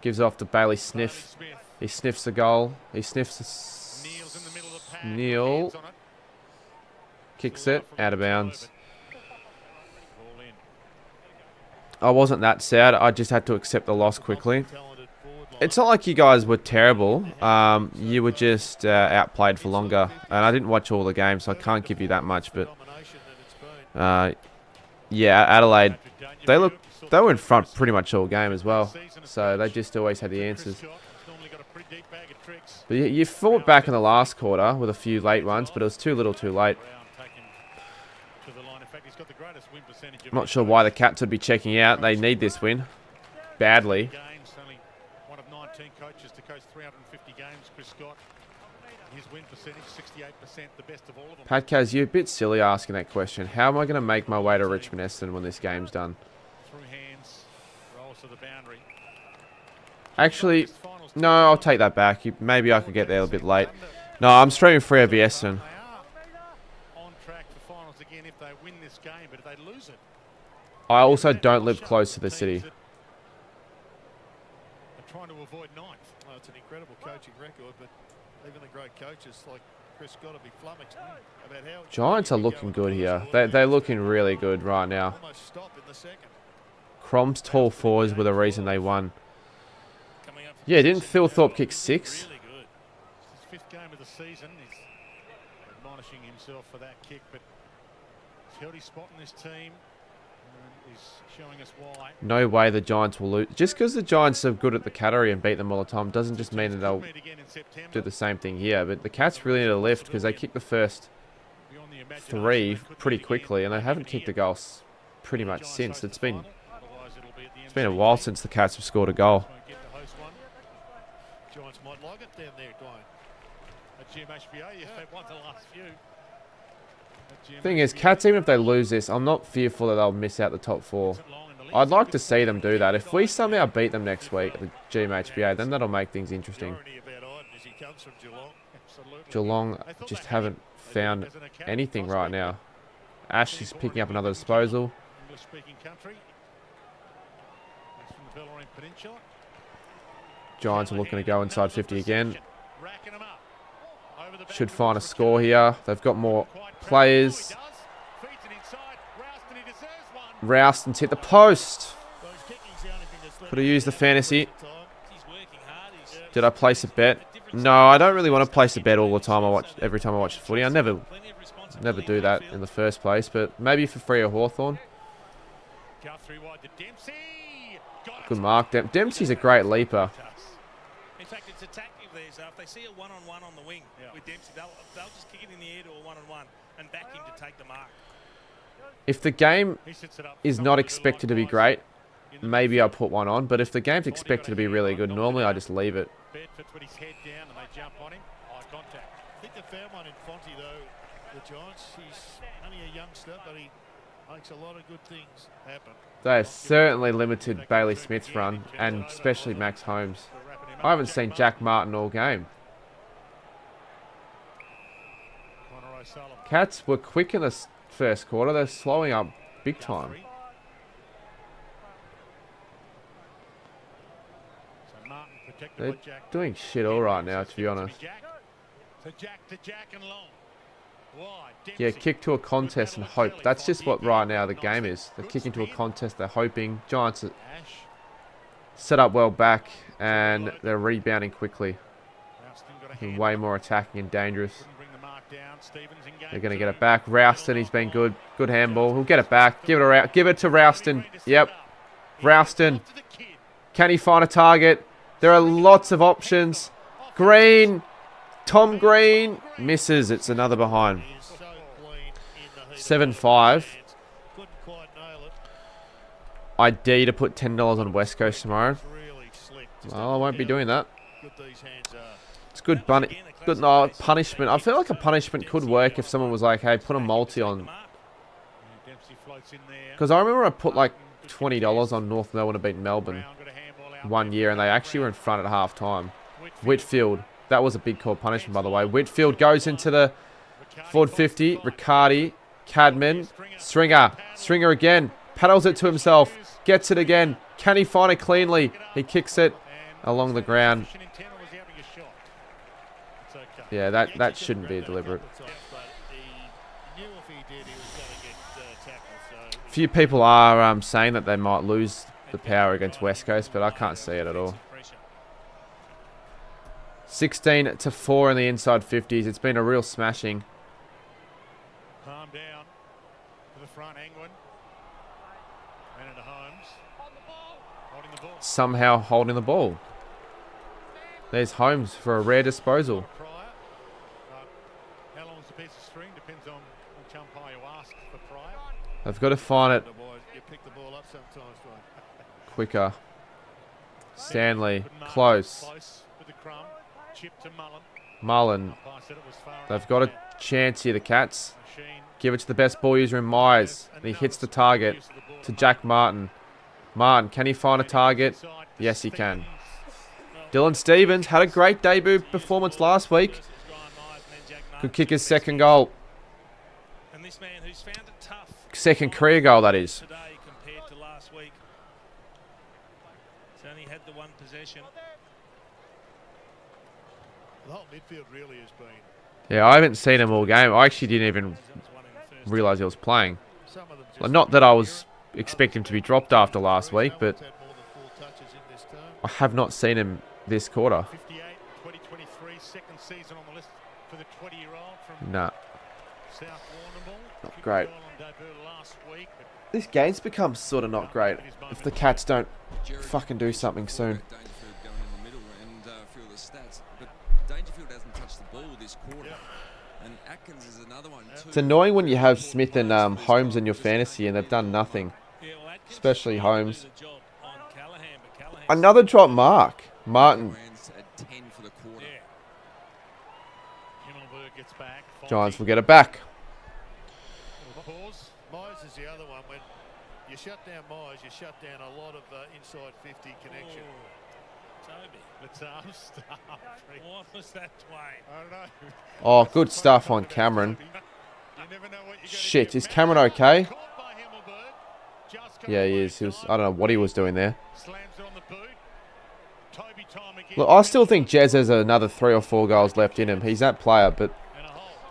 Speaker 2: Gives it off to Bailey Sniff. He sniffs the goal. He sniffs a Neil. Kicks it out of bounds. I wasn't that sad. I just had to accept the loss quickly. It's not like you guys were terrible. You were just outplayed for longer. And I didn't watch all the games, so I can't give you that much. But yeah, Adelaide, they were in front pretty much all game as well. So they just always had the answers. But you fought back in the last quarter with a few late ones, but it was too little too late. I'm not sure why the Cats would be checking out. They need this win badly.
Speaker 11: One of 19 coaches to coach 350 games, Chris Scott. His win percentage 68%, the best of all of them.
Speaker 2: Pat Kaz, you're a bit silly asking that question. How am I going to make my way to Richmond Essendon when this game's done?
Speaker 11: Through hands, rolls to the boundary.
Speaker 2: Actually, no, I'll take that back. Maybe I could get there a bit late. No, I'm streaming free over Essendon.
Speaker 11: On track for finals again if they win this game, but if they lose it.
Speaker 2: I also don't live close to the city.
Speaker 11: Trying to avoid ninth.
Speaker 12: Well, it's an incredible coaching record, but even the great coaches like Chris got to be flummoxed about how
Speaker 2: Giants are looking good here. They're looking really good right now.
Speaker 12: almost stop in the second.
Speaker 2: Crom's tall fours were the reason they won. Yeah, didn't Phil Thorpe kick 6?
Speaker 11: Really good. It's his 5th game of the season. He's admonishing himself for that kick, but he's held his spot in this team and is showing us why.
Speaker 2: No way the Giants will lose. Just because the Giants are good at the Cattery and beat them all the time doesn't just mean that they'll do the same thing here. But the Cats really need a lift because they kicked the first 3 pretty quickly and they haven't kicked a goal pretty much since. It's been a while since the Cats have scored a goal.
Speaker 12: Giants might like it down there, Dwayne.
Speaker 11: At GMHBA, they've won the last few.
Speaker 2: Thing is, Cats, even if they lose this, I'm not fearful that they'll miss out the top 4. I'd like to see them do that. If we somehow beat them next week at the GMHBA, then that'll make things interesting. Geelong just haven't found anything right now. Ash is picking up another disposal. Giants are looking to go inside 50 again. Should find a score here. They've got more players. Rouston's hit the post. Could have used the fantasy. Did I place a bet? No, I don't really want to place a bet all the time. Every time I watch the footy. I never do that in the first place. But maybe for Freo Hawthorn. Good mark. Dempsey's a great leaper.
Speaker 10: In fact, it's a tactic there. So if they see a one-on-one on the wing with Dempsey, they'll just kick it in the air to a one-on-one and back him to take the mark.
Speaker 2: If the game is not expected to be great, maybe I'll put one on. But if the game's expected to be really good, normally I just leave it.
Speaker 12: I think they found one in Fonte, though, the Giants. He's only a youngster, but he makes a lot of good things happen.
Speaker 2: They have certainly limited Bailey Smith's run, and especially Max Holmes. I haven't seen Jack Martin all game. Cats were quick in the first quarter. They're slowing up big time. They're doing shit all right now, to be honest. Yeah, kick to a contest and hope. That's just what right now the game is. They're kicking to a contest. They're hoping. Giants are set up well back and they're rebounding quickly. Looking way more attacking and dangerous. They're going to get it back. Rouston, he's been good. Good handball. He'll get it back. Give it to Rouston. Yep. Rouston. Can he find a target? There are lots of options. Green. Tom Green. Misses. It's another behind. 7-5. ID to put $10 on West Coast tomorrow. Well, I won't be doing that. It's good punishment. I feel like a punishment could work if someone was like, hey, put a multi on. Because I remember I put like $20 on North Melbourne to beat Melbourne one year, and they actually were in front at half time. Whitfield. That was a big call punishment, by the way. Whitfield goes into the forward 50. Riccardi. Cadman. Stringer. Stringer again. Paddles it to himself. Gets it again. Can he find it cleanly? He kicks it along the ground. Yeah, that shouldn't be deliberate. A few people are saying that they might lose the power against West Coast, but I can't see it at all. 16-4 in the inside 50s. It's been a real smashing.
Speaker 11: Calm down to the front, England. And into Holmes. Holding the ball.
Speaker 2: Somehow holding the ball. There's Holmes for a rare disposal.
Speaker 11: How long's the piece of string? Depends on which umpire you ask for prior.
Speaker 2: They've got to find it quicker. Stanley, close. Mullen. They've got a chance here, the Cats. Give it to the best ball user in Myers. And he hits the target to Jack Martin. Martin, can he find a target? Yes, he can. Dylan Stevens had a great debut performance last week. Could kick his second goal. Second career goal, that is.
Speaker 12: The whole midfield really has been.
Speaker 2: Yeah, I haven't seen him all game. I actually didn't even realise he was playing. Like, not that I was expecting him to be dropped after last week, but I have not seen him this quarter.
Speaker 11: 58, 2023, second season on the list for the 20-year-old from
Speaker 2: Nah.
Speaker 11: South Warrnambool.
Speaker 2: Not great.
Speaker 11: Last week,
Speaker 2: This game's become sort of not great if the Cats don't fucking do something soon. It's annoying when you have Smith and Holmes in your fantasy and they've done nothing. Especially Holmes. Another drop mark. Martin. Giants will get it back.
Speaker 12: Myers is the other one. When you shut down Myers, you shut down a lot of inside 50 connection.
Speaker 10: Toby.
Speaker 11: Let's start.
Speaker 10: What was that, Dwayne?
Speaker 11: I don't know.
Speaker 2: Oh, good stuff on Cameron. Shit, is Cameron okay? Yeah, he is. I don't know what he was doing there. Look, I still think Jez has another 3 or 4 goals left in him. He's that player, but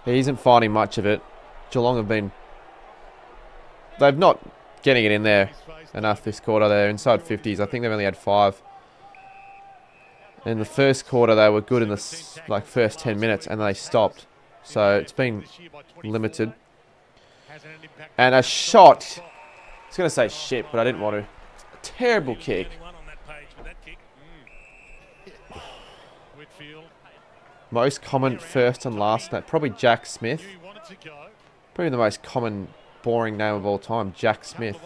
Speaker 2: he isn't finding much of it. Geelong have been... They've not getting it in there enough this quarter. They're inside 50s. I think they've only had 5. In the first quarter, they were good in the first 10 minutes, and they stopped. So it's been limited. And a shot. I was going to say shit, but I didn't want to. A terrible kick. Most common first and last name. Probably Jack Smith. Probably the most common boring name of all time. Jack Smith.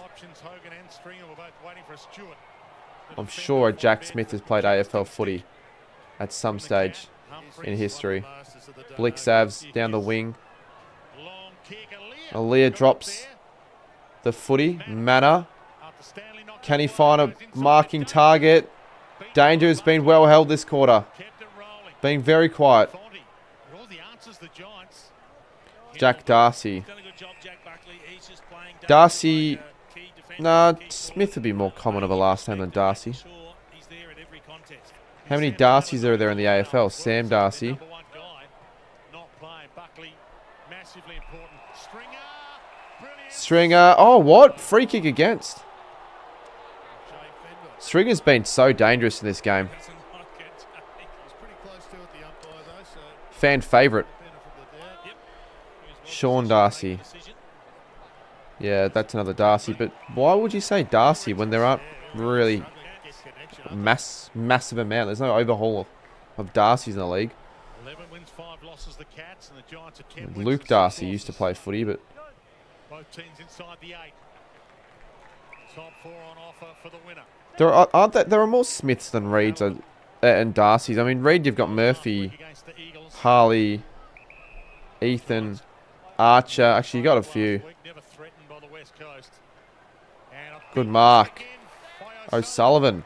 Speaker 2: I'm sure Jack Smith has played AFL footy at some stage in history. Blick Savs down the wing. Aaliyah drops the footy. Manor. Can he find a marking target? Danger has been well held this quarter. Being very quiet. Jack Darcy. Darcy... Nah, Smith would be more common of a last name than Darcy. How many Darcys are there in the AFL? Sam Darcy. Stringer. Oh, what? Free kick against. Stringer's been so dangerous in this game. Fan favourite. Sean Darcy. Yeah, that's another Darcy. But why would you say Darcy when there aren't really massive amount? There's no overhaul of Darcys in the league. Luke Darcy used to play footy, but there are more Smiths than Reeds and Darcys. I mean, Reed, you've got Murphy, Harley, Ethan, Archer. Actually, you got a few. Good mark. O'Sullivan.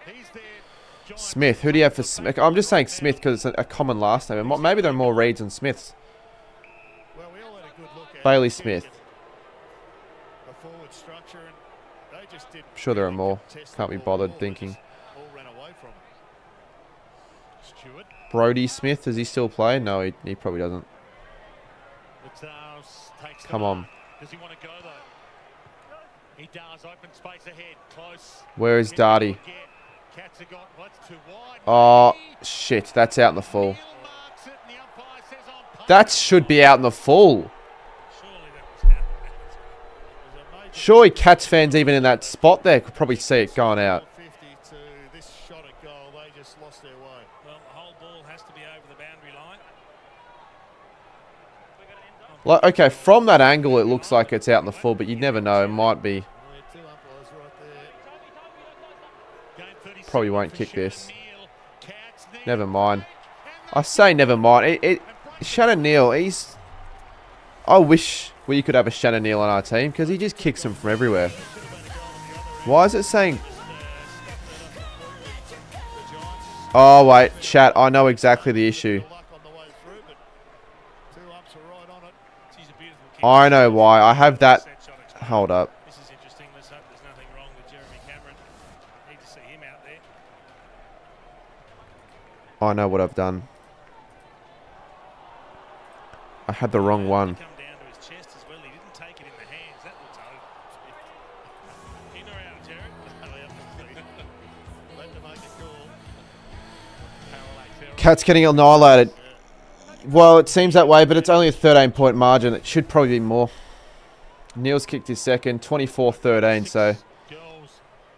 Speaker 2: Smith. Who do you have for Smith? I'm just saying Smith because it's a common last name. Maybe there are more Reeds and Smiths. Bailey Smith. I'm sure there are more. Can't be bothered thinking. Brody Smith, does he still play? No, he probably doesn't. Come on. Where is Darty? Oh, shit. That's out in the full. That should be out in the full. Surely Cats fans even in that spot there could probably see it going out. Like, okay, from that angle it looks like it's out in the full, but you never know. It might be. Probably won't kick this. Never mind. I say never mind. Shannon Neal, I wish we could have a Shannon Neal on our team because he just kicks them from everywhere. Why is it saying... Oh, wait. Chat, I know exactly the issue. I know why. I have that... Hold up. I know what I've done. I had the wrong one.
Speaker 10: Come down to his chest as well. He didn't take it in the hands. That looks over. In or out, Jared?
Speaker 12: Let them make a call.
Speaker 2: Cats getting annihilated. Well, it seems that way, but it's only a 13-point margin. It should probably be more. Neil's kicked his second, 24-13, so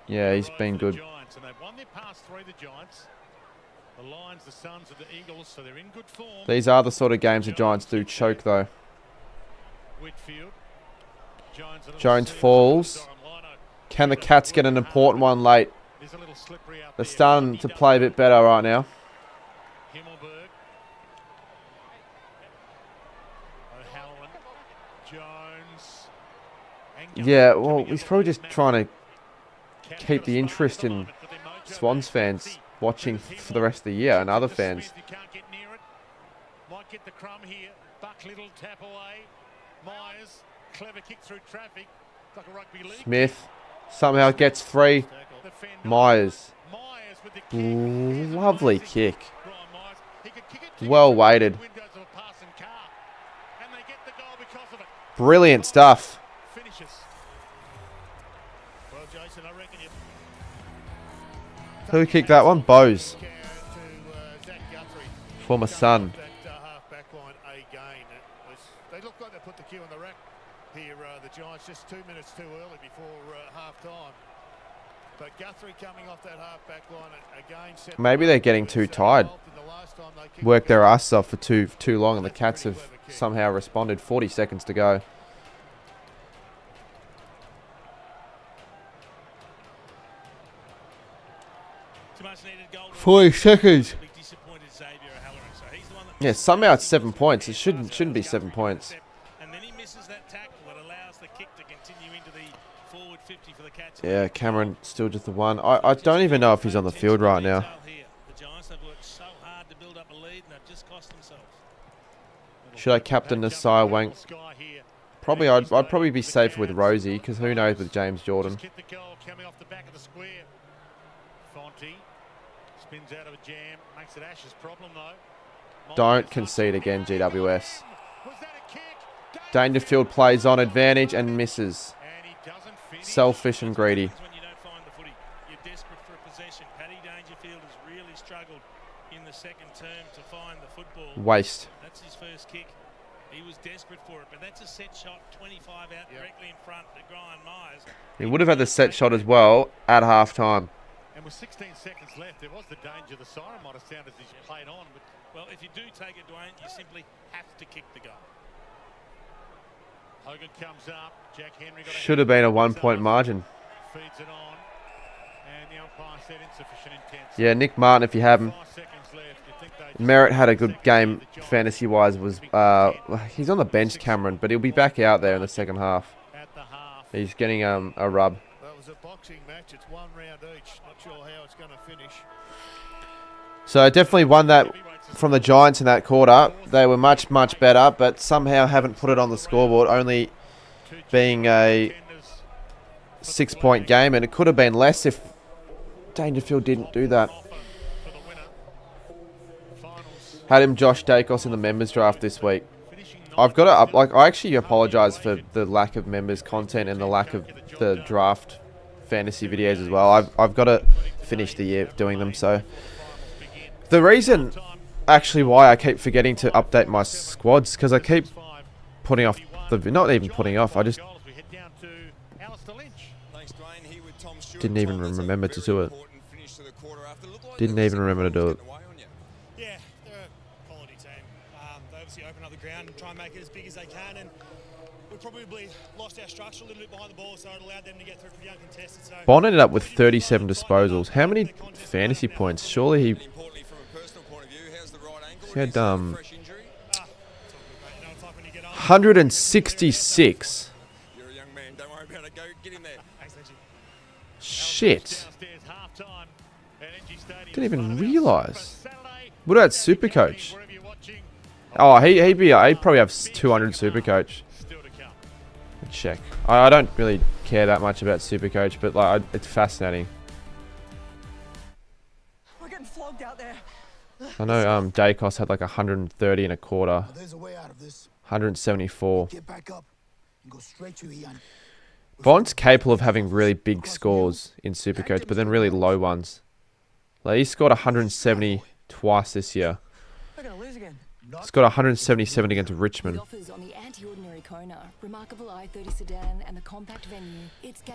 Speaker 2: yeah, he's been good.
Speaker 11: And they've won their past three, the Giants. The Lions, the Suns, and the Eagles, so they're in good form.
Speaker 2: These are the sort of games the Giants do choke, though.
Speaker 11: Whitfield.
Speaker 2: Jones falls. Can the Cats get an important one late? They're starting to play a bit better right now.
Speaker 11: Himmelberg. O'Halloran. Jones.
Speaker 2: Yeah, well, he's probably just trying to keep the interest in Swans fans watching for the rest of the year and other fans.
Speaker 11: Might get the crumb here. Buck Little tap away. Myers, clever kick through traffic. Like a rugby league.
Speaker 2: Smith somehow gets 3. Myers. Lovely kick. Well weighted. Brilliant stuff.
Speaker 12: Well, Jason, I reckon you
Speaker 2: Who kicked that one? Bose. Former son.
Speaker 12: half-back line again. They look like they put the cue on the rack here, the Giants, just 2 minutes too early before half-time. But Guthrie coming off that half-back line again.
Speaker 2: Maybe they're getting too tired. Worked their asses off for too long, and the Cats have somehow responded. 40 seconds to go.
Speaker 10: Too much needed goal.
Speaker 2: 40 seconds.
Speaker 10: Big disappointed Xavier O'Halloran. So he's the one that
Speaker 2: Yeah, somehow it's 7 points. It shouldn't be 7 points.
Speaker 10: and then he misses that tackle that allows the kick to continue into the forward 50 for the Cats.
Speaker 2: Yeah, Cameron still just the one. I don't even know if he's on the field right now.
Speaker 10: The Giants have worked so hard to build up a lead and they've just cost themselves.
Speaker 2: Should I captain Nasai Wank? Probably. I'd probably be safer with Rosie, because who knows with James Jordan.
Speaker 11: Get the goal coming off the back of the square. Fonte spins out of a jam, makes it Ash's problem though.
Speaker 2: Don't concede again, GWS. Dangerfield plays on advantage and misses. Selfish and greedy.
Speaker 10: When you don't find the footy, you're desperate for a possession. Paddy Dangerfield has really struggled in the second term to find the football.
Speaker 2: Waste.
Speaker 10: That's his first kick. He was desperate for it, but that's a set shot, 25 out directly in front to Brian Myers.
Speaker 2: He would have had the set shot as well at half-time.
Speaker 11: And with 16 seconds left, there was the danger the siren might have sounded as he played on. But
Speaker 10: well, if you do take it, Dwayne, you simply have to kick the goal.
Speaker 11: Hogan comes up. Jack Henry got
Speaker 2: Should have been a 1-point margin.
Speaker 11: Feeds it on. And the umpire said insufficient intent.
Speaker 2: Yeah, Nick Martin, if you have him.
Speaker 11: 5 seconds left. You think they
Speaker 2: Merritt had a good game fantasy-wise. He's on the bench, Cameron, but he'll be back out there in the second half. He's getting a rub.
Speaker 12: Well, it was a boxing match. It's 1 round each. Not sure how it's going to finish.
Speaker 2: So definitely won that from the Giants in that quarter. They were much, much better, but somehow haven't put it on the scoreboard, only being a 6-point game, and it could have been less if Dangerfield didn't do that. Had him Josh Dacos in the members draft this week. I've got to I actually apologise for the lack of members content and the lack of the draft fantasy videos as well. I've got to finish the year doing them. So the reason actually why I keep forgetting to update my squads, because I keep putting off not even putting off. I just didn't even remember to do it. Didn't even remember to do it.
Speaker 3: Yeah, they're a quality team. They obviously open up the ground and try and make it as big as they can, and we probably lost our structure a little bit behind the ball, so it allowed them to get through pretty uncontested. So
Speaker 2: Bond ended up with 37 disposals. How many fantasy points? Surely he had 166. Shit. Didn't even realise. Would have had Supercoach. Oh, he'd probably have 200 Supercoach. Check. I don't really care that much about Supercoach, but like it's fascinating.
Speaker 3: we're getting flogged out there.
Speaker 2: I know Dacos had like 130 and a quarter. 174.
Speaker 1: Get back up and go straight to Ian.
Speaker 2: Bond's capable of having really big scores in Supercoach, but then really low ones. Like he scored 170 twice this year.
Speaker 1: They're gonna lose again.
Speaker 2: Scored 177 against Richmond.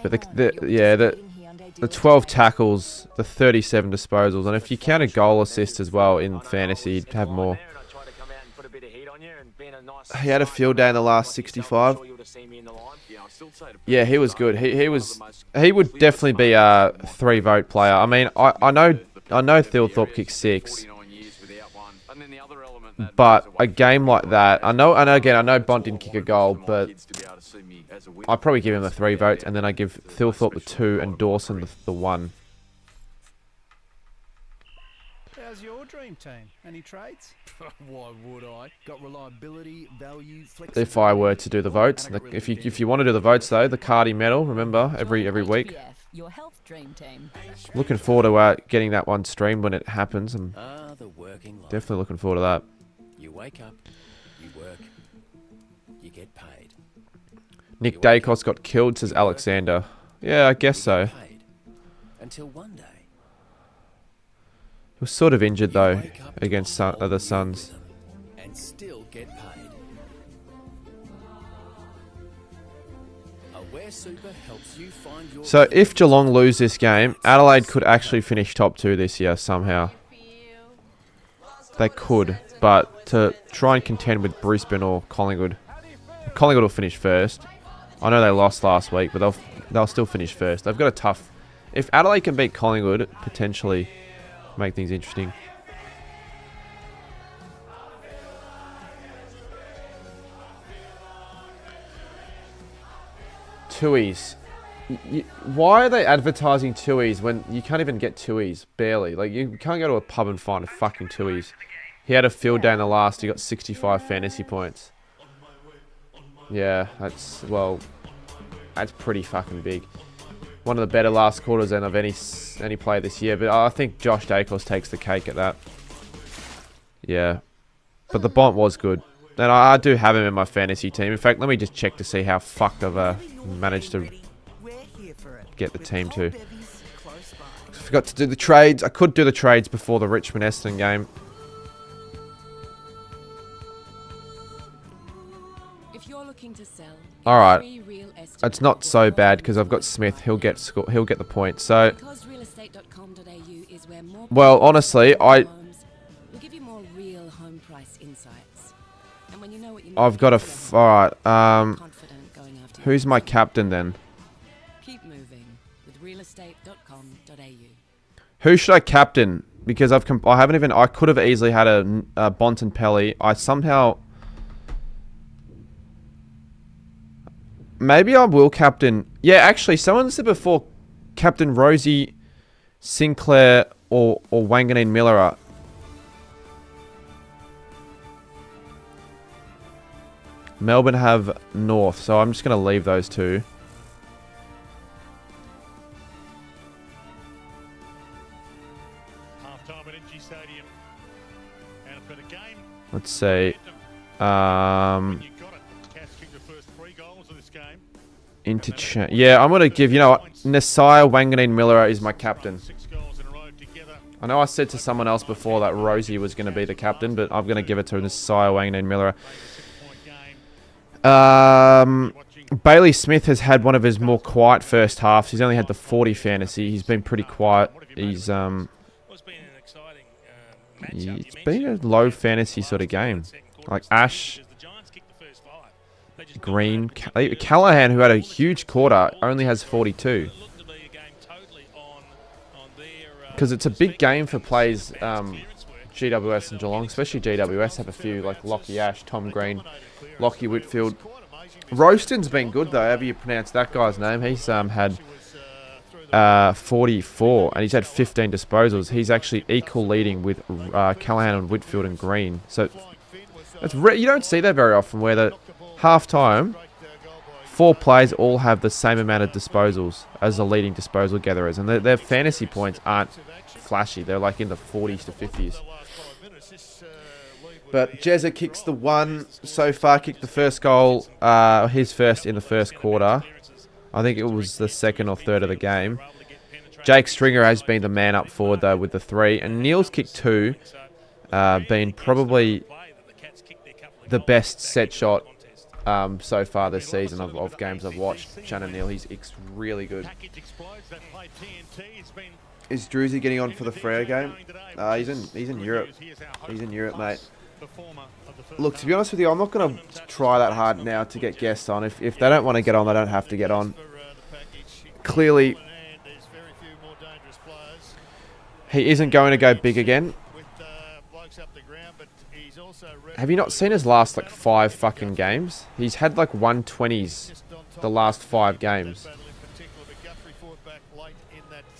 Speaker 2: But the 12 tackles, the 37 disposals, and if you count a goal assist as well in fantasy, you'd have more. He had a field day in the last 65. Yeah, he was good. He would definitely be a 3-vote player. I mean, I know Thilthorpe kicked 6. But a game like that, I know Bond didn't kick a goal, but I'd probably give him the 3 votes, and then I give Thilthorpe the 2 and Dawson the 1.
Speaker 22: How's your dream team? Any trades? Why would I? Got reliability, value, flexibility.
Speaker 2: If I were to do the votes, if you want to do the votes though, the Cardi medal, remember every week.
Speaker 23: Your health dream team.
Speaker 2: Looking forward to getting that one streamed when it happens. I'm definitely looking forward to that.
Speaker 6: You wake up, you work, you get paid.
Speaker 2: Nick Dacos got killed, says Alexander. Yeah, I guess so.
Speaker 6: Until one day.
Speaker 2: He was sort of injured though against the Suns.
Speaker 6: And still get paid. Aware Super helps you find your.
Speaker 2: So if Geelong lose this game, Adelaide could actually finish top 2 this year somehow. They could, but to try and contend with Brisbane or Collingwood will finish first. I know they lost last week, but they'll still finish first. They've got a tough. If Adelaide can beat Collingwood, potentially make things interesting. Tuies. Why are they advertising Tuies when you can't even get Tuies? Barely. Like, you can't go to a pub and find a fucking Tuies. He had a field day in the last. He got 65 fantasy points. Yeah, that's pretty fucking big. One of the better last quarters of any player this year. But I think Josh Dacos takes the cake at that. Yeah. But the Bont was good. And I do have him in my fantasy team. In fact, let me just check to see how fucked I've managed to get the team to. Forgot to do the trades. I could do the trades before the Richmond-Essendon game. All right, it's not so bad because I've got Smith. He'll get the point. So, well, honestly, I've got a. All right. Who's my captain then? Who should I captain? Because I haven't even. I could have easily had a Bontempelli. I somehow. Maybe I will captain. Yeah, actually, someone said before, Captain Rosie, Sinclair, or Wanganeen Miller. Melbourne have North, so I'm just going to leave those two. Let's see. Interchange. Yeah, I'm going to give, you know what, Nasiah Wanganeen Miller is my captain. I know I said to someone else before that Rosie was going to be the captain, but I'm going to give it to Nasiah Wanganeen Miller. Bailey Smith has had one of his more quiet first halves. He's only had the 40 fantasy. He's been pretty quiet. It's been a low fantasy sort of game. Like Ash, Green, Callahan, who had a huge quarter, only has 42. Because it's a big game for players, GWS and Geelong, especially GWS have a few, like Lockie Ash, Tom Green, Lockie Whitfield. Roaston's been good though, however you pronounce that guy's name. He's had 44 and he's had 15 disposals. He's actually equal leading with Callahan and Whitfield and Green. So that's you don't see that very often where the half-time 4 players all have the same amount of disposals as the leading disposal gatherers, and their fantasy points aren't flashy. They're like in the 40s to 50s. But Jezza kicks the one so far, kicked the first goal, his first in the first quarter. I think it was the second or third of the game. Jake Stringer has been the man up forward, though, with the 3. And Neil's kicked 2, been probably the best set shot so far this season of games I've watched. Shannon Neil, he's really good. Is Druzy getting on for the Freo game? He's in Europe. He's in Europe, mate. Look, to be honest with you, I'm not going to try that hard now to get guests on. If they don't want to get on, they don't have to get on. Clearly, he isn't going to go big again. Have you not seen his last, like, 5 fucking games? He's had, like, 120s the last 5 games.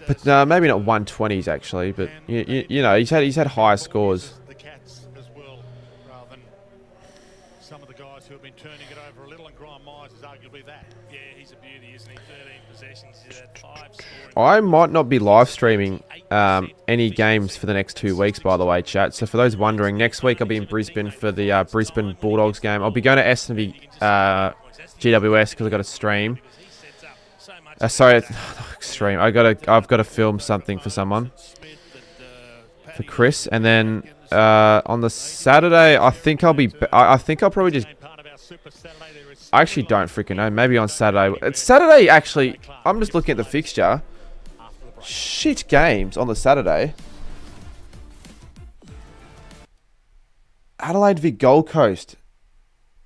Speaker 2: But no, maybe not 120s, actually. But, you know, he's had higher scores.
Speaker 11: Some of the guys who have been turning it over a little, and Graham Myers is arguably that.
Speaker 10: Yeah, he's a beauty, isn't he? 13 possessions, he's had 5 scoring.
Speaker 2: I might not be live streaming any games for the next 2 weeks, by the way, chat. So for those wondering, next week I'll be in Brisbane for the Brisbane Bulldogs game. I'll be going to S&B GWS because I've got to stream. Sorry, stream. I've got to film something for someone, for Chris, and then on the Saturday, I think I'll probably just. I actually don't freaking know. Maybe on Saturday. It's Saturday, actually. I'm just looking at the fixture. Shit games on the Saturday. Adelaide v Gold Coast.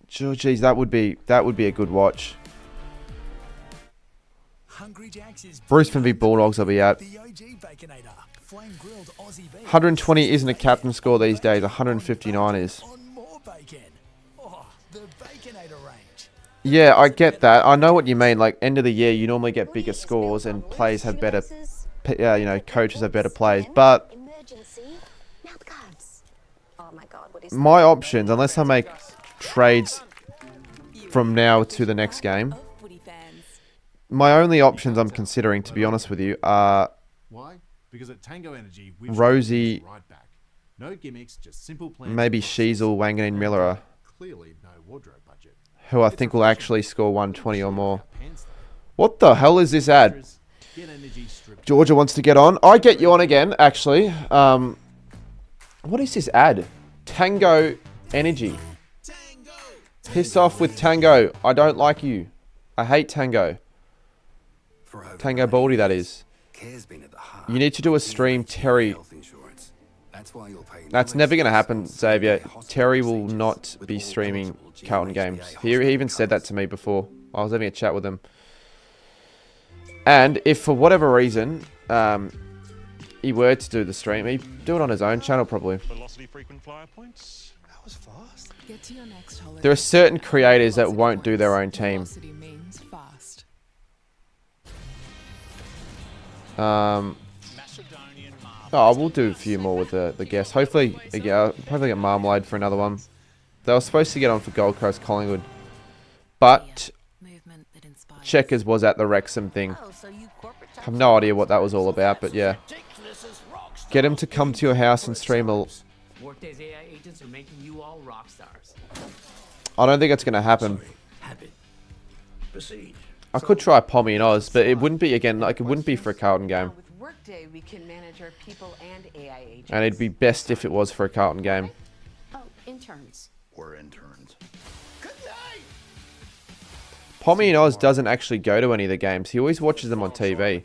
Speaker 2: Geez, that would be a good watch. Brisbane v Bulldogs I'll be at. 120 isn't a captain score these days. 159 is. Yeah, I get that. I know what you mean. Like, end of the year, you normally get bigger scores and players have better, you know, coaches have better players. But my options, unless I make trades from now to the next game, my only options I'm considering, to be honest with you, are
Speaker 4: because at Tango Energy,
Speaker 2: Rosie,
Speaker 4: right back. No gimmicks, just simple plans.
Speaker 2: maybe Sheasel, Wangan and Miller,
Speaker 4: Clearly no wardrobe budget.
Speaker 2: who I think will actually score 120 or more. What the hell is this ad? Georgia wants to get on. I get you on again, actually. What is this ad? Tango Energy. Piss off with Tango. I don't like you. I hate Tango. Tango Baldy, that is. You need to do a stream, Terry. That's never going to happen, Xavier. Terry will not be streaming Carlton games. He even said that to me before. I was having a chat with him. And if for whatever reason he were to do the stream, he'd do it on his own channel probably.
Speaker 3: Velocity frequent flyer points. That was fast.
Speaker 7: Get to your next holiday.
Speaker 2: There are certain creators that won't do their own team.
Speaker 7: Velocity means fast.
Speaker 2: Oh, we'll do a few more with the guests. Hopefully, yeah, probably get Marmalade for another one. They were supposed to get on for Gold Coast Collingwood, but Checkers was at the Wrexham thing. I have no idea what that was all about, but yeah. Get him to come to your house and stream a...
Speaker 8: Workday's AI agents are making you all rock stars.
Speaker 2: I don't think it's going to happen.
Speaker 8: Proceed.
Speaker 2: I could try Pommy and Oz, but it wouldn't be, again, like, it wouldn't be for a Carlton game.
Speaker 24: With Workday, we can manage our people and AI agents.
Speaker 2: And it'd be best if it was for a Carlton game.
Speaker 24: Oh, interns.
Speaker 4: We're interns.
Speaker 2: Pommy and Oz doesn't actually go to any of the games. He always watches them on TV.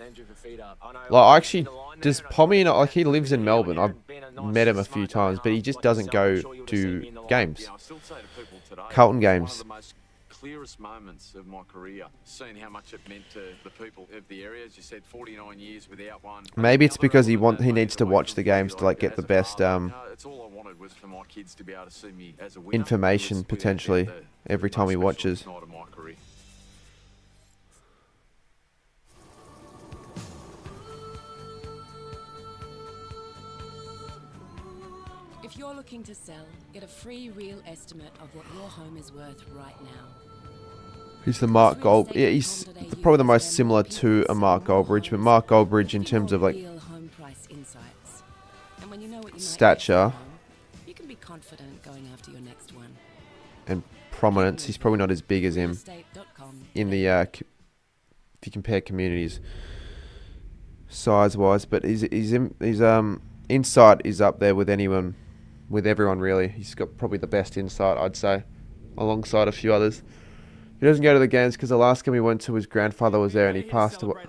Speaker 2: Like, actually, does Pommy and like, he lives in Melbourne. I've met him a few times, but he just doesn't go to games. Carlton games.
Speaker 9: Clearest moments of my career, seeing how much it meant to the people of the area. As you said, 49 years without one.
Speaker 2: Maybe it's because he needs to watch the games to like get the best information potentially every time he watches.
Speaker 7: If you're looking to sell, get a free real estimate of what your home is worth right now.
Speaker 2: He's the Mark Gold. Yeah, he's probably the most similar to a Mark Goldbridge, but Mark Goldbridge in terms of like stature
Speaker 7: confident going after your next one.
Speaker 2: And prominence. He's probably not as big as him in the if you compare communities size-wise, but his insight is up there with everyone really. He's got probably the best insight, I'd say, alongside a few others. He doesn't go to the games because the last game he went to, his grandfather was there and he passed away.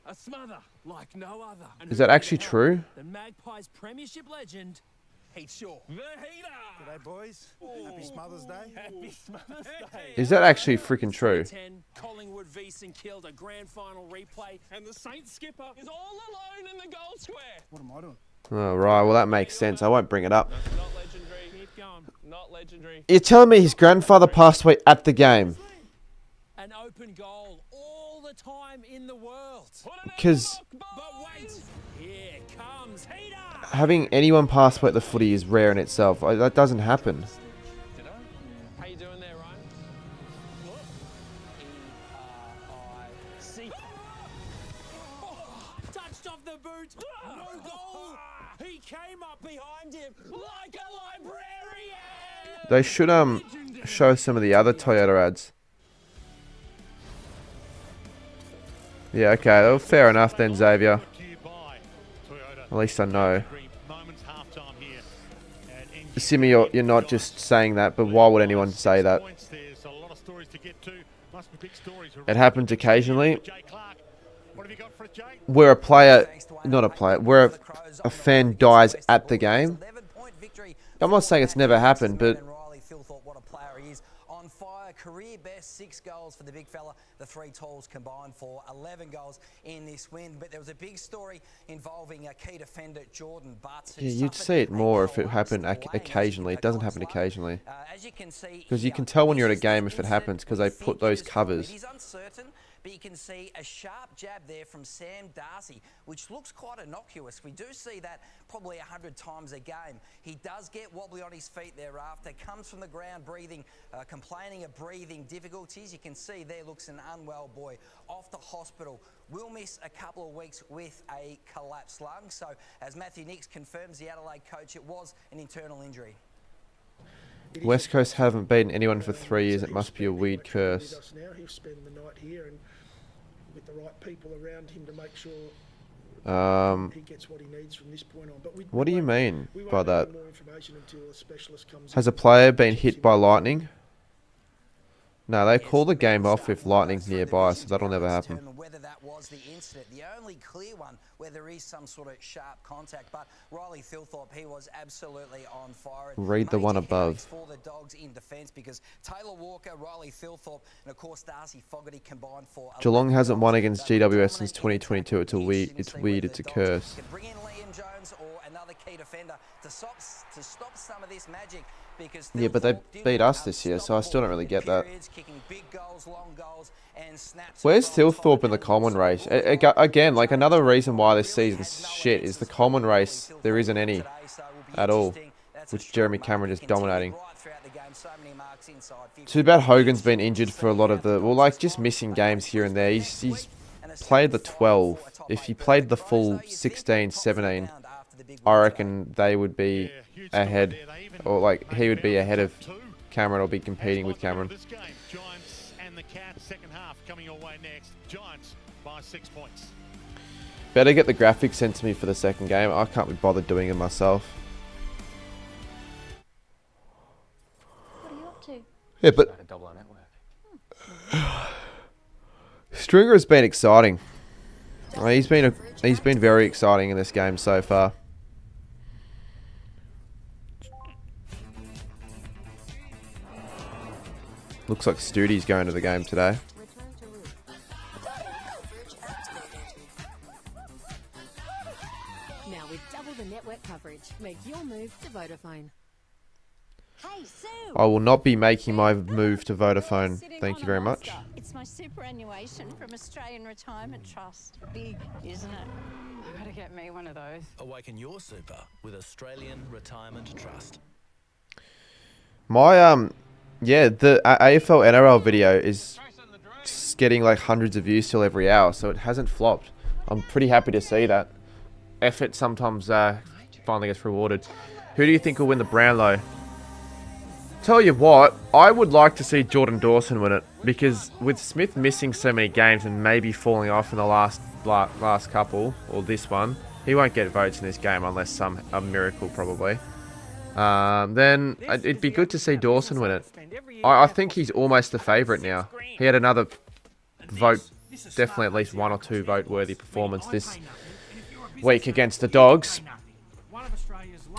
Speaker 5: A smother like no other.
Speaker 2: Is that actually true?
Speaker 5: The Magpies premiership legend, Heat Shaw. The Heater.
Speaker 12: G'day, boys. Happy Smothers Day.
Speaker 5: Happy Smothers Day.
Speaker 2: Is that actually freaking true?
Speaker 5: Collingwood v St Kilda grand final replay, and the Saints skipper is all alone in the goal square.
Speaker 12: What am I doing?
Speaker 2: Oh, right. Well, that makes sense. I won't bring it up.
Speaker 5: Not legendary. Keep going. Not legendary.
Speaker 2: You're telling me his grandfather passed away at the game?
Speaker 5: An open goal all the time in the world.
Speaker 2: Because
Speaker 5: But wait, here comes Heater.
Speaker 2: having anyone pass away at the footy is rare in itself. That doesn't happen.
Speaker 5: How you doing there, Ryan? Look. E-R-I-C. Touched off the boot. No goal. He came up behind him like a librarian.
Speaker 2: They should show some of the other Toyota ads. Yeah, okay. Well, fair enough then, Xavier. At least I know. Simi, you're not just saying that, but why would anyone say that? It happens occasionally. Where a player, not a player, where a fan dies at the game. I'm not saying it's never happened, but
Speaker 14: career best 6 goals for the big fella. The 3 tools combined for 11 goals in this win. But there was a big story involving a key defender, Jordan Butts.
Speaker 2: Yeah, you'd see it more if it happened occasionally. It doesn't happen occasionally. Because you can tell when you're at a game if it happens because they put those covers.
Speaker 14: He's uncertain, but you can see a sharp jab there from Sam Darcy, which looks quite innocuous. We do see that probably 100 times a game. He does get wobbly on his feet thereafter, comes from the ground breathing, complaining of breathing difficulties. You can see there looks an unwell boy. Off to hospital. Will miss a couple of weeks with a collapsed lung. So as Matthew Nicks confirms, the Adelaide coach, it was an internal injury.
Speaker 2: West Coast haven't beaten anyone for 3 years. It must be a weird curse.
Speaker 15: Now he'll spend the night here and with the right people around him to make sure he gets what he needs from this point on. But
Speaker 2: what do you mean by that?
Speaker 15: More information until a specialist comes
Speaker 2: Has a player been hit by lightning? No, they call the game off if lightning's nearby, so that'll never happen.
Speaker 14: Whether that was the incident, the only clear one where there is some sort of sharp contact. But Riley Thilthorpe, he was absolutely on fire.
Speaker 2: Read the one above.
Speaker 14: For the Dogs in defence because Taylor Walker, Riley Thilthorpe, and of course Darcy Fogarty combined for.
Speaker 2: Geelong hasn't won against GWS since 2022. It's weird. It's a curse.
Speaker 14: Bring in Liam Jones or another key defender to stop some of this magic.
Speaker 2: Yeah, but they beat us this year, so I still don't really get that. Where's Thilthorpe in the Common race? Again, like another reason why this season's shit is the Common race. There isn't any at all, which Jeremy Cameron is dominating. Too bad Hogan's been injured for a lot of the, well, like just missing games here and there. He's played the 12. If he played the full 16, 17, I reckon they would be ahead, or like he would be ahead of Cameron or be competing with Cameron.
Speaker 11: Giants and the Cats, second half coming your way next. Giants by 6 points.
Speaker 2: Better get the graphics sent to me for the second game. I can't be bothered doing it myself.
Speaker 17: What are you up to?
Speaker 2: Yeah, but Stringer has been exciting. He's been very exciting in this game so far. Looks like Studi's going to the game today.
Speaker 7: Now with double the network coverage, make your move to Vodafone.
Speaker 17: Hey, Sue!
Speaker 2: I will not be making my move to Vodafone. Thank you very much.
Speaker 17: It's my superannuation from Australian Retirement Trust. Big, isn't it?
Speaker 21: I've got to get me one of those.
Speaker 18: Awaken your super with Australian Retirement Trust.
Speaker 2: My yeah, the AFL NRL video is getting like hundreds of views still every hour, so it hasn't flopped. I'm pretty happy to see that. Effort sometimes finally gets rewarded. Who do you think will win the Brownlow? Tell you what, I would like to see Jordan Dawson win it, because with Smith missing so many games and maybe falling off in the last couple, or this one, he won't get votes in this game unless a miracle probably. Then it'd be good to see Dawson win it. I think he's almost the favourite now. He had another vote, definitely at least 1 or 2 vote-worthy performance this week against the Dogs.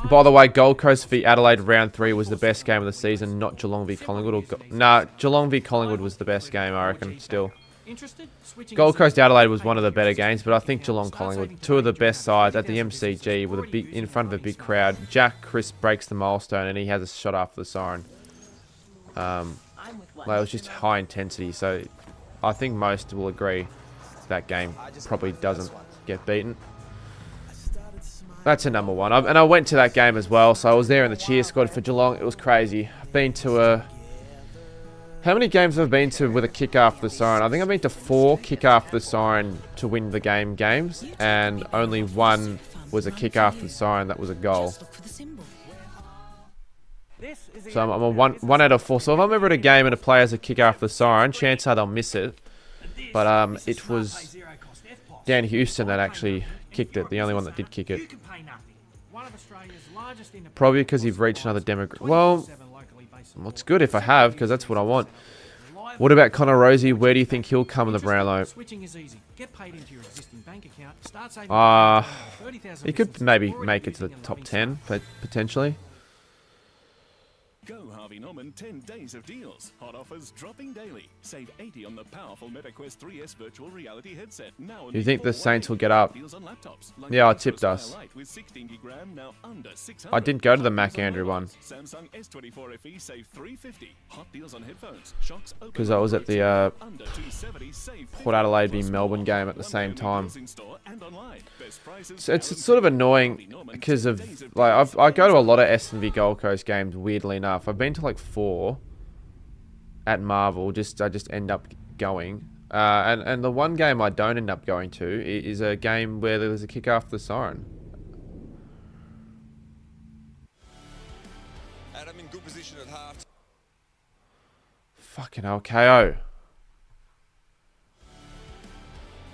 Speaker 2: By the way, Gold Coast v Adelaide round 3 was the best game of the season, not Geelong v Collingwood. Nah, Geelong v Collingwood was the best game, I reckon, still. Gold Coast Adelaide was one of the better games, but I think Geelong Collingwood, 2 of the best sides at the MCG with in front of a big crowd. Jack Crisp breaks the milestone and he has a shot after the siren. It was just high intensity, so I think most will agree that game probably doesn't get beaten. That's a number 1. And I went to that game as well, so I was there in the cheer squad for Geelong. It was crazy. I've been to how many games have I been to with a kick after the siren? I think I've been to 4 kick after the siren to win the games, and only 1 was a kick after the siren that was a goal. So I'm a 1 out of 4. So if I'm ever at a game and a player has a kick after the siren, chances are they'll miss it. But it was Dan Houston that actually kicked it, the only one that did kick it. Probably because you've reached another demographic. Well, it's good if I have, because that's what I want. What about Connor Rosie? Where do you think he'll come in the Brownlow? He could maybe make it to the top 10, but potentially.
Speaker 18: Go Harvey Norman 10 days of deals. Hot offers dropping daily. Save 80 on the powerful MetaQuest 3S virtual reality headset. Now
Speaker 2: You think the Saints will get up? Yeah, I tipped us. I didn't go to the Mac Andrew one.
Speaker 18: Samsung S24 FE save 350. Hot deals on headphones.
Speaker 2: Because I was at the Port Adelaide v Melbourne game at the same time. So it's sort of annoying because of I go to a lot of S&V Gold Coast games. Weirdly enough, I've been to like 4 at Marvel. I just end up going, and the one game I don't end up going to is a game where there's a kick after the siren.
Speaker 13: Adam in good position at half.
Speaker 2: Fucking hell, KO.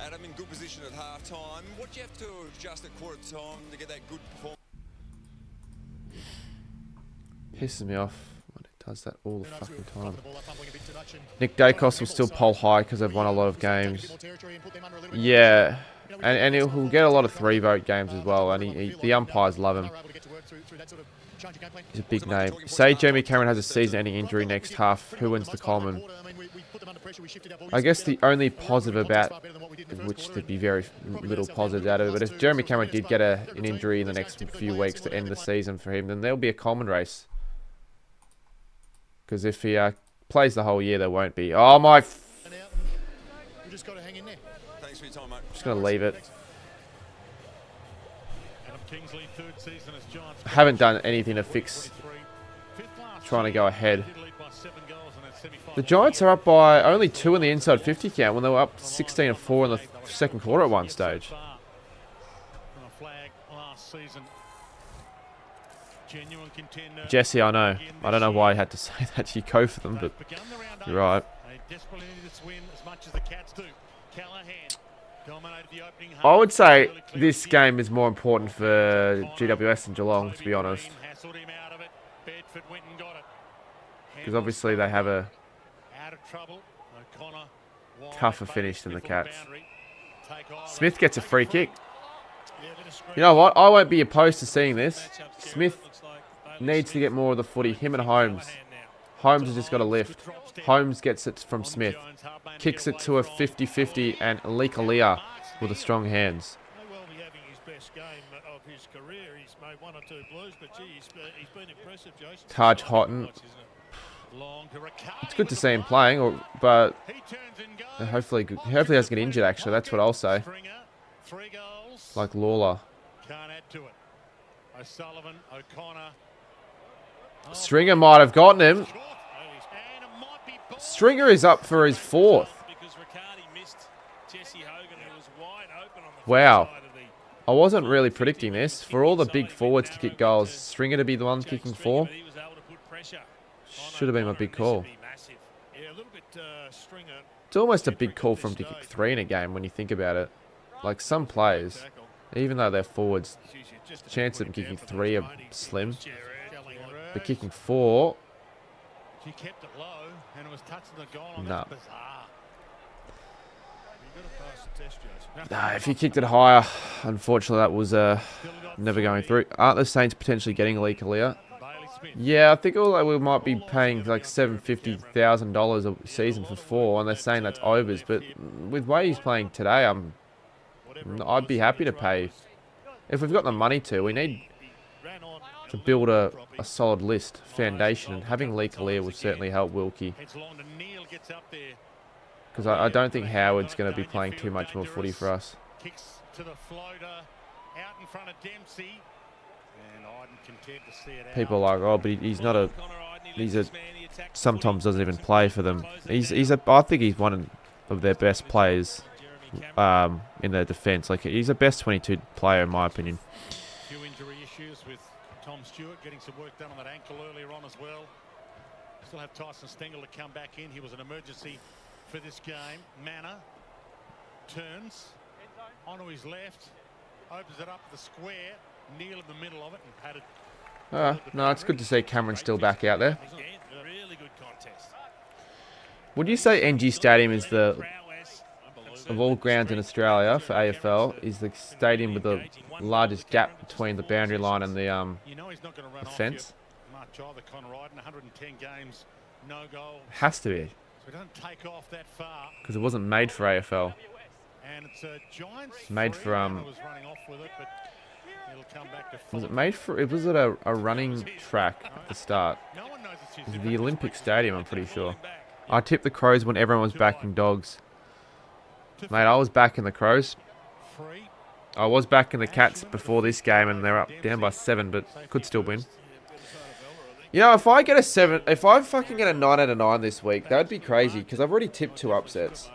Speaker 13: Adam in good position at half time. What do you have to adjust at quarter time to get that good performance?
Speaker 2: Pisses me off when it does that all the fucking time. Nick Dacos will still poll high because they've won a lot of games. Yeah, and he'll get a lot of 3-vote games as well, and the umpires love him. He's a big name. Say Jeremy Cameron has a season-ending injury next half. Who wins the Coleman? I guess the only positive about, which there'd be very little positives out of it, but if Jeremy Cameron did get an injury in the next few weeks to end the season for him, then there'll be a Coleman race. Because if he plays the whole year, there won't be. Oh my!
Speaker 13: Just got to hang in there. Thanks for your time, mate.
Speaker 2: Just gonna leave it. I haven't done anything to fix. Trying to go ahead. The Giants are up by only 2 in the inside 50 count when they were up 16-4 in the second quarter at one stage. Jesse, I know. I don't know why I had to say that. You go for them, but you're right. I would say this game is more important for GWS and Geelong, to be honest. Because obviously they have a tougher finish than the Cats. Smith gets a free kick. You know what? I won't be opposed to seeing this. Smith needs to get more of the footy. Him and Holmes. Holmes has just got a lift. Holmes gets it from Smith. Kicks it to a 50-50 and Likalia with the strong hands. Taj Houghton. It's good to see him playing, but hopefully he doesn't get injured, actually. That's what I'll say. Like Lawler. Stringer might have gotten him. Stringer is up for his 4th. Wow. I wasn't really predicting this. For all the big forwards to kick goals, Stringer to be the one kicking 4. Should have been my big call. It's almost a big call for him to kick 3 in a game when you think about it. Like some players, even though they're forwards, the chance of them kicking 3 are slim. But kicking 4,
Speaker 11: She kept it low and it was touching the goal.
Speaker 2: no.
Speaker 11: That's bizarre.
Speaker 2: Nah, if he kicked it higher, unfortunately that was never going through. Aren't the Saints potentially getting Lee Kalia? Yeah, I think although we might be paying like $750,000 a season for 4, and they're saying that's overs. But with the way he's playing today, I'd be happy to pay. If we've got the money to, we need to build a solid list, foundation, and having Lee Kalia would certainly help Wilkie. Because I don't think Howard's going to be playing too much more footy for us.
Speaker 11: Kicks to the floater out in front of Dempsey. And Iden content to see it out.
Speaker 2: People are like, oh, but he's not a. Sometimes doesn't even play for them. I think he's one of their best players in their defence. Like he's the best 22 player in my opinion.
Speaker 11: A few injury issues with Tom Stewart getting some work done on that ankle earlier on as well. Still have Tyson Stengel to come back in. He was an emergency for this game. Manor turns onto his left, opens it up the square, Neil in the middle of it and patted.
Speaker 2: No, it's good to see Cameron still back out there.
Speaker 10: Really good contest.
Speaker 2: Would you say NG Stadium is the, of all grounds in Australia for AFL, is the stadium with the largest gap between the boundary line and the fence?
Speaker 11: Much either Connor Iden, 110 games, no goal.
Speaker 2: Has to be.
Speaker 11: So it doesn't take off that far.
Speaker 2: Because it wasn't made for AFL.
Speaker 11: And it's a Giants.
Speaker 2: It's made for
Speaker 11: was running off with it, but it'll come back to
Speaker 2: was it made for? Was it a running track at the start? It was the Olympic Stadium, I'm pretty sure. I tipped the Crows when everyone was backing Dogs. Mate, I was backing the Crows. I was backing the Cats before this game, and they're up down by 7, but could still win. You know, if I get a 7, if I fucking get a 9 out of 9 this week, that would be crazy because I've already tipped 2 upsets.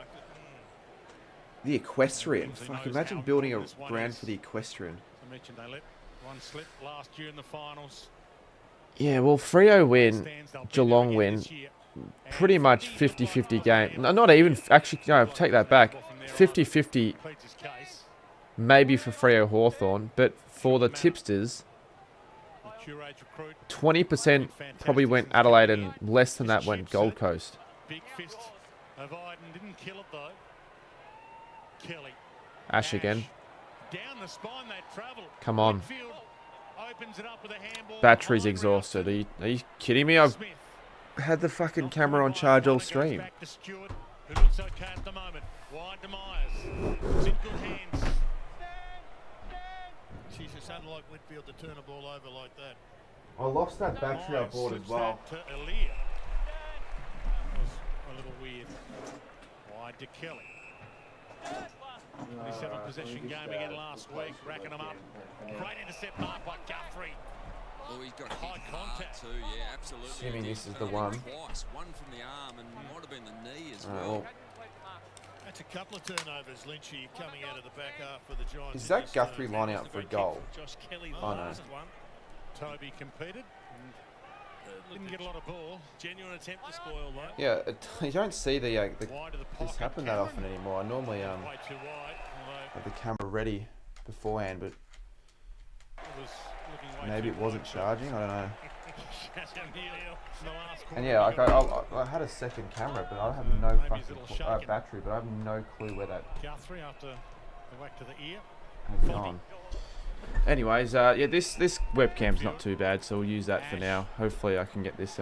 Speaker 2: The Equestrian. Fuck, imagine building a ground for the Equestrian.
Speaker 11: I mentioned they let one slip last year in the finals.
Speaker 2: Yeah, well, Freo win, Geelong win, pretty much 50-50 game. No, not even, actually, no, take that back. 50-50 maybe for Freo Hawthorn, but for the tipsters, 20% probably went Adelaide and less than that went Gold Coast.
Speaker 11: Big fist of Iden didn't kill it though. Kelly.
Speaker 2: Ash again.
Speaker 11: Down the spine they travel.
Speaker 2: Come on.
Speaker 11: Opens it up with a handball.
Speaker 2: Battery's exhausted. Are you kidding me? I've had the fucking camera on charge all stream.
Speaker 11: Back to Stewart, who looks okay at the moment. Wide to Myers. It's in good hands.
Speaker 12: She's just unlike Whitfield to turn a ball over like that.
Speaker 2: I lost that battery I bought as well.
Speaker 11: To Elia. That was a little weird. Wide to Kelly. 27 possession game again last week, racking them up. Great intercept mark by Guthrie.
Speaker 13: Oh, he's got
Speaker 11: high contact
Speaker 13: too, yeah, absolutely.
Speaker 2: Assuming this is the one.
Speaker 13: Twice, one from the arm and might have been the knee as
Speaker 2: well.
Speaker 12: That's a couple of turnovers, Lynchy, coming out of the back half for the Giants.
Speaker 2: Is that Guthrie lining up for a goal?
Speaker 11: Josh Kelly,
Speaker 2: Oh no.
Speaker 11: Toby competed. Didn't get a lot of ball.
Speaker 10: Genuine attempt to spoil though.
Speaker 2: Yeah, you don't see this happen that often anymore. I normally have the camera ready beforehand, but maybe it wasn't charging. I don't know. And yeah, like I had a second camera, but I have no fucking battery, but I have no clue where that
Speaker 11: Guthrie after the whack to the ear.
Speaker 2: has gone. Anyways, yeah, this webcam's not too bad, so we'll use that for now. Hopefully, I can get this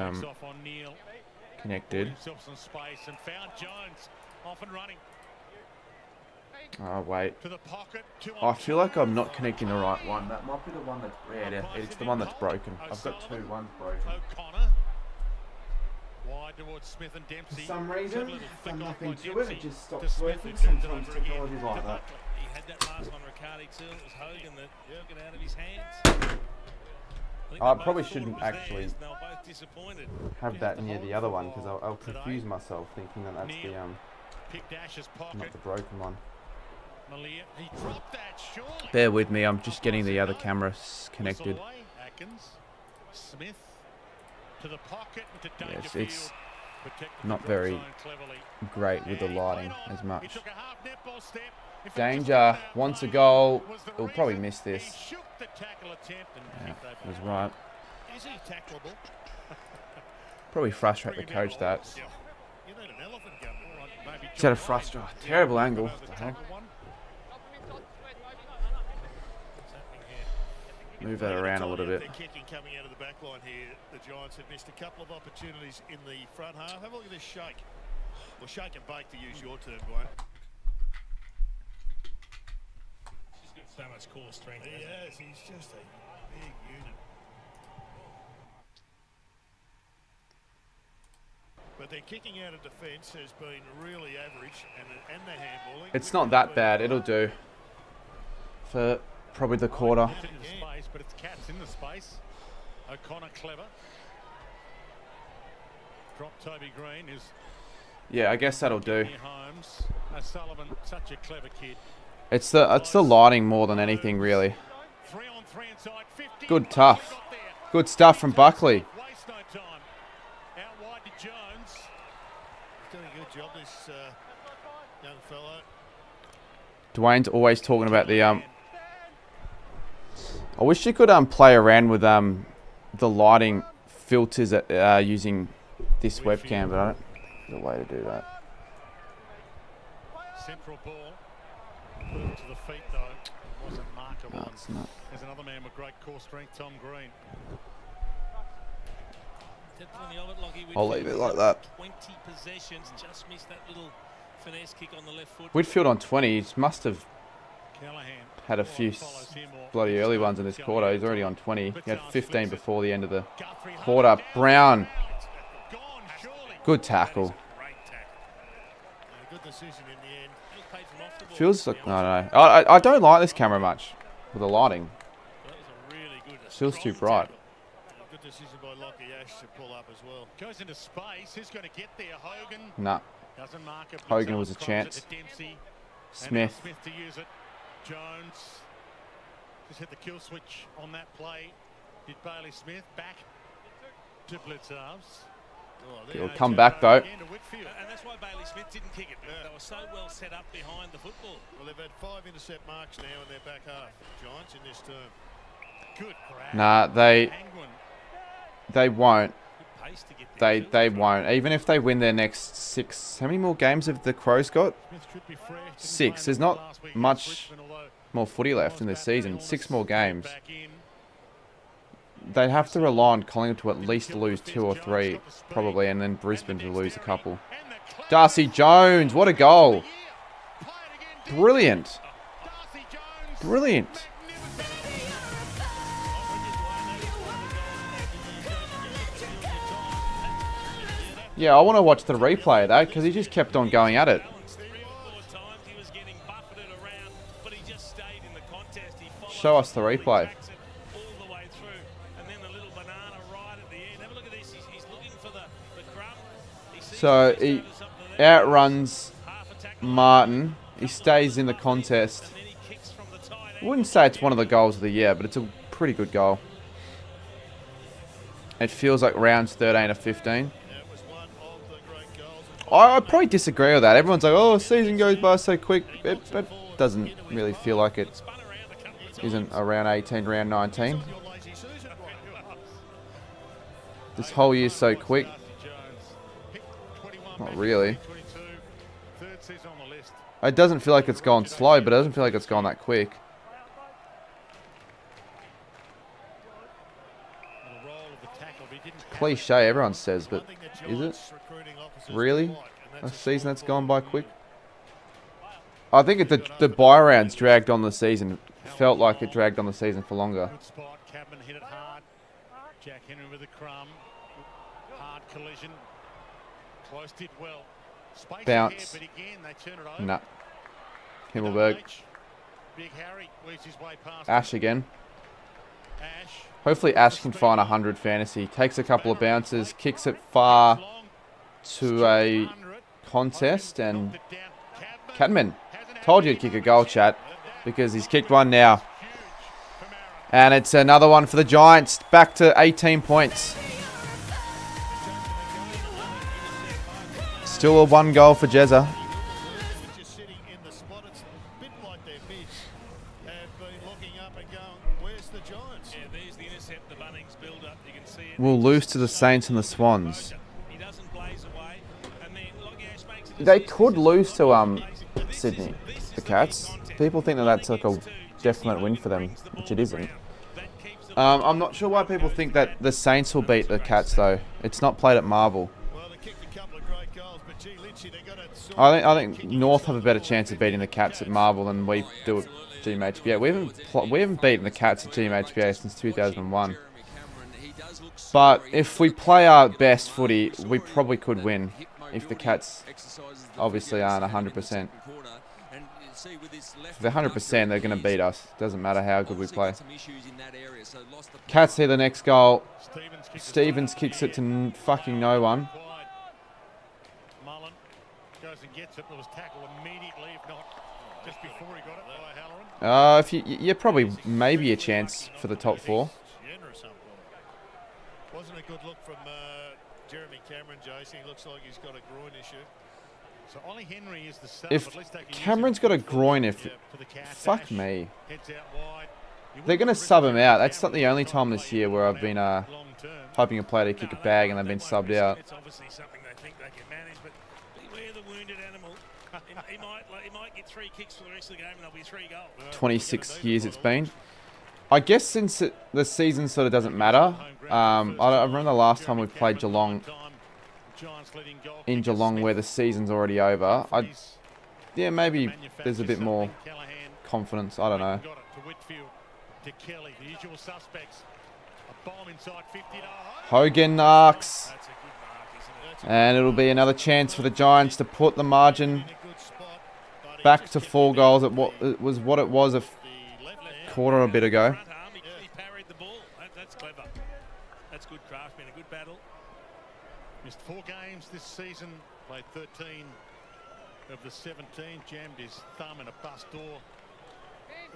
Speaker 2: connected. Oh wait, I feel like I'm not connecting the right one. That might be the one that's red. It's the one that's broken. I've got 2 ones broken.
Speaker 11: Wide towards Smith and Dempsey.
Speaker 2: For some reason, done nothing to it. It just stops working. Sometimes technology's like that.
Speaker 10: He had that last one, Riccardi too. It was Hogan that took it out of his hands.
Speaker 2: I probably shouldn't actually have that near the other one because I'll confuse myself thinking that that's the not the broken one.
Speaker 11: Malia, he dropped that surely.
Speaker 2: Bear with me, I'm just getting the other camera connected.
Speaker 11: Atkins, Smith to the pocket and to
Speaker 2: Yes,
Speaker 11: Dangerfield.
Speaker 2: it's not very great with the lighting as much. Danger wants a goal. He'll probably miss this. Yeah, was right.
Speaker 12: Is he tackleable?
Speaker 2: Probably frustrate the coach that.
Speaker 12: You need an elephant gun.
Speaker 2: He's had a frustrate. Terrible angle. What the heck? Move that around a little bit.
Speaker 12: They're kicking coming out of the back line here. The Giants have missed a couple of opportunities in the front half. Have a look at this shake. Well, shake and bake to use your term, Dwayne.
Speaker 10: He's got so much core strength.
Speaker 12: He has. He's just a big unit. But their kicking out of defence has been really average, and the handballing.
Speaker 2: It's not that bad. It'll do. For probably the quarter.
Speaker 11: Into space, but it's Cats in the space. O'Connor clever. Drop Toby Green is.
Speaker 2: Yeah, I guess that'll do.
Speaker 11: Holmes, Sullivan, such a clever kid.
Speaker 2: It's the lighting more than anything, really.
Speaker 11: 3 on 3 inside 50.
Speaker 2: Good tough. Good stuff from Buckley.
Speaker 11: Waste no time. Out wide to Jones.
Speaker 12: He's doing a good job, this young fellow.
Speaker 2: Dwayne's always talking about the I wish you could play around with the lighting filters using this webcam, but I don't know the way to do that.
Speaker 11: Central ball. To the feet though. Wasn't markable.
Speaker 2: No, it's not.
Speaker 11: There's another man with great core strength, Tom Green.
Speaker 2: I'll leave it like that.
Speaker 10: 20 possessions, just missed that little finesse kick on the left foot.
Speaker 2: Whitfield on 20. He must have
Speaker 11: Callahan
Speaker 2: had a few bloody early ones in this quarter. He's already on 20. He had 15 before the end of the quarter. Brown. Good tackle.
Speaker 12: Good decision in the end.
Speaker 2: Feels like, I don't know. I don't like this camera much with the lighting. Feels too bright.
Speaker 12: Good decision by Lockie Ash to pull up as well.
Speaker 11: Goes into space. Who's going to get there? Hogan.
Speaker 2: Nah.
Speaker 11: Doesn't mark it.
Speaker 2: Hogan was a chance. Smith.
Speaker 11: Smith to use it. Jones just hit the kill switch on that play. Did Bailey Smith back to Blitzarves.
Speaker 2: He'll come back though.
Speaker 10: And that's why Bailey Smith didn't kick it. They were so well set up behind the football.
Speaker 12: Well, they've had 5 intercept marks now in their back half, Giants, in this term. Good grab.
Speaker 2: Nah, they won't. They won't. Even if they win their next 6. How many more games have the Crows got? 6. There's not much more footy left in this season. 6 more games. They'd have to rely on Collingwood to at least lose 2 or 3, probably, and then Brisbane to lose a couple. Darcy Jones, what a goal. Brilliant. Brilliant. Yeah, I want to watch the replay of that because he just kept on going at it. Show us the replay. So he outruns Martin. He stays in the contest. I wouldn't say it's one of the goals of the year, but it's a pretty good goal. It feels like rounds 13 or 15. I probably disagree with that. Everyone's like, oh, the season goes by so quick. It doesn't really feel like it isn't around 18, round 19. This whole year's so quick. Not really. It doesn't feel like it's gone slow, but it doesn't feel like it's gone that quick. Cliche, everyone says, but is it? Really? A season that's gone by quick? I think the bye rounds dragged on the season. Felt like it dragged on the season for longer.
Speaker 11: Good spot. Cabman hit it hard. Jack Henry with a crumb. Hard collision. Close did well. Space
Speaker 2: Bounce.
Speaker 11: Ahead, but again, they turn it over.
Speaker 2: Nah. Himmelberg.
Speaker 11: Big Harry weaves his way past
Speaker 2: Ash again.
Speaker 11: Ash.
Speaker 2: Hopefully Ash can find 100 fantasy. Takes a couple of bounces, kicks it far to a contest, and Cadman Told you to kick a goal, chat, because he's kicked one now. And it's another one for the Giants. Back to 18 points. Still a 1 goal for Jezza. We'll lose to the Saints and the Swans. They could lose to Sydney, the Cats. People think that that's like a definite win for them, which it isn't. I'm not sure why people think that the Saints will beat the Cats though. It's not played at Marvel. I think North have a better chance of beating the Cats at Marvel than we do at GMHBA. We haven't beaten the Cats at GMHBA since 2001. But if we play our best footy, we probably could win if the Cats obviously aren't 100%. If they're 100%, they're going to beat us. Doesn't matter how good we play. Cats see the next goal. Stevens kicks it to fucking no one. You're probably maybe a chance for the top 4.
Speaker 12: Wasn't a good look from Jeremy Cameron, Jason. He looks like he's got a groin issue. So Ollie Henry is the sub,
Speaker 2: if Cameron's got a groin, fuck me. They're going to sub him out. That's not the only time this year where I've been hoping a player to kick a bag and they've been subbed out.
Speaker 10: It's obviously something they think they can manage, but beware the wounded animal. He might get 3 kicks for the rest of the game and there'll be 3 goals.
Speaker 2: 26 years it's been. I guess since the season sort of doesn't matter, I remember the last time we played Geelong in Geelong where the season's already over. Yeah, maybe there's a bit more confidence. I don't know. Hogan arcs. And it'll be another chance for the Giants to put the margin back to 4 goals at what it was a quarter a bit ago.
Speaker 10: He parried the ball. That's clever. That's good craftsman, a good battle.
Speaker 11: Missed 4 games this season. Played 13 of the 17. Jammed his thumb in a bus door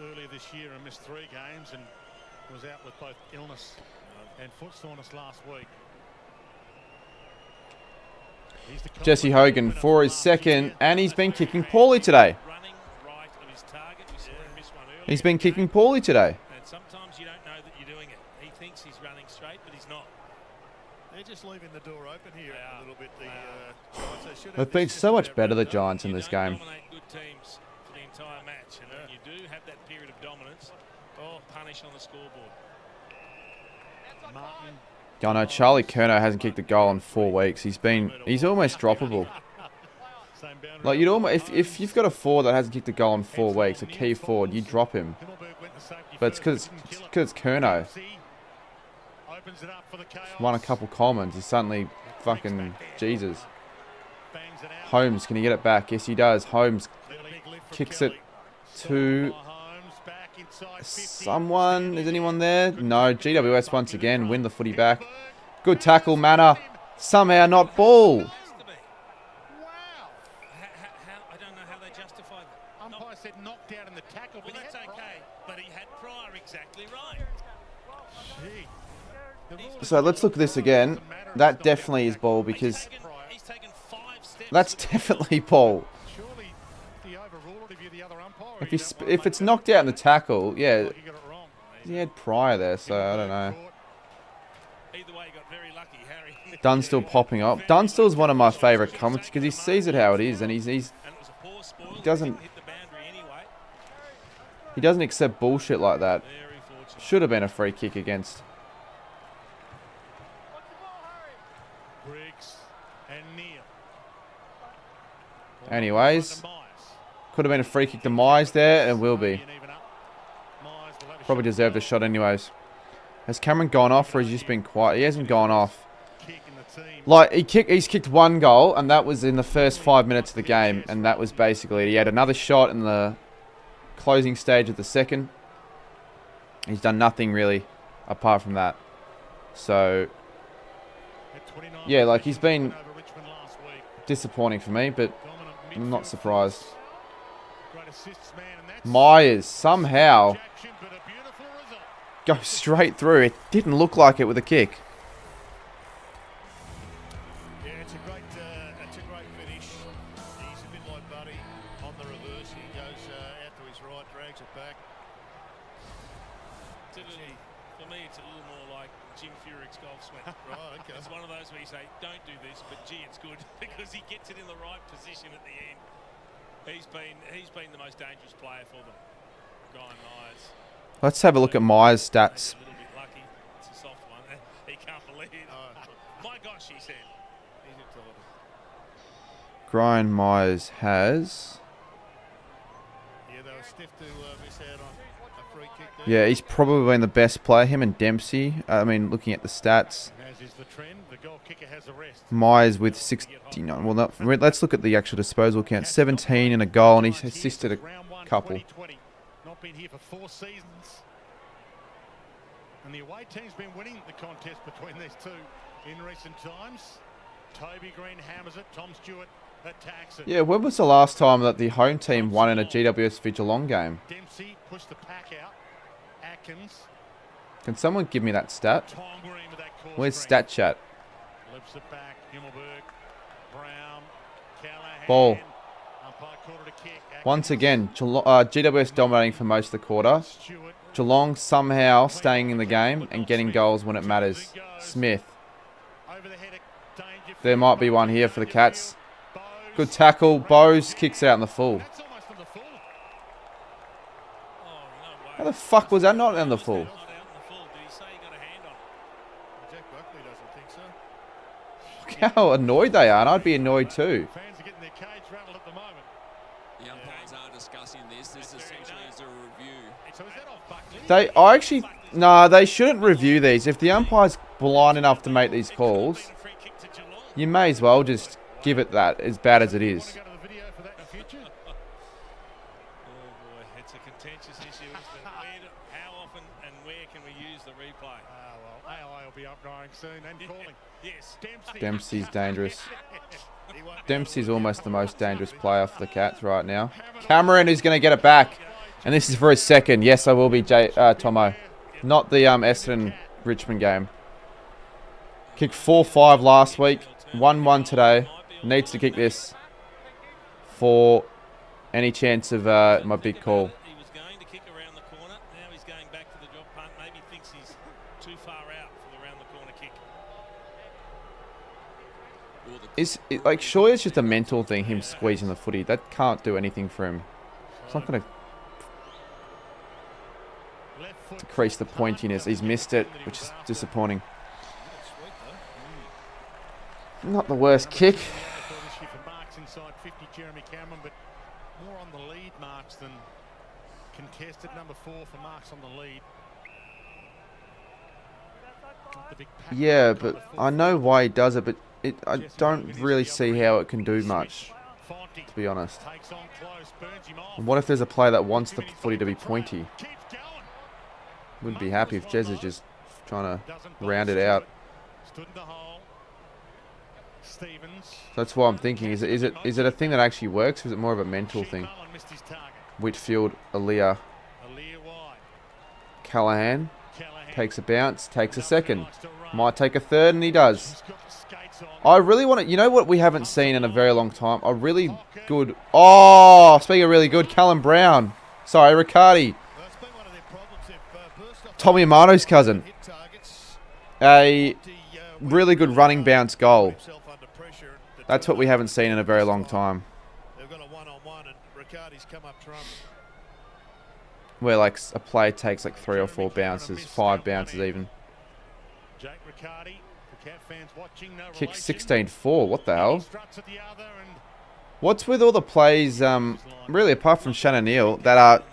Speaker 11: earlier this year and missed 3 games and was out with both illness and foot soreness last week.
Speaker 2: Jesse Hogan for his second, and he's been kicking poorly today. He's been kicking poorly today.
Speaker 10: And sometimes you don't know that you're doing it. He thinks he's running straight, but he's not.
Speaker 12: They're just leaving the door open here a little bit.
Speaker 2: They've been so much better, the Giants, in this game.
Speaker 10: Dominate good teams for the entire match, and when you do have that period of dominance, punish on the scoreboard.
Speaker 11: Martin.
Speaker 2: I know Charlie Curnow hasn't kicked a goal in 4 weeks. He's almost droppable. Like you'd almost, if you've got a forward that hasn't kicked a goal in 4 weeks, a key forward, you drop him. But it's because it's Curnow. Won a couple Colemans. He's suddenly fucking Jesus. Holmes, can he get it back? Yes, he does. Holmes kicks it to someone. Is anyone there? No. GWS once again win the footy back. Good tackle, Manor. Somehow not ball.
Speaker 10: I don't know how they justify that.
Speaker 11: Umpire said knocked out in the tackle,
Speaker 10: but that's okay. But he had Pryor exactly right.
Speaker 2: So let's look at this again. That definitely is ball because that's definitely ball. If it's knocked out in the tackle, yeah, he had Pryor there, so I don't know. Dunstall popping up. Dunstall is one of my favourite comments because he sees it how it is, and he doesn't accept bullshit like that. Should have been a free kick against. Anyways, could have been a free kick to Mize there, and will be. Probably deserved a shot anyways. Has Cameron gone off, or has he just been quiet? He hasn't gone off. Like, he's kicked 1 goal, and that was in the first 5 minutes of the game, and that was basically it. He had another shot in the closing stage of the second. He's done nothing really apart from that. So, yeah, like, he's been disappointing for me, but I'm not surprised. Myers somehow goes straight through. It didn't look like it with a kick.
Speaker 12: Yeah, it's a great finish. He's a bit like Buddy on the reverse. He goes out to his right, drags it back.
Speaker 10: For me, it's a little more like Jim Furyk's golf swing.
Speaker 12: Right, okay.
Speaker 10: It's one of those where you say, don't do this, but gee, it's good because he gets it in the right position at the end. He's been the most dangerous player for them. Brian Myers.
Speaker 2: Let's have a look at Myers' stats.
Speaker 10: A little bit lucky. It's a soft one. He can't believe it. My gosh, he said. He's intelligent.
Speaker 2: Brian Myers has...
Speaker 12: Yeah, they were stiff to miss out on a free kick there.
Speaker 2: Yeah, he's probably been the best player. Him and Dempsey. I mean, looking at the stats.
Speaker 11: As is the trend, the goal kicker has a rest.
Speaker 2: Myers with 69. Well, let's look at the actual disposal count. 17 and a goal, and he's assisted a couple.
Speaker 11: Not been here for 4 seasons. And the away team's been winning the contest between these two in recent times. Toby Green hammers it. Tom Stewart attacks it.
Speaker 2: Yeah, when was the last time that the home team won in a GWS v Geelong game?
Speaker 11: Dempsey pushed the pack out. Atkins.
Speaker 2: Can someone give me that stat? Where's stat chat?
Speaker 11: Lifts it back. Himmelberg. Brown. Callahan.
Speaker 2: Ball.
Speaker 11: Umpire called it a kick.
Speaker 2: Once again, GWS dominating for most of the quarter. Geelong somehow staying in the game and getting goals when it matters. Smith. There might be one here for the Cats. Good tackle. Bowes kicks out in the full. How the fuck was that not in the full? Look how annoyed they are, and I'd be annoyed too.
Speaker 13: The umpires are discussing this. This essentially is a review.
Speaker 2: They shouldn't review these. If the umpire's blind enough to make these calls, you may as well just give it that, as bad as it is.
Speaker 10: It's a contentious issue. How often and where can we use the replay?
Speaker 11: Well, AI will be upgoing soon and calling.
Speaker 10: Yes,
Speaker 2: Dempsey's dangerous. Dempsey's almost the most dangerous player for the Cats right now. Cameron is going to get it back. And this is for his second. Yes, I will be Tomo. Not the Essendon Richmond game. Kicked 4-5 last week. 1-1 today. Needs to kick this for any chance of my big call.
Speaker 10: He was going to kick around the corner. Now he's going back to the drop punt. Maybe thinks he's too far out for the round the corner kick.
Speaker 2: Surely it's just a mental thing, him squeezing the footy. That can't do anything for him. It's not going to decrease the pointiness. He's missed it, which is disappointing. Not the worst kick.
Speaker 11: Marks inside 50, Jeremy Cameron, but more on the lead marks than contested. Number 4 for marks on the lead.
Speaker 2: Yeah, but I know why he does it, but I don't really see how it can do much, to be honest. And what if there's a player that wants the footy to be pointy? Wouldn't be happy if Jez is just trying to round it out. That's why I'm thinking, is it a thing that actually works, or is it more of a mental thing? Whitfield, Aaliyah, Callahan takes a bounce, takes a second, might take a third, and he does. I really want to, you know what we haven't seen in a very long time? A really good, speaking of really good, Callum Brown. Sorry, Riccardi. Tommy Amano's cousin. A really good running bounce goal. That's what we haven't seen in a very long time.
Speaker 12: They've got a one-on-one and Riccardi's come up trump.
Speaker 2: Where like a player takes like 3 or 4 bounces, 5 bounces even. Kick 16-4, what the hell? What's with all the plays, really apart from Shannon Neal, that are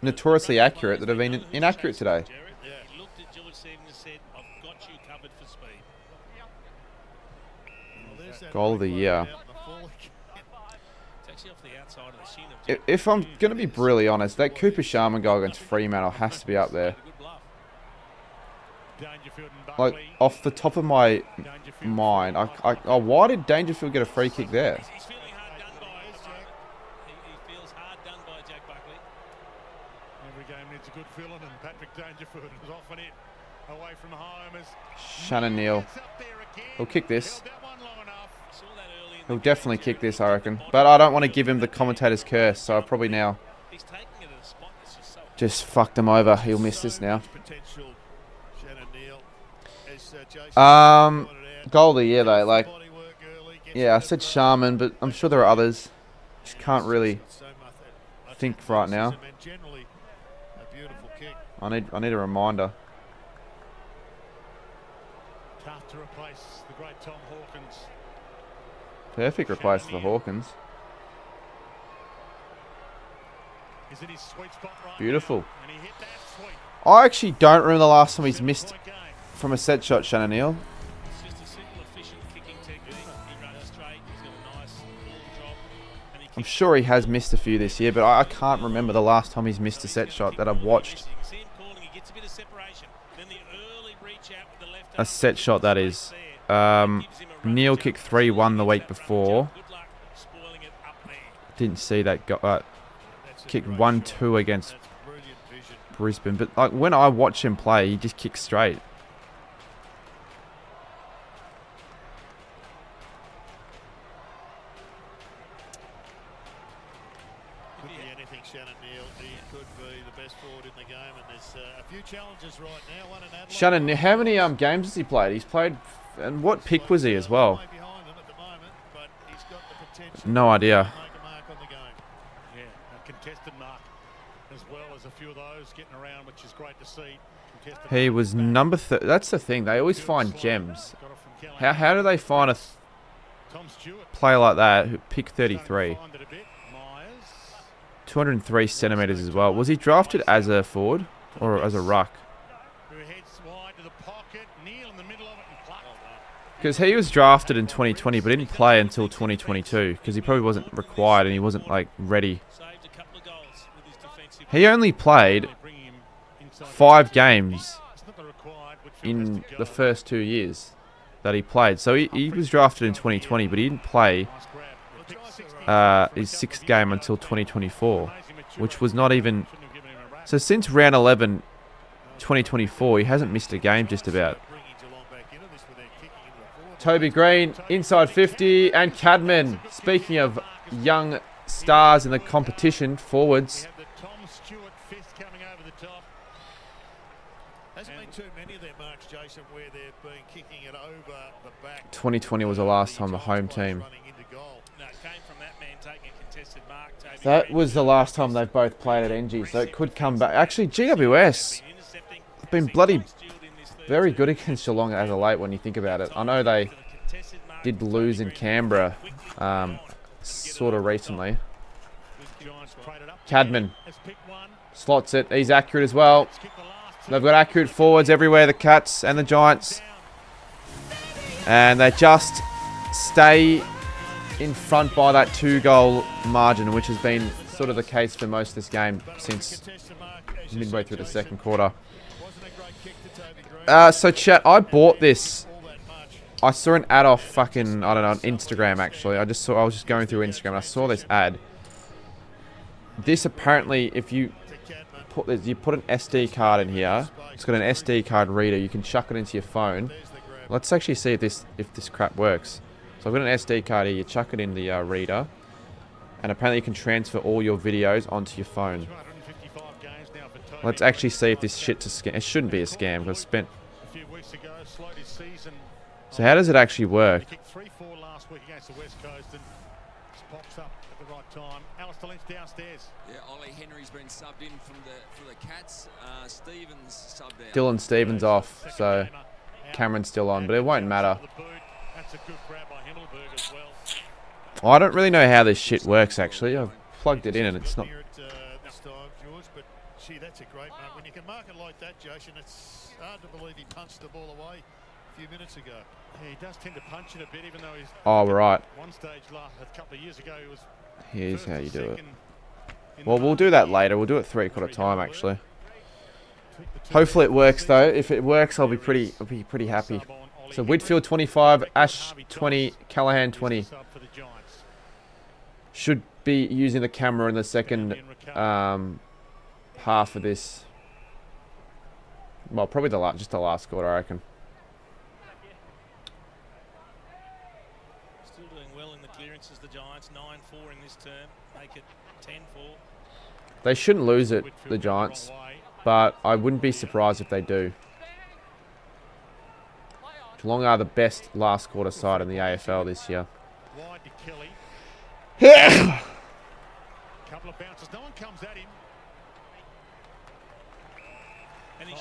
Speaker 2: notoriously accurate, that have been inaccurate today? Goal of the year. If I'm going to be brutally honest, that Cooper Sharman goal against Fremantle has to be up there. Like, off the top of my mind, why did Dangerfield get a free kick there?
Speaker 11: good villain, and Patrick Dangerfield was often it away from home as
Speaker 2: Shannon Neal. He'll kick this. He'll definitely kick this, I reckon. But I don't want to give him the commentator's curse, so I'll probably now just fucked him over. He'll miss this now. Goldie, yeah, though. Like, yeah, I said Sharman, but I'm sure there are others. Just can't really think right now. I need a reminder.
Speaker 11: Tough to replace the great Tom Hawkins.
Speaker 2: Perfect replacement for Hawkins.
Speaker 11: Is in his sweet spot right
Speaker 2: Beautiful.
Speaker 11: now, and he hit that sweet.
Speaker 2: I actually don't remember the last time he's missed from a set shot, Shannon Neal.
Speaker 10: It's just a simple, efficient kicking technique. He runs straight. He's got a nice full drop, and he
Speaker 2: I'm sure he has missed a few this year, but I can't remember the last time he's missed a set shot that I've watched.
Speaker 10: see him calling. He gets a bit of separation. Then the early reach out with the left
Speaker 2: A set shot, that is. Neal kicked 3-1 the week before. Didn't see that. Kicked 1-2 against Brisbane. But like when I watch him play, he just kicks straight.
Speaker 12: Could be anything, Shannon Neal. He could be the best forward in the game, and there's a few challenges right now. One in Adelaide.
Speaker 2: Shannon, how many games has he played? He's played, and what pick was he as well? No idea.
Speaker 11: Yeah, a contested mark as well as a few of those getting around, which is great to see.
Speaker 2: He was number. That's the thing. They always find gems. How do they find a player like that who pick 33? 203 centimeters as well. Was he drafted as a forward or as a ruck? Because he was drafted in 2020 but didn't play until 2022 because he probably wasn't required and he wasn't like ready. He only played 5 games in the first 2 years that he played. So he was drafted in 2020 but he didn't play his 6th game until 2024, which was not even... So since round 11, 2024, he hasn't missed a game just about. Toby Green, inside 50, and Cadman. Speaking of young stars in the competition, forwards.
Speaker 12: Hasn't been too many of their marks, Jason, where they've been kicking it over the back.
Speaker 2: 2020 was the last time the home team. That was the last time they've both played at NG, so it could come back. Actually, GWS have been bloody very good against Geelong as of late when you think about it. I know they did lose in Canberra sort of recently. Cadman slots it. He's accurate as well. They've got accurate forwards everywhere, the Cats and the Giants. And they just stay in front by that 2-goal margin, which has been sort of the case for most of this game since midway through the second quarter. So chat, I bought this. I saw an ad off fucking, I don't know, on Instagram actually. I was just going through Instagram and I saw this ad. This apparently, if you put this, you put an SD card in here. It's got an SD card reader. You can chuck it into your phone. Let's actually see if this crap works. So I've got an SD card here. You chuck it in the reader, and apparently you can transfer all your videos onto your phone. Let's actually see if this shit's a scam. It shouldn't be a scam because I spent. So how does it actually work?
Speaker 13: Yeah, Ollie Henry's been subbed in for the Cats. Stevens subbed out.
Speaker 2: Dylan Stevens off, so Cameron's still on, but it won't matter. I don't really know how this shit works actually. I've plugged it in and it's not.
Speaker 12: Gee, that's a great mark. When you can mark it like that, Jason, it's hard to believe he punched the ball away a few minutes ago.
Speaker 11: Yeah, he does tend to punch it a bit, even though he's...
Speaker 2: Oh, right.
Speaker 11: One stage a couple of years ago, he was...
Speaker 2: Here's how you do it. Well, we'll do that later. We'll do it 3/4 time, actually. Hopefully it works, though. If it works, I'll be pretty happy. So Whitfield 25, Ash 20, Callahan 20. Should be using the camera in the second half of this. Well, probably just the last quarter, I reckon.
Speaker 10: Still doing well in the clearances, the Giants. 9-4 in this term. Make it 10-4.
Speaker 2: They shouldn't lose it, the Giants, but I wouldn't be surprised if they do. Geelong are the best last quarter side in the AFL this year.
Speaker 11: Wide to Kelly. Couple of bounces. No one comes at him.
Speaker 10: And he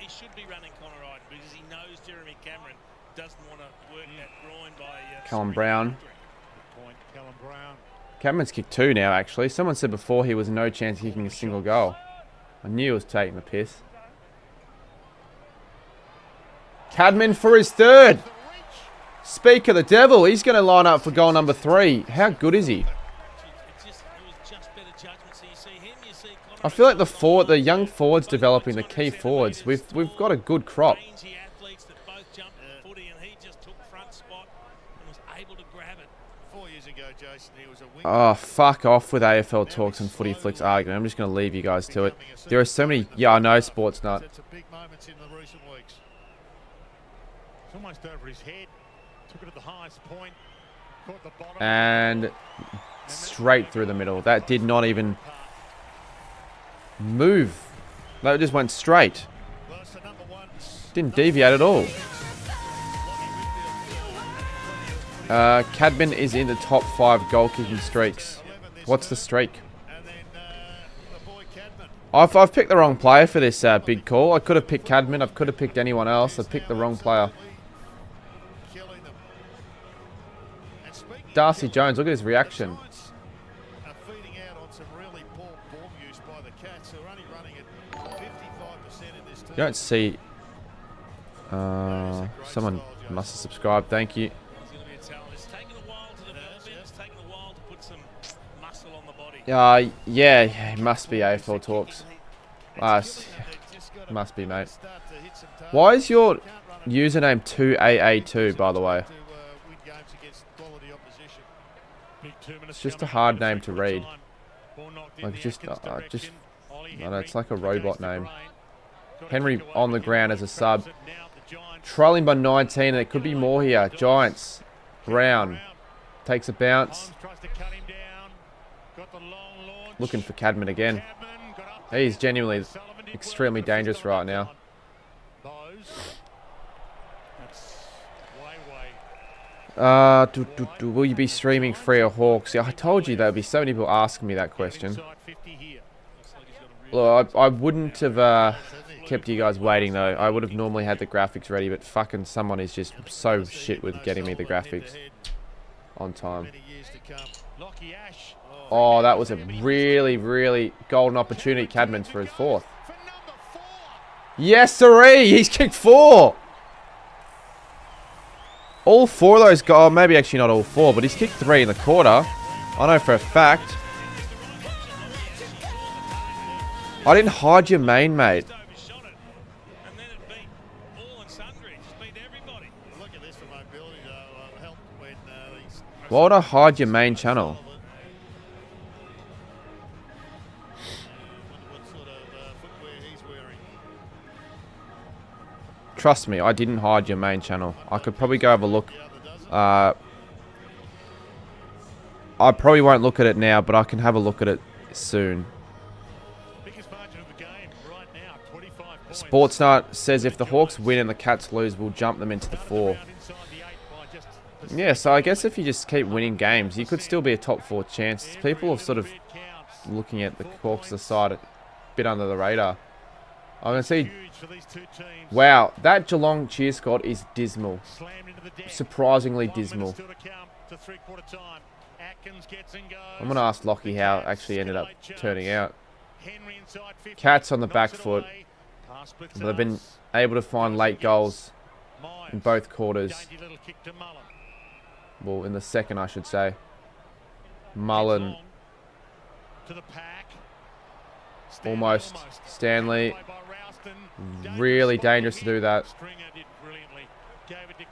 Speaker 10: should be running Connor Iden because he knows Jeremy Cameron doesn't want to work that groin by
Speaker 2: Callum Brown.
Speaker 11: Good point, Callum Brown.
Speaker 2: Cameron's kicked 2 now, actually. Someone said before he was no chance of kicking a single goal. I knew he was taking the piss. Cadman for his 3rd. Speak of the devil. He's going to line up for goal number 3. How good is he? I feel like the young forwards developing, the key forwards. We've got a good crop.
Speaker 12: 4 years ago, Jason, he was a wing.
Speaker 2: Oh, fuck off with AFL Talks and Footy Flicks argument. I'm just going to leave you guys to it. There are so many... Yeah, I know, Sports Nut.
Speaker 12: It's big moments in the recent weeks.
Speaker 11: It's almost over his head. Took it at the highest point. Caught the bottom.
Speaker 2: And straight through the middle. That did not even move. That just went straight. Didn't deviate at all. Cadman is in the top 5 goal kicking streaks. What's the streak? I've picked the wrong player for this big call. I could have picked Cadman. I could have picked anyone else. I picked the wrong player. Darcy Jones, look at his reaction. You don't see... someone must have subscribed. Thank you. Yeah, it must be AFL Talks. Must be, mate. Why is your username 2AA2, by the way? It's just a hard name to read. Like, I don't know, it's like a robot name. Henry on the ground as a sub. Trailing by 19, and it could be more here. Giants. Brown. Takes a bounce. Looking for Cadman again. He's genuinely extremely dangerous right now. Will you be streaming Freo Hawks? Yeah, I told you there'd be so many people asking me that question. Look, I wouldn't have kept you guys waiting though. I would have normally had the graphics ready, but fucking someone is just so shit with getting me the graphics on time. Oh, that was a really, really golden opportunity, Cadman's, for his 4th. Yes, sirree! He's kicked 4! All 4 of those goals, maybe actually not all 4, but he's kicked 3 in the quarter. I know for a fact. I didn't hide your main, mate. Why would I hide your main channel? Trust me, I didn't hide your main channel. I could probably go have a look. I probably won't look at it now, but I can have a look at it soon. Sportsnut says if the Hawks win and the Cats lose, we'll jump them into the 4. Yeah, so I guess if you just keep winning games, you could still be a top 4 chance. People are sort of looking at the Hawks aside a bit under the radar. I'm going to see... Wow, that Geelong cheer squad is dismal. Surprisingly dismal. I'm going to ask Lockie how it actually ended up turning out. Cats on the back foot. They've been able to find late goals in both quarters. Well, in the second, I should say. Mullen. Almost. Stanley. Really dangerous to do that.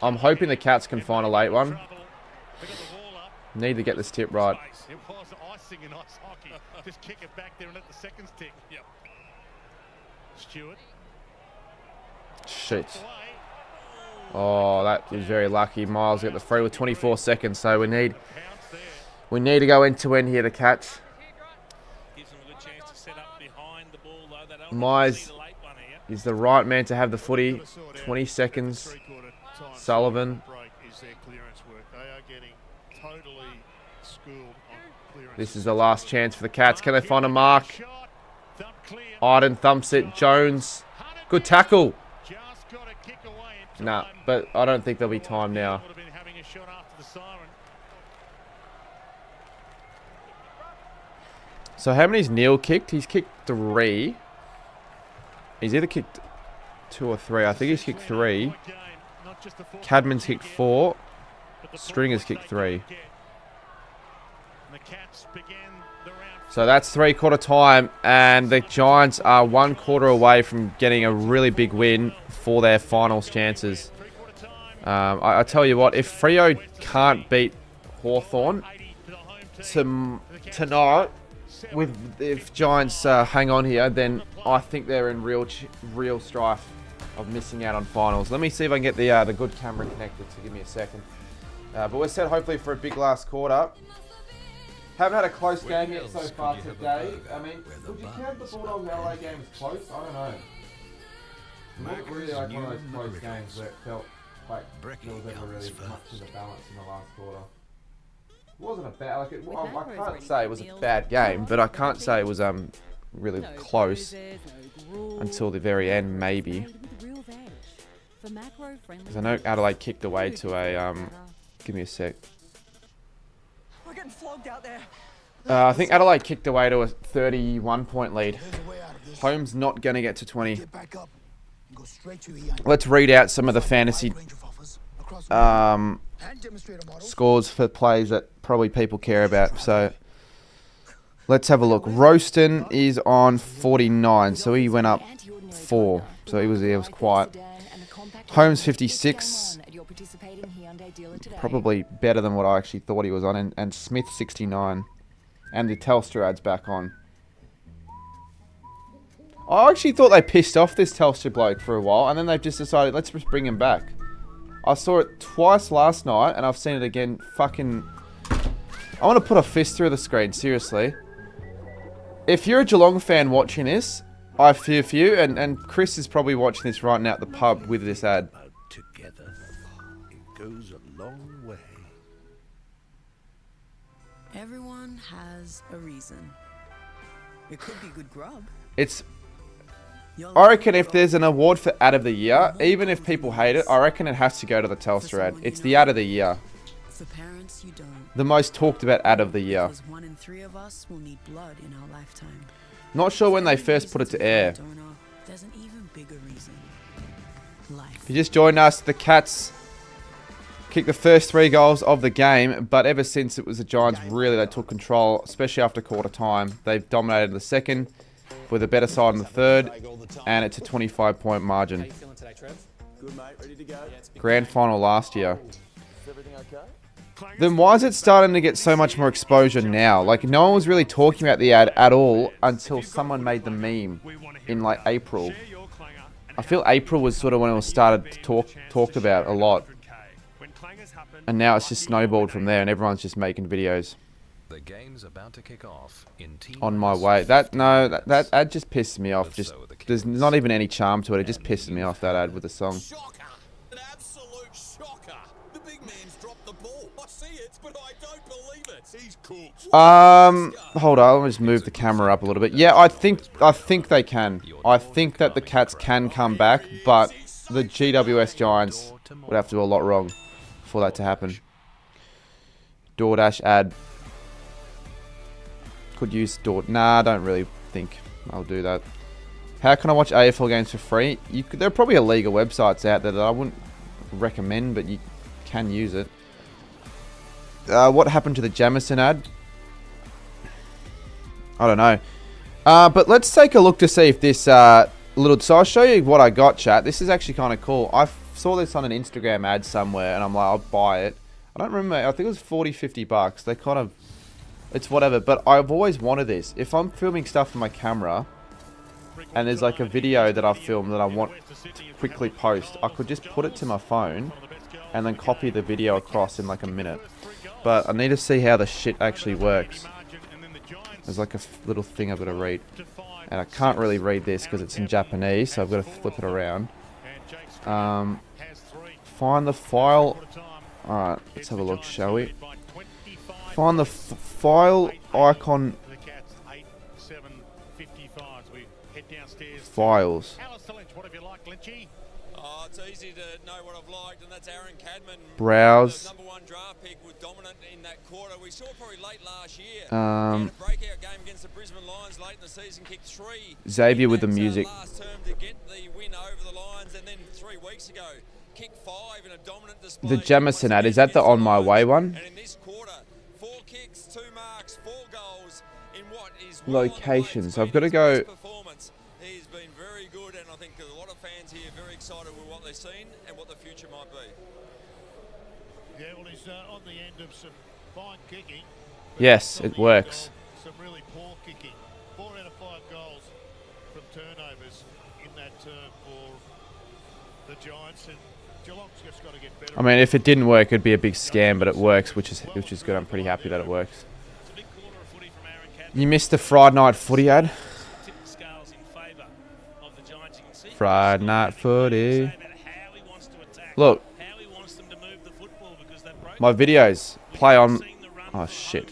Speaker 2: I'm hoping the Cats can find a late one. Need to get this tip right.
Speaker 11: It was icing in ice hockey. Just kick it back there and let the seconds tick. Yep. Stewart.
Speaker 2: Shit. Oh, that was very lucky. Miles got the free with 24 seconds, so we need to go end to end here to catch. Miles is the right man to have the footy. 20 seconds. Sullivan. This is the last chance for the Cats. Can they find a mark? Iden thumps it. Jones. Good tackle. Nah, but I don't think there'll be time now. So how many's Neil kicked? He's kicked 3. He's either kicked 2 or 3. I think he's kicked 3. Cadman's kicked 4. Stringer's kicked 3. So that's 3/4 time, and the Giants are 1/4 away from getting a really big win for their finals chances. I tell you what, if Freo can't beat Hawthorn tonight, if Giants hang on here, then I think they're in real strife of missing out on finals. Let me see if I can get the good camera connected, so give me a second. But we're set hopefully for a big last quarter. Haven't had a close game yet so far today. I mean, would you count the Bulldogs Adelaide game as close? I don't know. It wasn't really like one of those close games where it felt like there was ever really much of a balance in the last quarter. It wasn't a bad, like I can't say it was a bad game, but I can't say it was really close until the very end, maybe. Because I know Adelaide kicked away to a give me a sec.
Speaker 5: We're getting flogged out there.
Speaker 2: I think Adelaide kicked away to a 31-point lead. Holmes not going to get to 20. Let's read out some of the fantasy scores for plays that probably people care about. So let's have a look. Roaston is on 49, so he went up 4. So he was quiet. Holmes 56. Probably better than what I actually thought he was on. And Smith 69. And the Telstra ad's back on. I actually thought they pissed off this Telstra bloke for a while. And then they've just decided, let's just bring him back. I saw it twice last night. And I've seen it again. Fucking... I want to put a fist through the screen. Seriously. If you're a Geelong fan watching this, I fear for you. And Chris is probably watching this right now at the pub with this ad.
Speaker 1: Together, it goes a long way.
Speaker 23: Everyone has a reason. It could be good grub.
Speaker 2: I reckon if there's an award for ad of the year, even if people hate it, I reckon it has to go to the Telstra ad. It's the ad of the year.
Speaker 23: For parents, you don't.
Speaker 2: The most talked about ad of the year.
Speaker 23: Because 1 in 3 of us will need blood in our lifetime.
Speaker 2: Not sure when they first put it to air.
Speaker 23: There's an even bigger reason. Life.
Speaker 2: If you just joined us, the Cats kicked the first 3 goals of the game, but ever since it was the Giants, really, they took control, especially after quarter time. They've dominated the second with a better side in the third, and it's a 25-point margin. Grand final last year. Then why is it starting to get so much more exposure now? Like, no one was really talking about the ad at all until someone made the meme in, like, April. I feel April was sort of when it was started to talked about a lot. And now it's just snowballed from there and everyone's just making videos.
Speaker 16: The game's about to kick off in
Speaker 2: On my way. That ad just pisses me off. Just there's not even any charm to it. It just pisses me off, that ad with the song.
Speaker 5: An absolute shocker. The big man's dropped the ball. I see it, but I don't believe it. He's cooked.
Speaker 2: Hold on, let me just move the camera up a little bit. Yeah, I think they can. I think that the Cats can come back, but the GWS Giants would have to do a lot wrong for that to happen. DoorDash ad. Could use Nah, I don't really think I'll do that. How can I watch AFL games for free? There are probably a league of websites out there that I wouldn't recommend, but you can use it. What happened to the Jamison ad? I don't know. But let's take a look to see if this so I'll show you what I got, chat. This is actually kind of cool. I saw this on an Instagram ad somewhere, and I'm like, I'll buy it. I don't remember. I think it was 40-50 bucks. They kind of... It's whatever, but I've always wanted this. If I'm filming stuff on my camera, and there's like a video that I filmed that I want to quickly post, I could just put it to my phone and then copy the video across in like a minute. But I need to see how the shit actually works. There's like a little thing I've got to read. And I can't really read this because it's in Japanese, so I've got to flip it around. Find the file. Alright, let's have a look, shall we? Find the file icon. Files.
Speaker 13: Oh, it's easy to know what I've liked, and that's Aaron Cadman.
Speaker 2: Browse.
Speaker 13: The #1 draft pick was dominant in that quarter. We saw probably late last year.
Speaker 2: He
Speaker 13: had a breakout game against the Brisbane Lions late in the season, kicked 3.
Speaker 2: Xavier with the music.
Speaker 13: Last term to get the win over the Lions, and then 3 weeks ago, kicked 5 in a dominant display.
Speaker 2: The Jamison ad, is that the On My Way one?
Speaker 13: And in this quarter, 4 kicks, 2 marks, 4 goals in what is
Speaker 2: Locations. I've got to go.
Speaker 13: He's been very good, and I think a lot of fans here are very excited with what they've seen and what the future might be.
Speaker 12: Yeah, well, he's on the end of some fine kicking.
Speaker 2: Yes, it works.
Speaker 12: Some really poor kicking. 4 out of 5 goals from turnovers in that term for the Giants, and Geelong's just got to get better.
Speaker 2: I mean, if it didn't work, it'd be a big scam, but it works, which is good. I'm pretty happy that it works. You missed the Friday night footy ad. Friday night footy. Look, my videos play on. Oh shit.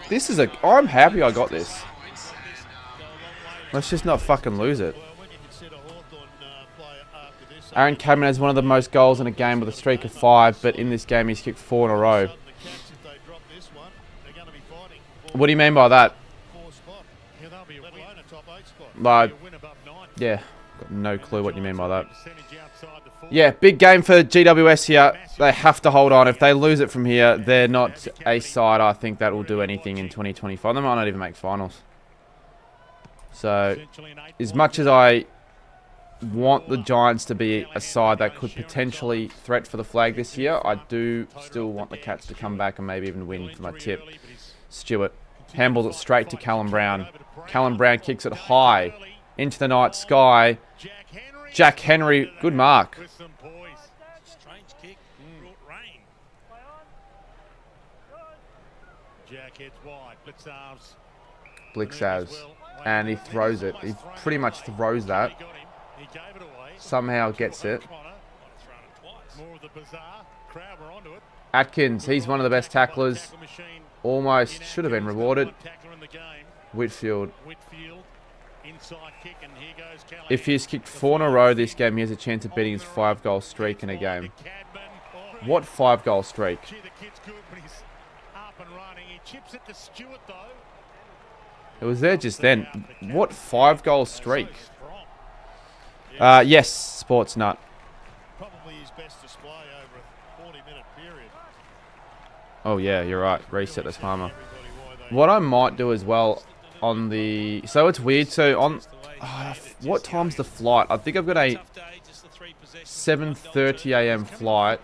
Speaker 2: This is a. I'm happy I got this. Let's just not fucking lose it. Aaron Cadman has one of the most goals in a game with a streak of 5, but in this game he's kicked 4 in a row. What do you mean by that? Like, yeah, got no clue what you mean by that. Yeah, big game for GWS here. They have to hold on. If they lose it from here, they're not a side I think that will do anything in 2025. They might not even make finals. So, as much as I want the Giants to be a side that could potentially threat for the flag this year, I do still want the Cats to come back and maybe even win for my tip. Stewart handballs it straight to Callum Brown. Callum Brown kicks it high into the night sky. Jack Henry, good mark. Blitzavs. And he throws it. He pretty much throws that. Somehow gets it. Atkins, he's one of the best tacklers. Almost should have been rewarded. Whitfield. If he's kicked 4 in a row this game, he has a chance of beating his 5-goal streak in a game. What 5-goal streak? It was there just then. What 5-goal streak? Yes, Sports Nut.
Speaker 12: Probably his best display over a 40-minute period.
Speaker 2: Oh yeah, you're right. Reset this timer. What I might do as well on the... So it's weird. So on... what time's the flight? I think I've got a 7:30 a.m. flight.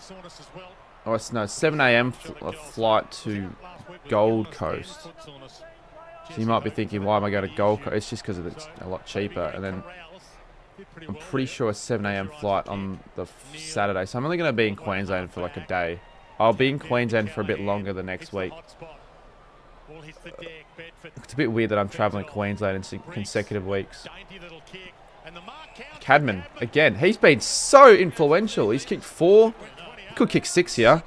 Speaker 2: Oh, no, 7 a.m. flight to Gold Coast. So you might be thinking, why am I going to Gold Coast? It's just because it's a lot cheaper. And then I'm pretty sure a 7 a.m. flight on the Saturday. So I'm only going to be in Queensland for like a day. I'll be in Queensland for a bit longer the next week. It's a bit weird that I'm travelling to Queensland in consecutive weeks. Cadman, again, he's been so influential. He's kicked 4. He could kick 6 here.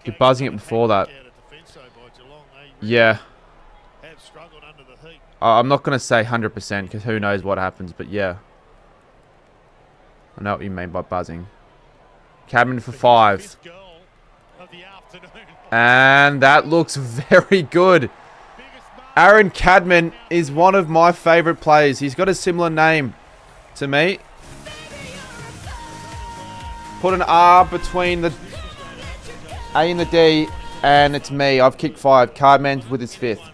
Speaker 2: You're buzzing it before that. Yeah. I'm not going to say 100% because who knows what happens, but yeah. I know what you mean by buzzing. Cadman for 5. And that looks very good. Aaron Cadman is one of my favourite players. He's got a similar name to me. Put an R between the A and the D, and it's me. I've kicked 5. Cardman's with his 5th.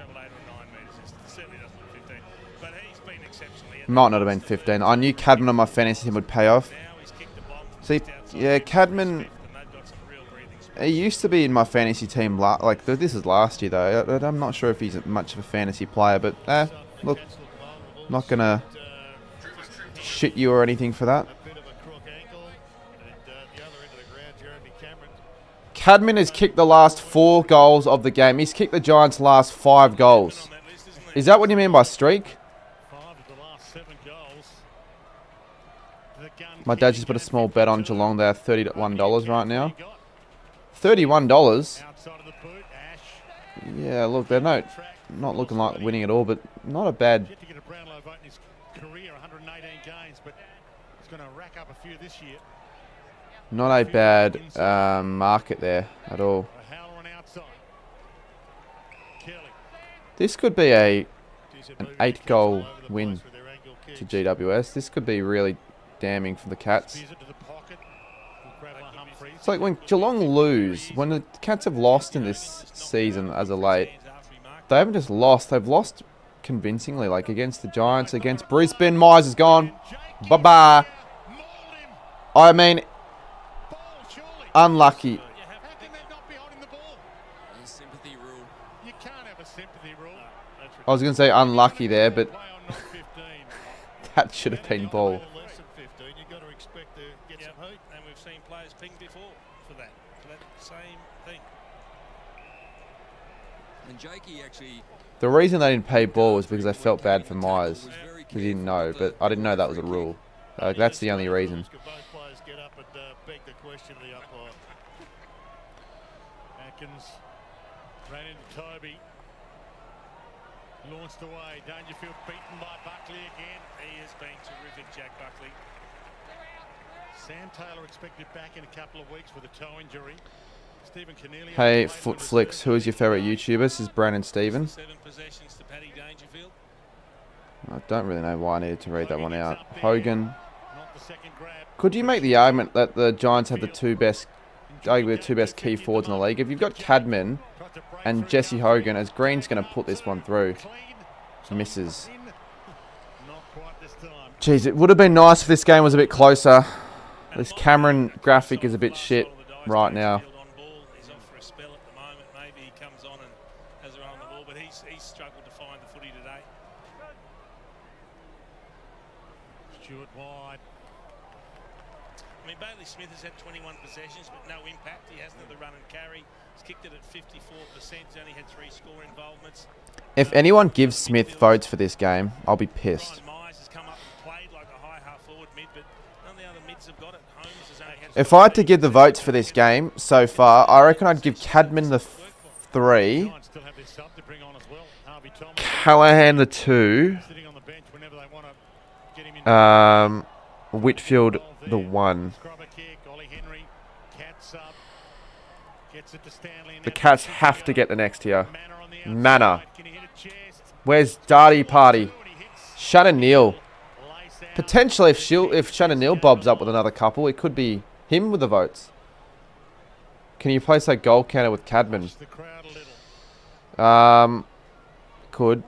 Speaker 10: travel 8 or 9 metres. It certainly doesn't look 15. But he's been exceptionally.
Speaker 2: Might not have been 15. I knew Cadman on my fantasy team would pay off. See, yeah, Cadman. He used to be in my fantasy team. Like this is last year though. I'm not sure if he's much of a fantasy player, but look, not gonna shit you or anything for that. Cadman has kicked the last 4 goals of the game. He's kicked the Giants' last 5 goals. Is that what you mean by streak? My dad just put a small bet on Geelong. They're $31 right now. $31? Yeah, look, they're not looking like winning at all, but not a bad... Not a bad market there at all. This could be an 8-goal win to GWS. This could be really damning for the Cats. It's like when Geelong lose, when the Cats have lost in this season as of late, they haven't just lost, they've lost convincingly, like against the Giants, against Brisbane. Myers is gone. Bye-bye. I mean, unlucky. I was going to say unlucky there, but that should have been ball.
Speaker 10: And we've seen players ping before for that same thing.
Speaker 13: And Jakey actually...
Speaker 2: The reason they didn't pay ball was because they felt bad for Myers. Because he didn't know, but I didn't know that was a rule. That's the only reason.
Speaker 11: Atkins ran into Toby. Launched away. Dangerfield beaten by Buckley again.
Speaker 10: He has been terrific, Jack Buckley.
Speaker 11: Sam Taylor expected back in a couple of weeks with a toe injury. Stephen Cornelius.
Speaker 2: Hey, Footflix, who is your favourite YouTuber? This is Brandon Stephen.
Speaker 10: 7 possessions to Paddy Dangerfield.
Speaker 2: I don't really know why I needed to read that one out. Hogan. Could you make the argument that the Giants have the two best key forwards in the league? If you've got Cadman and Jesse Hogan, as Green's going to put this one through. Misses. Jeez, it would have been nice if this game was a bit closer. This Cameron graphic is a bit shit right now.
Speaker 10: He's off for a spell at the moment. Maybe he comes on and has a run on the ball, but he's struggled to find the footy today.
Speaker 11: Stewart wide.
Speaker 10: I mean, Bailey Smith has had 21 possessions, but no impact. He hasn't had the run and carry. He's kicked it at 54%. He's only had 3 score involvements.
Speaker 2: If anyone gives Smith votes for this game, I'll be pissed. If I had to give the votes for this game so far, I reckon I'd give Cadman the 3, Callahan the 2, Whitfield the 1. The Cats have to get the next here. Manor. Where's Darty Party? Shannon Neal. Potentially, if Shannon Neal bobs up with another couple, it could be him with the votes. Can you place that goal counter with Cadman? Could.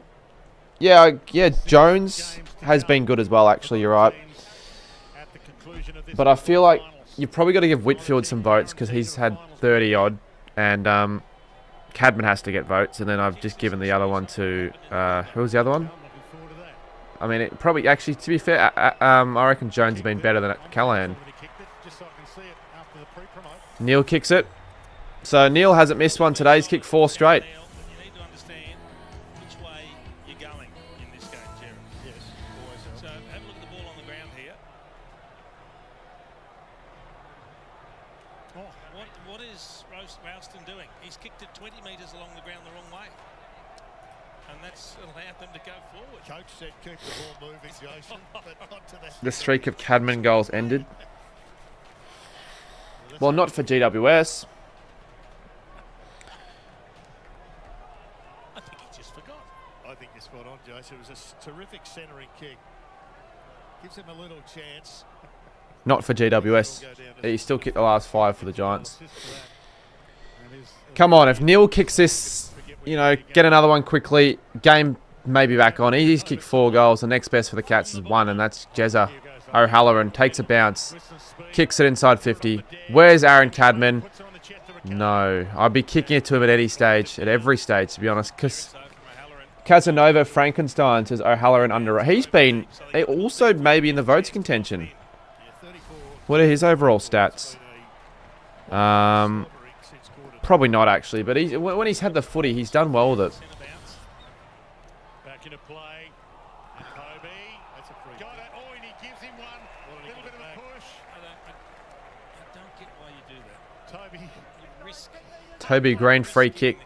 Speaker 2: Yeah, Jones has been good as well, actually, you're right. But I feel like you've probably got to give Whitfield some votes because he's had 30-odd. And Cadman has to get votes. And then I've just given the other one to... who was the other one? I mean, it probably... Actually, to be fair, I reckon Jones has been better than Callahan. Neil kicks it. So Neil hasn't missed one today. He's kicked 4 straight.
Speaker 10: You need to understand which way you're going in this game, Jerry. Yes, always. So have a look at the ball on the ground here. What is Ralston doing? He's kicked it 20 metres along the ground the wrong way. And that's allowed them to go forward.
Speaker 12: Coach said keep the ball moving, Jason, but not to that.
Speaker 2: The streak of Cadman goals ended. Well, not for GWS.
Speaker 12: I think he just forgot. I think you're spot on, Jason. It was a terrific centering kick. Gives him a little chance.
Speaker 2: Not for GWS. He still kicked the last 5 for the Giants. Come on, if Neil kicks this you know, get another one quickly. Game maybe back on. He's kicked 4 goals. The next best for the Cats is 1, and that's Jezza O'Halloran. Takes a bounce. Kicks it inside 50. Where's Aaron Cadman? No. I'd be kicking it to him at any stage. At every stage, to be honest. Because Casanova Frankenstein says O'Halloran under. He's been also maybe in the votes contention. What are his overall stats? Probably not actually, but when he's had the footy, he's done well with it.
Speaker 11: Back into play. Toby. That's a free. Got it. Oh, and he gives him one. A little bit of a push.
Speaker 10: I don't get why you do that.
Speaker 11: Toby.
Speaker 10: You risk.
Speaker 2: Toby Green free kick.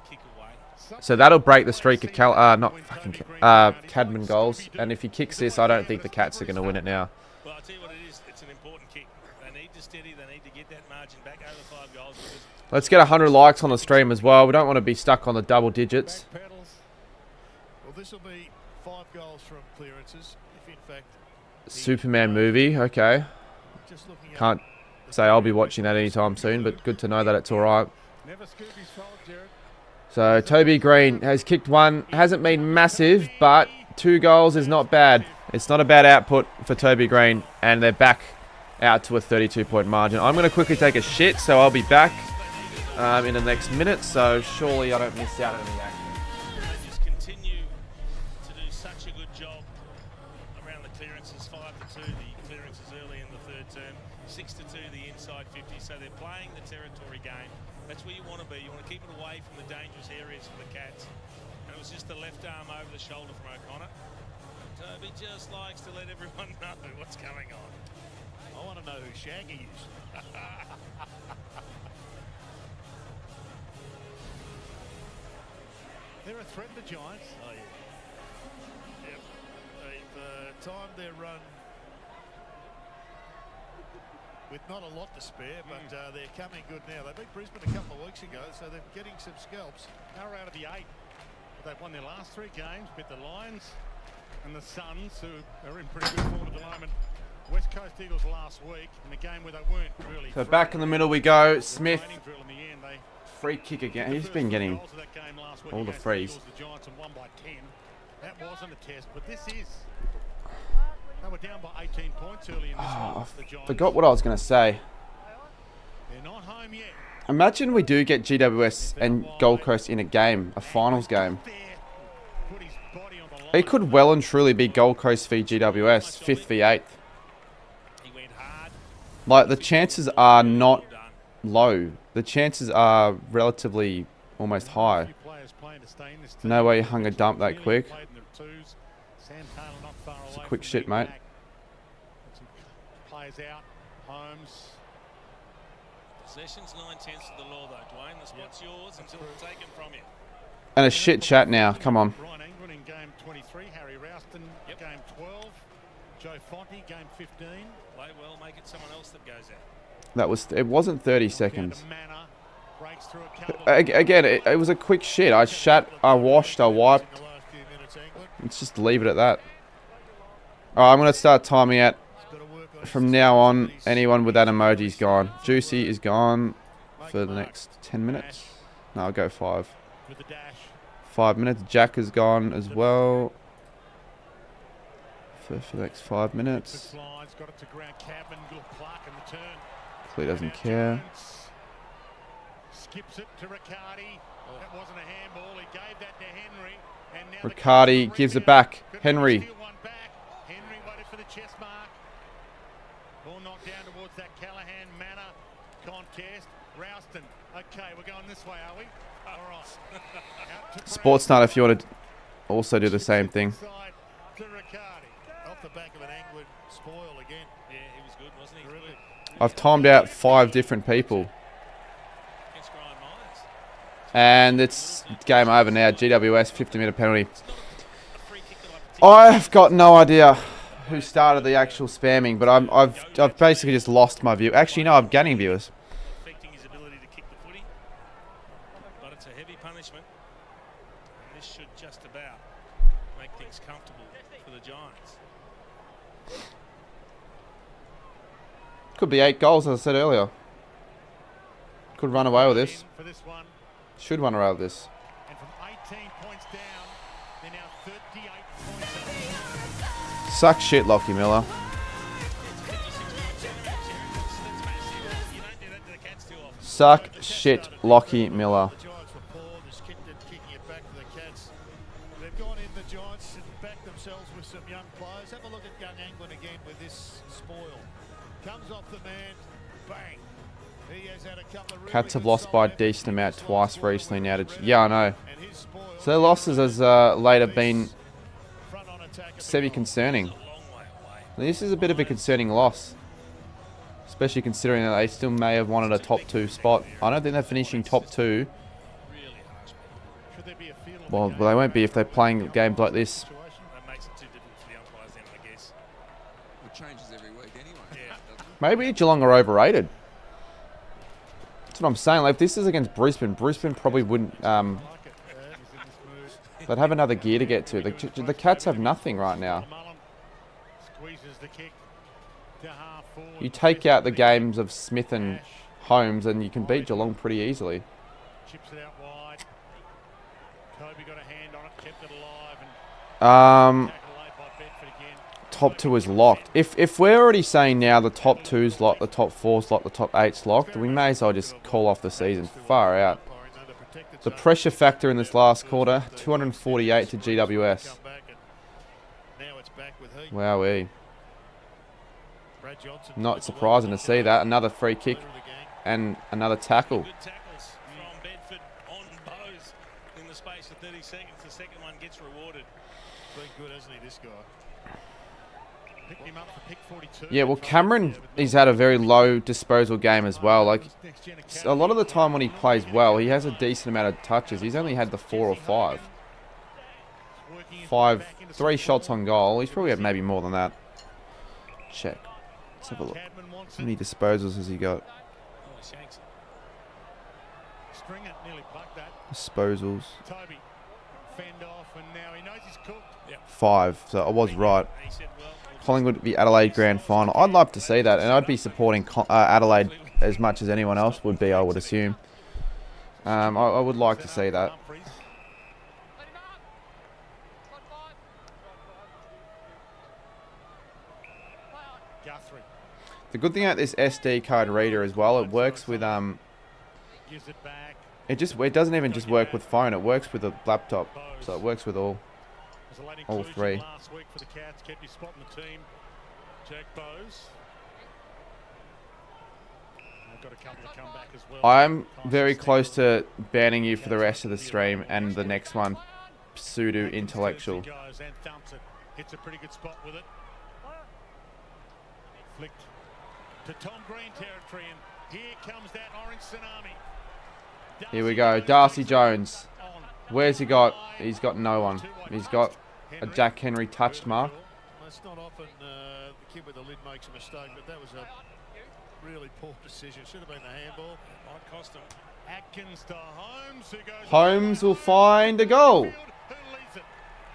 Speaker 2: So that'll break the streak of Cadman goals. And if he kicks this, I don't think the Cats are going to win it now.
Speaker 10: Well, I'll tell you what it is. It's an important kick. They need to steady. They need to get that margin back over 5 goals.
Speaker 2: Let's get 100 likes on the stream as well. We don't want to be stuck on the double digits.
Speaker 12: Well, this will be 5 goals from clearances. If in fact
Speaker 2: Superman movie. Okay. Can't say I'll be watching that anytime soon, but good to know that it's all right. So Toby Green has kicked 1. Hasn't been massive, but 2 goals is not bad. It's not a bad output for Toby Green, and they're back out to a 32-point margin. I'm going to quickly take a shit, so I'll be back in the next minute, so surely I don't miss out on any action.
Speaker 10: They just continue to do such a good job around the clearances. 5-2 the clearances early in the 3rd term, 6-2 the inside 50. So they're playing the territory game. That's where you want to be. You want to keep it away from the dangerous areas for the Cats. And it was just the left arm over the shoulder from O'Connor. Toby just likes to let everyone know what's going on.
Speaker 12: I want to know who Shaggy is.
Speaker 11: They're a threat, the Giants.
Speaker 12: Oh, yeah. Yep. They've timed their run with not a lot to spare, but they're coming good now. They beat Brisbane a couple of weeks ago, so they're getting some scalps.
Speaker 11: They're out of the 8. But they've won their last 3 games, beat the Lions and the Suns, who are in pretty good form at the moment. West Coast Eagles last week in a game where they weren't really.
Speaker 2: So back in the middle we go. Smith. Free kick again. He's been getting all the frees.
Speaker 11: The Giants and won by 10. That wasn't a test, but this is. They were down by 18 points early in this one.
Speaker 2: I forgot what I was going to say.
Speaker 11: They're not home yet.
Speaker 2: Imagine we do get GWS and Gold Coast in a game, a finals game. It could well and truly be Gold Coast v GWS, 5th v 8th. Like, the chances are not low. The chances are relatively almost high. No way you hung a dump that quick. It's a quick shit, mate.
Speaker 11: Players out. Holmes.
Speaker 10: Possession's 9/10 of the law, though, Dwayne. The spot's yours until it's taken from you.
Speaker 2: And a shit chat now. Come on.
Speaker 11: Brian England in game 23. Harry Rouston, game 12. Joe Fonte, game 15.
Speaker 10: Play well, make it someone else that goes out.
Speaker 2: That was. It wasn't 30 seconds. Again, it was a quick shit. I shat, I washed, I wiped. Let's just leave it at that. Alright, I'm going to start timing out. From now on, anyone with that emoji's gone. Juicy is gone for the next 10 minutes. No, I'll go 5. 5 minutes. Jack is gone as well. For the next 5 minutes. Clee doesn't care.
Speaker 11: Skips it to Riccardi. That wasn't a handball. He gave that to Henry. And now
Speaker 2: Riccardi gives it back. Henry.
Speaker 11: Henry waited for the chest mark. Ball knocked down towards that Callahan Manor contest. Rouston. Okay, we're going this way, are we? All right.
Speaker 2: Sportsnut, if you want to also do the same thing.
Speaker 11: To Riccardi.
Speaker 12: Off the back of an Angling spoil again.
Speaker 10: Yeah, he was good, wasn't he? Really?
Speaker 2: I've timed out 5 different people. And it's game over now. GWS 50-meter penalty. I've got no idea who started the actual spamming, but I've basically just lost my view. Actually, no, I'm gaining viewers.
Speaker 10: Affecting his ability to kick the footy, but it's a heavy punishment. And this should just about make things comfortable for the Giants.
Speaker 2: Could be 8 goals, as I said earlier. Could run away with this. Should run away with this.
Speaker 11: And from 8 18 points down. They're now 38 points up.
Speaker 2: Suck shit, Lockie Miller. Suck shit, Lockie Miller.
Speaker 12: The Giants were poor. Just kicking it back to the Cats. They've gone in, the Giants, and backed themselves with some young players. Have a look at young England again with this spoil. Comes off the man, bang. He has had a couple of really
Speaker 2: Cats have
Speaker 12: good
Speaker 2: lost by a
Speaker 12: sides.
Speaker 2: decent amount twice recently now. Yeah, I know. So their losses has later been semi-concerning. This is a bit of a concerning loss. Especially considering that they still may have wanted a top 2 spot. I don't think they're finishing top 2. Well, they won't be if they're playing games like this.
Speaker 10: That makes it too difficult for the umpires then, I guess.
Speaker 13: It changes every week anyway.
Speaker 2: Maybe Geelong are overrated. That's what I'm saying. Like, if this is against Brisbane, Brisbane probably wouldn't... they'd have another gear to get to. The Cats have nothing right now. You take out the games of Smith and Holmes and you can beat Geelong pretty easily.
Speaker 11: Chips it out wide. Toby got a hand on it, kept it alive. And
Speaker 2: Top 2 is locked. If we're already saying now the top 2's locked, the top 4's locked, the top 8's locked, we may as well just call off the season. Far out. The pressure factor in this last quarter, 248 to GWS. Wowee. Not surprising to see that. Another free kick and another tackle.
Speaker 10: Good tackles from Bedford on Bowes in the space of 30 seconds. The second one gets rewarded.
Speaker 12: Been good, hasn't he, this guy?
Speaker 11: picked him up for pick 42.
Speaker 2: Yeah, well, Cameron, he's had a very low disposal game as well. Like, a lot of the time when he plays well, he has a decent amount of touches. He's only had the 4 or 5. 3 shots on goal. He's probably had maybe more than that. Check. Let's have a look. How many disposals has he got? Disposals. 5. So I was right. Collingwood v Adelaide Grand Final. I'd love to see that, and I'd be supporting Adelaide as much as anyone else would be, I would assume. I would like to see that. The good thing about this SD card reader as well, it works with it doesn't even just work with phone, it works with a laptop. So it works with all 3. I'm very close to banning you for the rest of the stream and the next one, pseudo intellectual.
Speaker 11: Hits a pretty good spot with it. Flicked to Tom Green territory, and here comes that orange tsunami.
Speaker 2: Here we go, Darcy Jones. Where's he got? He's got no one. He's got a Jack Henry touched mark.
Speaker 12: It's not often the kid with the lid makes a mistake, but that was a really poor decision. Should have been the handball.
Speaker 11: Might cost him. Atkins to Holmes, who goes.
Speaker 2: Holmes will find a goal.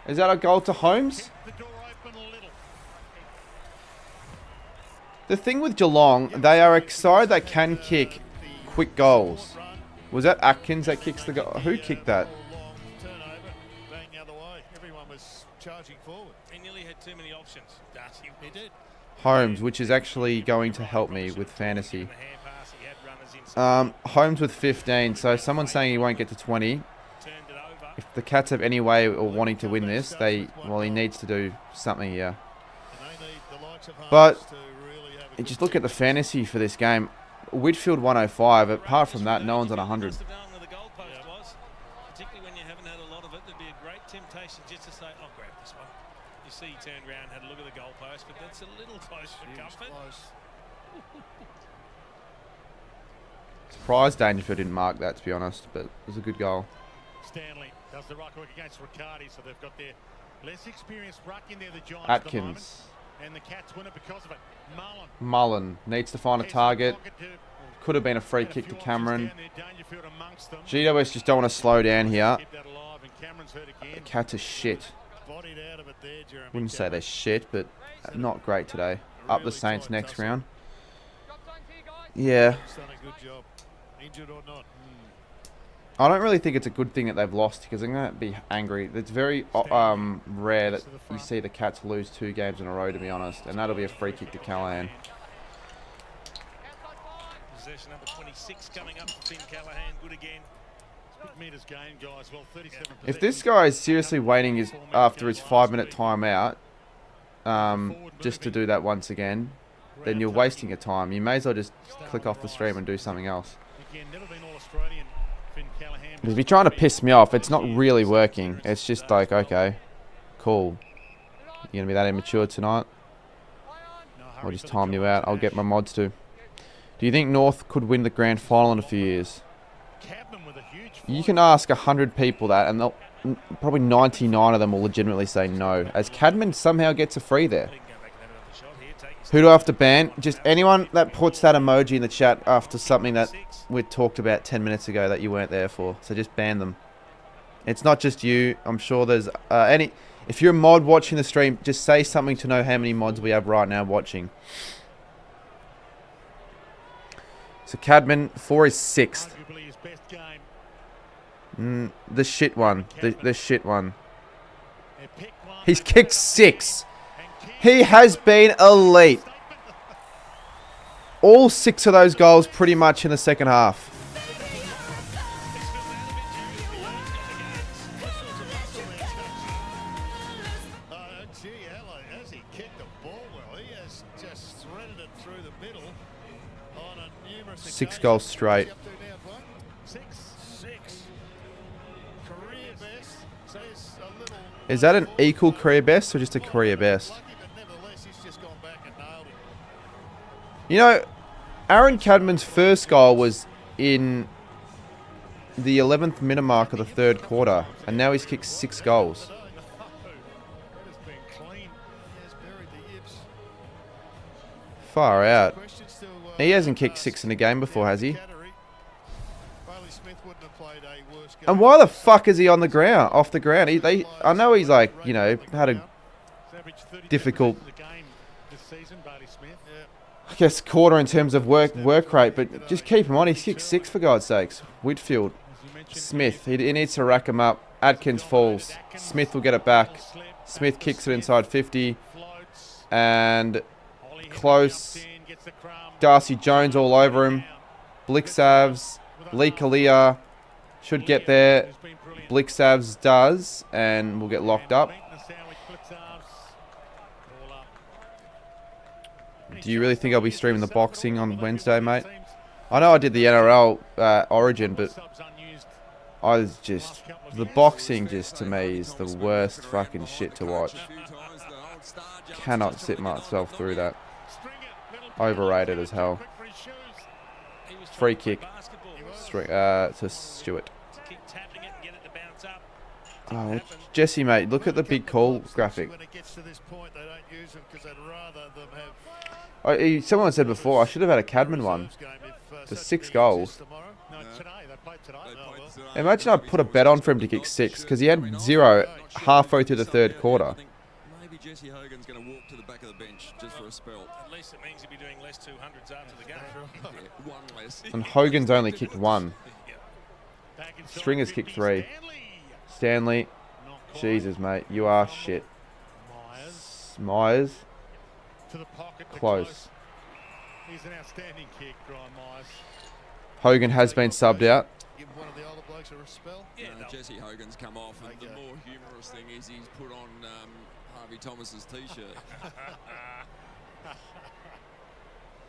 Speaker 2: Is that a goal to Holmes? The thing with Geelong, they are a side that can kick quick goals. Was that Atkins that kicks the goal? Who kicked that?
Speaker 12: Bang the other way. Everyone was charging forward.
Speaker 10: He nearly had too many options. Darcy,
Speaker 12: he did.
Speaker 2: Holmes, which is actually going to help me with fantasy. Holmes with 15, so someone's saying he won't get to 20. If the Cats have any way of wanting to win this, he needs to do something here. But just look at the fantasy for this game. Whitfield 105. Apart from that, no one's on 100.
Speaker 10: Particularly when you haven't had a lot of it, there'd be a great temptation just to say, "I'll grab this one." You see, he turned around, had a look at the goalpost, but that's a little close for comfort.
Speaker 2: Surprised Dangerfield didn't mark that, to be honest, but it was a good goal.
Speaker 11: Stanley does the ruck work against Riccardi, so they've got their less experienced ruck in there, the Giants.
Speaker 2: Atkins.
Speaker 11: And the Cats win it because of it.
Speaker 2: Mullen needs to find a target. Could have been a free kick to Cameron. GWS just don't want to slow down here. The Cats are shit. Wouldn't say they're shit, but not great today. Up the Saints next round. Yeah. I don't really think it's a good thing that they've lost because I'm going to be angry. It's very rare that you see the Cats lose 2 games in a row, to be honest. And that'll be a free kick to Callahan.
Speaker 10: Possession number 26 coming up for Finn Callahan. Good again.
Speaker 2: If this guy is seriously waiting after his 5-minute timeout just to do that once again, then you're wasting your time. You may as well just click off the stream and do something else. Because if you're trying to piss me off, it's not really working. It's just like, okay, cool. You're going to be that immature tonight? I'll just time you out. I'll get my mods to. Do you think North could win the grand final in a few years? You can ask 100 people that, and probably 99 of them will legitimately say no. As Cadman somehow gets a free there. Who do I have to ban? Just anyone that puts that emoji in the chat after something that we talked about 10 minutes ago that you weren't there for. So just ban them. It's not just you. I'm sure there's any... If you're a mod watching the stream, just say something to know how many mods we have right now watching. So Cadman, for his 6th. The shit one. The shit one. He's kicked 6. He has been elite. All 6 of those goals pretty much in the second half.
Speaker 12: Has he kicked the ball well? He has just threaded it through the middle on a numerous
Speaker 2: 6 goals straight.
Speaker 12: 6. Career best. Says a little.
Speaker 2: Is that an equal career best or just a career best? You know, Aaron Cadman's first goal was in the 11th minute mark of the 3rd quarter, and now he's kicked 6 goals. Far out. He hasn't kicked 6 in a game before, has he? And why the fuck is he on the ground, off the ground? I know he's like, you know, had a difficult, I guess, quarter in terms of work rate, but just keep him on. He's kicked 6 for God's sakes. Whitfield, Smith, he needs to rack him up. Atkins falls. Smith will get it back. Smith kicks it inside 50, and close. Darcy Jones all over him. Blixavs, Lee Kalia should get there. Blixavs does, and we'll get locked up. Do you really think I'll be streaming the boxing on Wednesday, mate? I know I did the NRL Origin, but I was just... The boxing just, to me, is the worst fucking shit to watch. Cannot sit myself through that. Overrated as hell. Free kick to Stewart. Oh, Jesse, mate, look at the big call graphic. Someone said before, I should have had a Cadman one. For 6 goals. Imagine I put a bet on for him to kick 6, because he had 0 halfway through the 3rd quarter.
Speaker 13: Maybe Jesse Hogan's going to walk to the back of the bench just for a spell.
Speaker 10: At least it means he'll be doing less 200s after the game.
Speaker 13: Yeah, 1 less.
Speaker 2: And Hogan's only kicked 1. Stringer's kicked 3. Stanley. Jesus, mate. You are shit. Myers. Close.
Speaker 11: He's an outstanding kick, Brian Myers.
Speaker 2: Hogan has been subbed out.
Speaker 12: Give one of the older blokes a spell.
Speaker 13: Jesse Hogan's come off, and the more humorous thing is he's put on Harvey Thomas's t-shirt.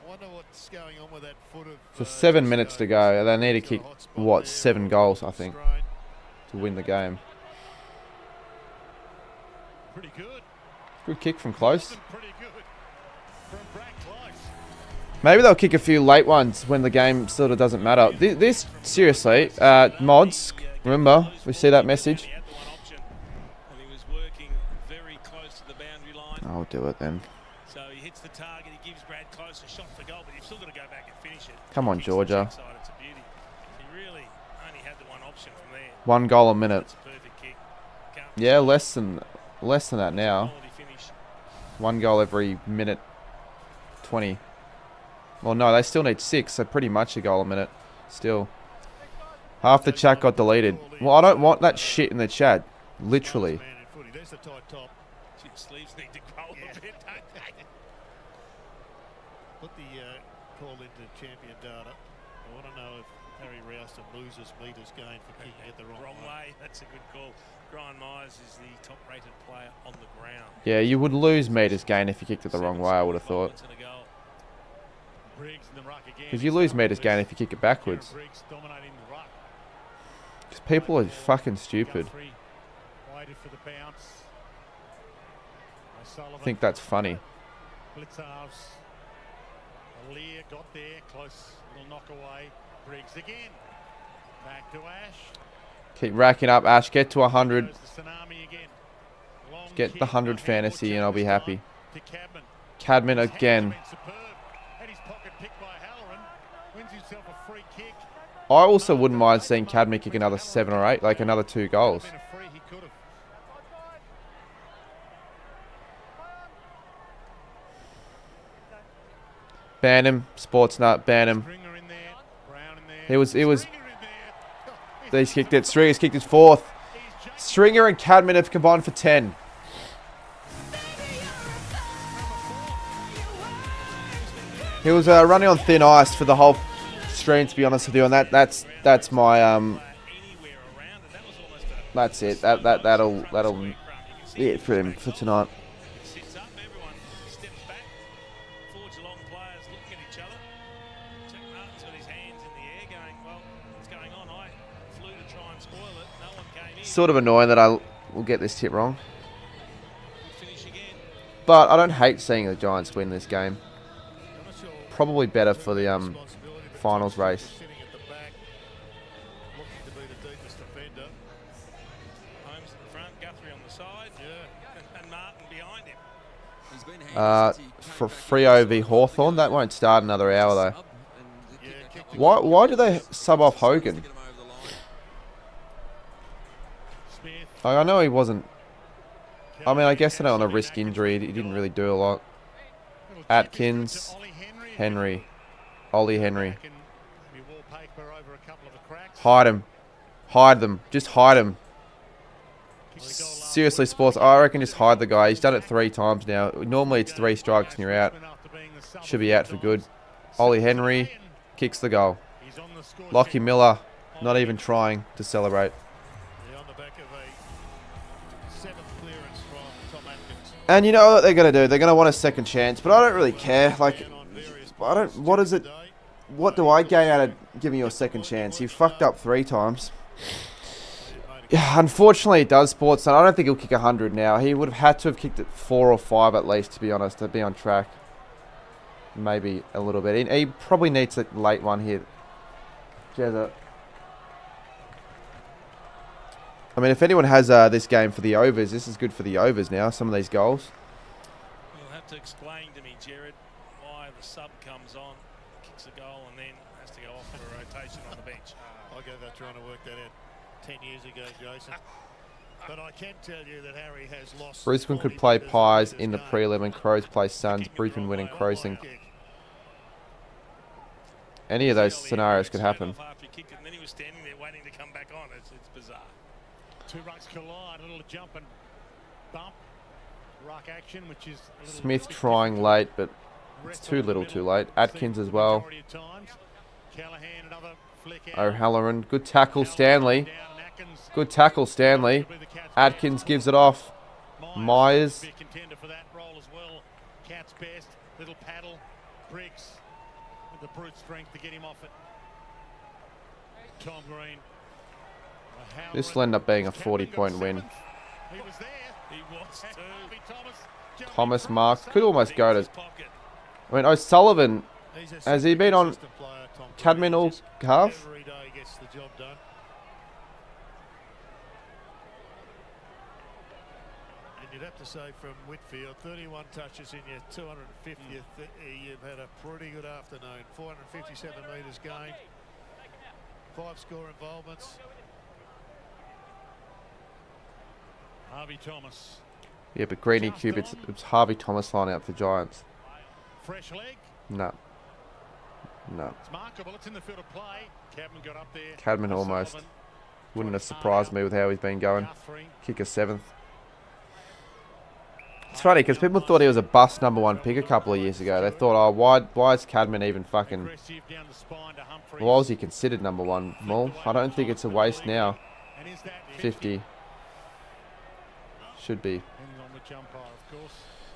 Speaker 12: Wonder what's going on with that foot of.
Speaker 2: So 7 minutes to go. They need to kick, what, 7 goals, I think, to win the game.
Speaker 11: Pretty good.
Speaker 2: Good kick from close. Maybe they'll kick a few late ones when the game sort of doesn't matter. This seriously, mods, remember, we see that message. I'll do it then.
Speaker 10: So he hits the target, he gives Brad Close a shot for goal, but you've still got to go back and finish it.
Speaker 2: Come on, Georgia.
Speaker 10: It's a beauty. He really only had the one option from there.
Speaker 2: 1 goal a minute. Yeah, less than that now. 1 goal every minute 20. Well, no, they still need 6, so pretty much a goal a minute. Still. Half the chat got deleted. Well, I don't want that shit in the chat. Literally.
Speaker 12: There's the tight top.
Speaker 10: Chip sleeves need to grow a bit, don't they?
Speaker 12: Put the call into champion data. I want to know if Harry Rouston loses meters gained for kicking it the wrong way.
Speaker 10: That's a good call. Brian Myers is the top-rated player on the ground.
Speaker 2: Yeah, you would lose meters gain if you kicked it the wrong way, I would have thought. Because you lose meters gain if you kick it backwards. Because people are fucking stupid. I think that's funny.
Speaker 11: Blitzarves. Lear got there, close little knock away. Briggs again. Back to Ash.
Speaker 2: Keep racking up, Ash. Get to 100. Get the 100 fantasy and I'll be happy. Cadman again. I also wouldn't mind seeing Cadman kick another 7 or 8, like another 2 goals. Ban him, sports nut, ban him. He's kicked it. Stringer's kicked his 4th. Stringer and Cadman have combined for 10. He was running on thin ice for the whole stream, to be honest with you, and that's my that's it. That'll be it for him for tonight. Sort of annoying that I will get this tip wrong, but I don't hate seeing the Giants win this game. Probably better for the finals race. For Freo v Hawthorn, that won't start another hour though. Why do they sub off Hogan? I know he wasn't. I mean, I guess they're on a risk injury. He didn't really do a lot. Atkins, Henry, Ollie Henry. Hide him. Hide them. Just hide him. Seriously, sports. I reckon just hide the guy. He's done it 3 times now. Normally it's 3 strikes and you're out. Should be out for good. Ollie Henry kicks the goal. Lockie Miller not even trying to celebrate. And you know what they're going to do? They're going to want a second chance, but I don't really care. Like, what is it? What do I gain out of giving you a second chance? You fucked up 3 times. Yeah, unfortunately it does, Sports. I don't think he'll kick 100 now. He would have had to have kicked it 4 or 5 at least, to be honest, to be on track. Maybe a little bit. He probably needs a late one here. Jezza. I mean, if anyone has this game for the overs, this is good for the overs now, some of these goals.
Speaker 10: You'll have to explain to me, Jared, why the sub comes on, kicks a goal, and then has to go off for a rotation on the bench.
Speaker 12: I gave that trying to work that out 10 years ago, Jason. But I can tell you that Harry has lost.
Speaker 2: Brisbane could play Pies in the prelim and Crows play Suns. Brisbane winning Crows and any of those scenarios could happen.
Speaker 10: After he kicked it, and then he was standing there waiting to come back on. It's bizarre.
Speaker 11: 2 rucks collide, a little jump and bump. Ruck action, which is
Speaker 2: Smith trying late, but it's too little too late. Atkins as well. O'Halloran. Good tackle, Stanley. Good tackle, Stanley. Atkins gives it off. Myers.
Speaker 11: Contender for that role as well. Cat's best. Little paddle. Briggs with the brute strength to get him off it. Tom Green.
Speaker 2: This will end up being a 40-point win.
Speaker 11: He was there. He was too.
Speaker 2: Thomas Marks could almost go to. I mean, O'Sullivan, has he been on Cadman all half?
Speaker 12: Every day gets the job done. And you'd have to say from Whitfield, 31 touches in your 250th, you've had a pretty good afternoon. 457 metres gained. 5 score involvements.
Speaker 11: Harvey Thomas.
Speaker 2: Yeah, but Greeny Cube, it's Harvey Thomas line out for Giants.
Speaker 11: Fresh leg.
Speaker 2: No. No.
Speaker 11: It's markable. It's in the field of play. Cadman got up there.
Speaker 2: Cadman almost. Wouldn't have surprised me with how he's been going. Kick a 7th. It's funny because people thought he was a bust #1 pick a couple of years ago. They thought, oh, why is Cadman even fucking... Why was he considered #1? Well, I don't think it's a waste now. 50. Should be.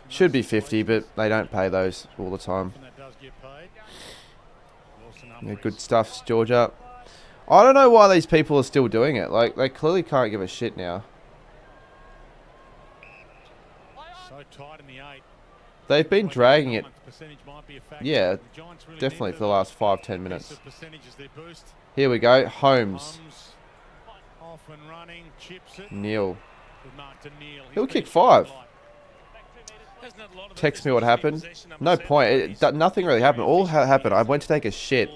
Speaker 2: Should be 50, but they don't pay those all the time. Yeah, good stuff, Georgia. I don't know why these people are still doing it. Like, they clearly can't give a shit now.
Speaker 11: So tight in the 8.
Speaker 2: They've been dragging it. Yeah, definitely for the last 5-10 minutes. Here we go. Holmes. Neil. He'll kick 5. Text me what happened. No point. Nothing really happened. All happened, I went to take a shit.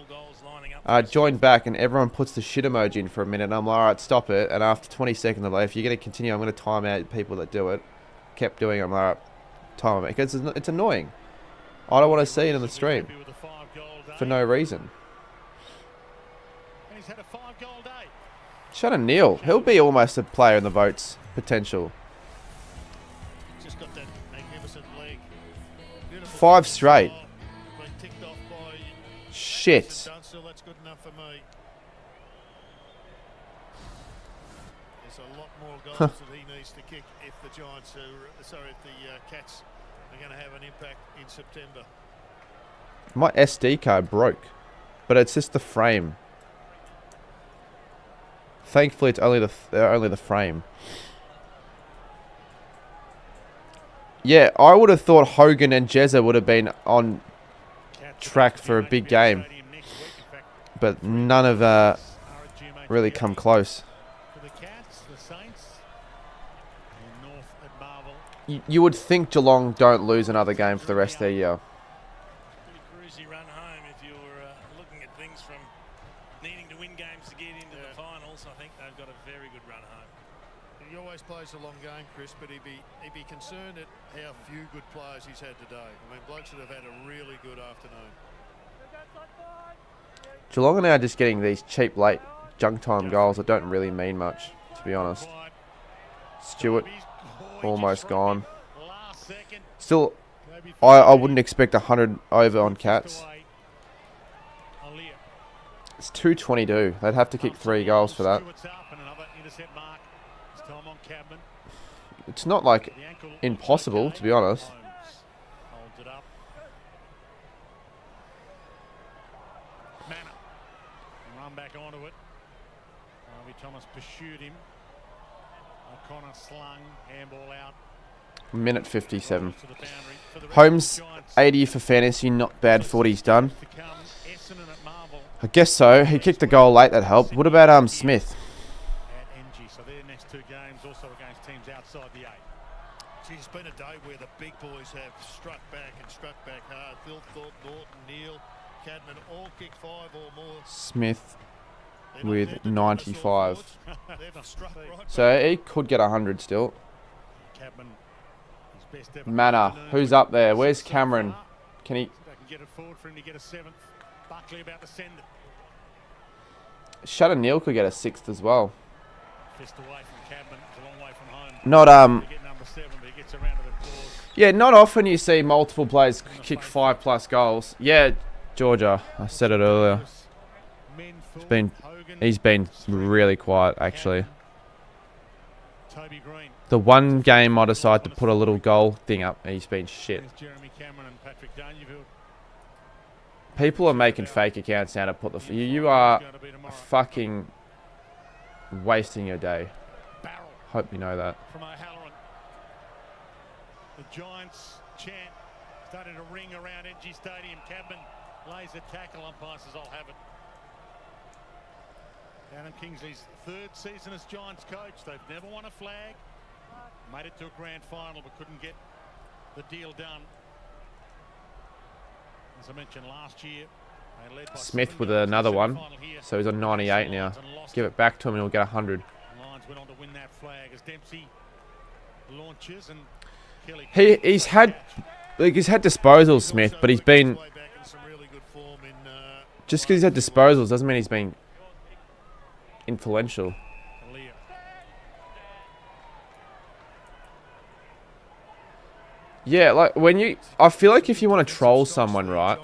Speaker 2: I joined back and everyone puts the shit emoji in for a minute. And I'm like, alright, stop it. And after 20 seconds, I'm like, if you're going to continue, I'm going to time out people that do it. Kept doing it. I'm like, alright, time it. Because it's annoying. I don't want to see it in the stream. For no reason. Shannon Neal. He'll be almost a player in the votes. Potential. 5 straight. Shit.
Speaker 12: That's good enough for me. There's a lot more goals that he needs to kick if the Giants if the Cats are going to have an impact in September.
Speaker 2: My SD card broke, but it's just the frame. Thankfully, it's only the frame. Yeah, I would have thought Hogan and Jezza would have been on track for a big game, but none of really come close. You would think Geelong don't lose another game for the rest of their year.
Speaker 10: Cruisy run home if you're looking at things from needing to win games to get into the finals. I think they've got a very good run home.
Speaker 12: He always plays a long game, Chris, but he'd be concerned at how few good players he's had today. I mean, blokes that have had a really good afternoon.
Speaker 2: Geelong are now just getting these cheap late junk time goals that don't really mean much, to be honest. Stewart, almost gone. Still, I wouldn't expect 100 over on Cats. It's 222. They'd have to kick 3 goals for that. It's not like impossible, to be honest.
Speaker 11: Run back onto it. Harvey Thomas pursued him. O'Connor slung, handball out.
Speaker 2: Minute 57. Holmes, 80 for fantasy, not bad for what he's done. I guess so. He kicked the goal late, that helped. What about Smith?
Speaker 11: So their next 2 games also against teams outside the 8.
Speaker 12: Gee, it's been a day where the big boys have struck back hard. Phil Thorpe, Norton, Neal, Cadman all kicked 5 or more.
Speaker 2: Smith with 95. So he could get 100 still. Manor, who's up there? Where's Cameron? Can he...
Speaker 11: Get it forward for him to get a 7th. Buckley about to send it.
Speaker 2: Shannon Neal could get a 6th as well.
Speaker 11: Fist away from Cadman. It's a long way from home.
Speaker 2: Not
Speaker 11: Get number 7, but he gets around to the clause.
Speaker 2: Yeah, not often you see multiple players kick 5+ goals. Yeah, Georgia. I said it earlier. He's been really quiet actually. The one game I decided to put a little goal thing up, he's been shit. People are making fake accounts now to put the... You are fucking wasting your day. Hope you know that.
Speaker 11: From O'Halloran. The Giants chant starting to ring around NG Stadium. Cadman lays a tackle. Umpire says, I'll have it. Adam Kingsley's 3rd season as Giants coach. They've never won a flag. Made it to a grand final but couldn't get the deal done. As I mentioned last year, they led by
Speaker 2: Smith with another one. So he's on 98 now. Give it back to him and he'll get 100.
Speaker 11: Lions went on to win that flag as Dempsey launches and Kelly.
Speaker 2: He's had disposals, Smith, but he's been...
Speaker 12: Some really good form in
Speaker 2: Just because he's had disposals doesn't mean he's been influential. Yeah, like when you... I feel like if you want to troll someone, right?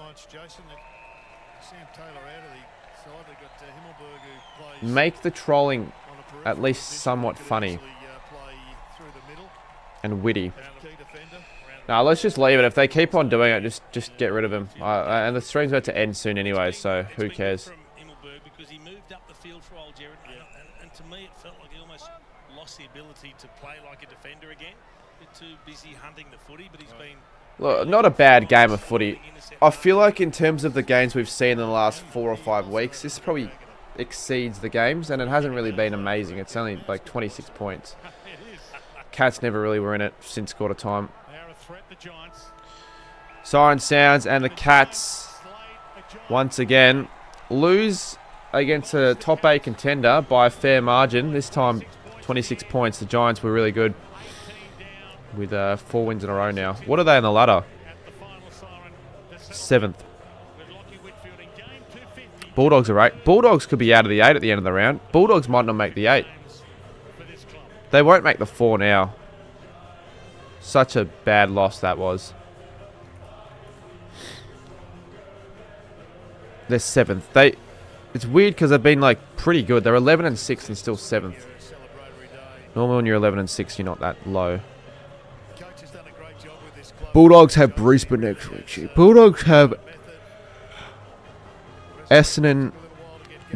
Speaker 2: Make the trolling at least somewhat funny. And witty. Now let's just leave it. If they keep on doing it, just get rid of him. And the stream's about to end soon anyway, so who cares?
Speaker 10: Because he moved up the field for old Jared, and to me it felt like he almost lost the ability to play like a defender again. A bit too busy hunting the footy, but he's been...
Speaker 2: Look, not a bad game of footy. I feel like in terms of the games we've seen in the last 4 or 5 weeks, this probably exceeds the games, and it hasn't really been amazing. It's only like 26 points. Cats never really were in it since quarter time. Siren sounds, and the Cats once again lose against a top 8 contender by a fair margin. This time 26 points. The Giants were really good with 4 wins in a row now. What are they in the ladder? 7th. Bulldogs are 8. Bulldogs could be out of the 8 at the end of the round. Bulldogs might not make the 8. They won't make the 4 now. Such a bad loss that was. They're 7th. It's weird because they've been like pretty good. They're 11 and 6 and still 7th. Normally when you're 11 and 6, you're not that low. Bulldogs have Brisbane next week. Bulldogs have Essendon,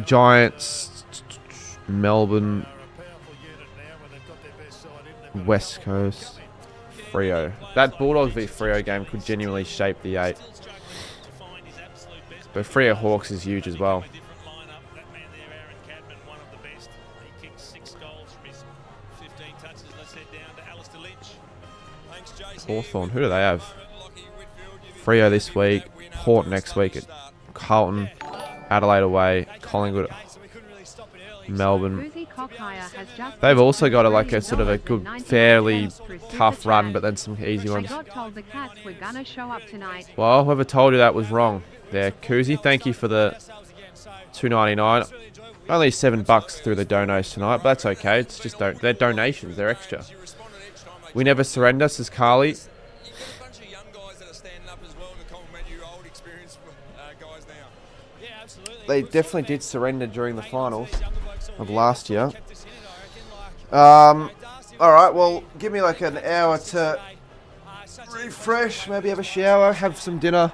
Speaker 2: Giants, Melbourne, West Coast, Freo. That Bulldogs v Freo game could genuinely shape the 8. But Freo Hawks is huge as well. Hawthorn, who do they have? Freo this week, Port next week at Carlton, Adelaide away, Collingwood, Melbourne. They've also got a sort of a good, fairly tough run, but then some easy ones. Well, whoever told you that was wrong there. Koozie, thank you for the $2.99. Only $7 through the donos tonight, but that's okay. It's just they're donations, they're extra. We never surrender, says Carly. They definitely did surrender during the finals of last year. Alright, well, give me like an hour to refresh, maybe have a shower, have some dinner,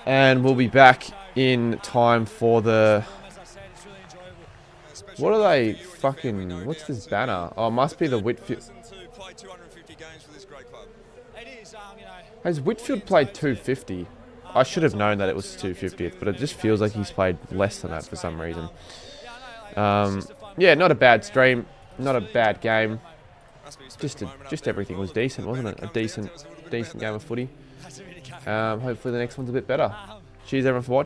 Speaker 2: and we'll be back in time for the... What are they fucking... What's this banner? Oh, it must be the Whitfield... Has Whitfield played 250? I should have known that it was 250th, but it just feels like he's played less than that for some reason. Yeah, not a bad stream, not a bad game. Just everything was decent, wasn't it? A decent game of footy. Hopefully the next one's a bit better. Cheers everyone for watching.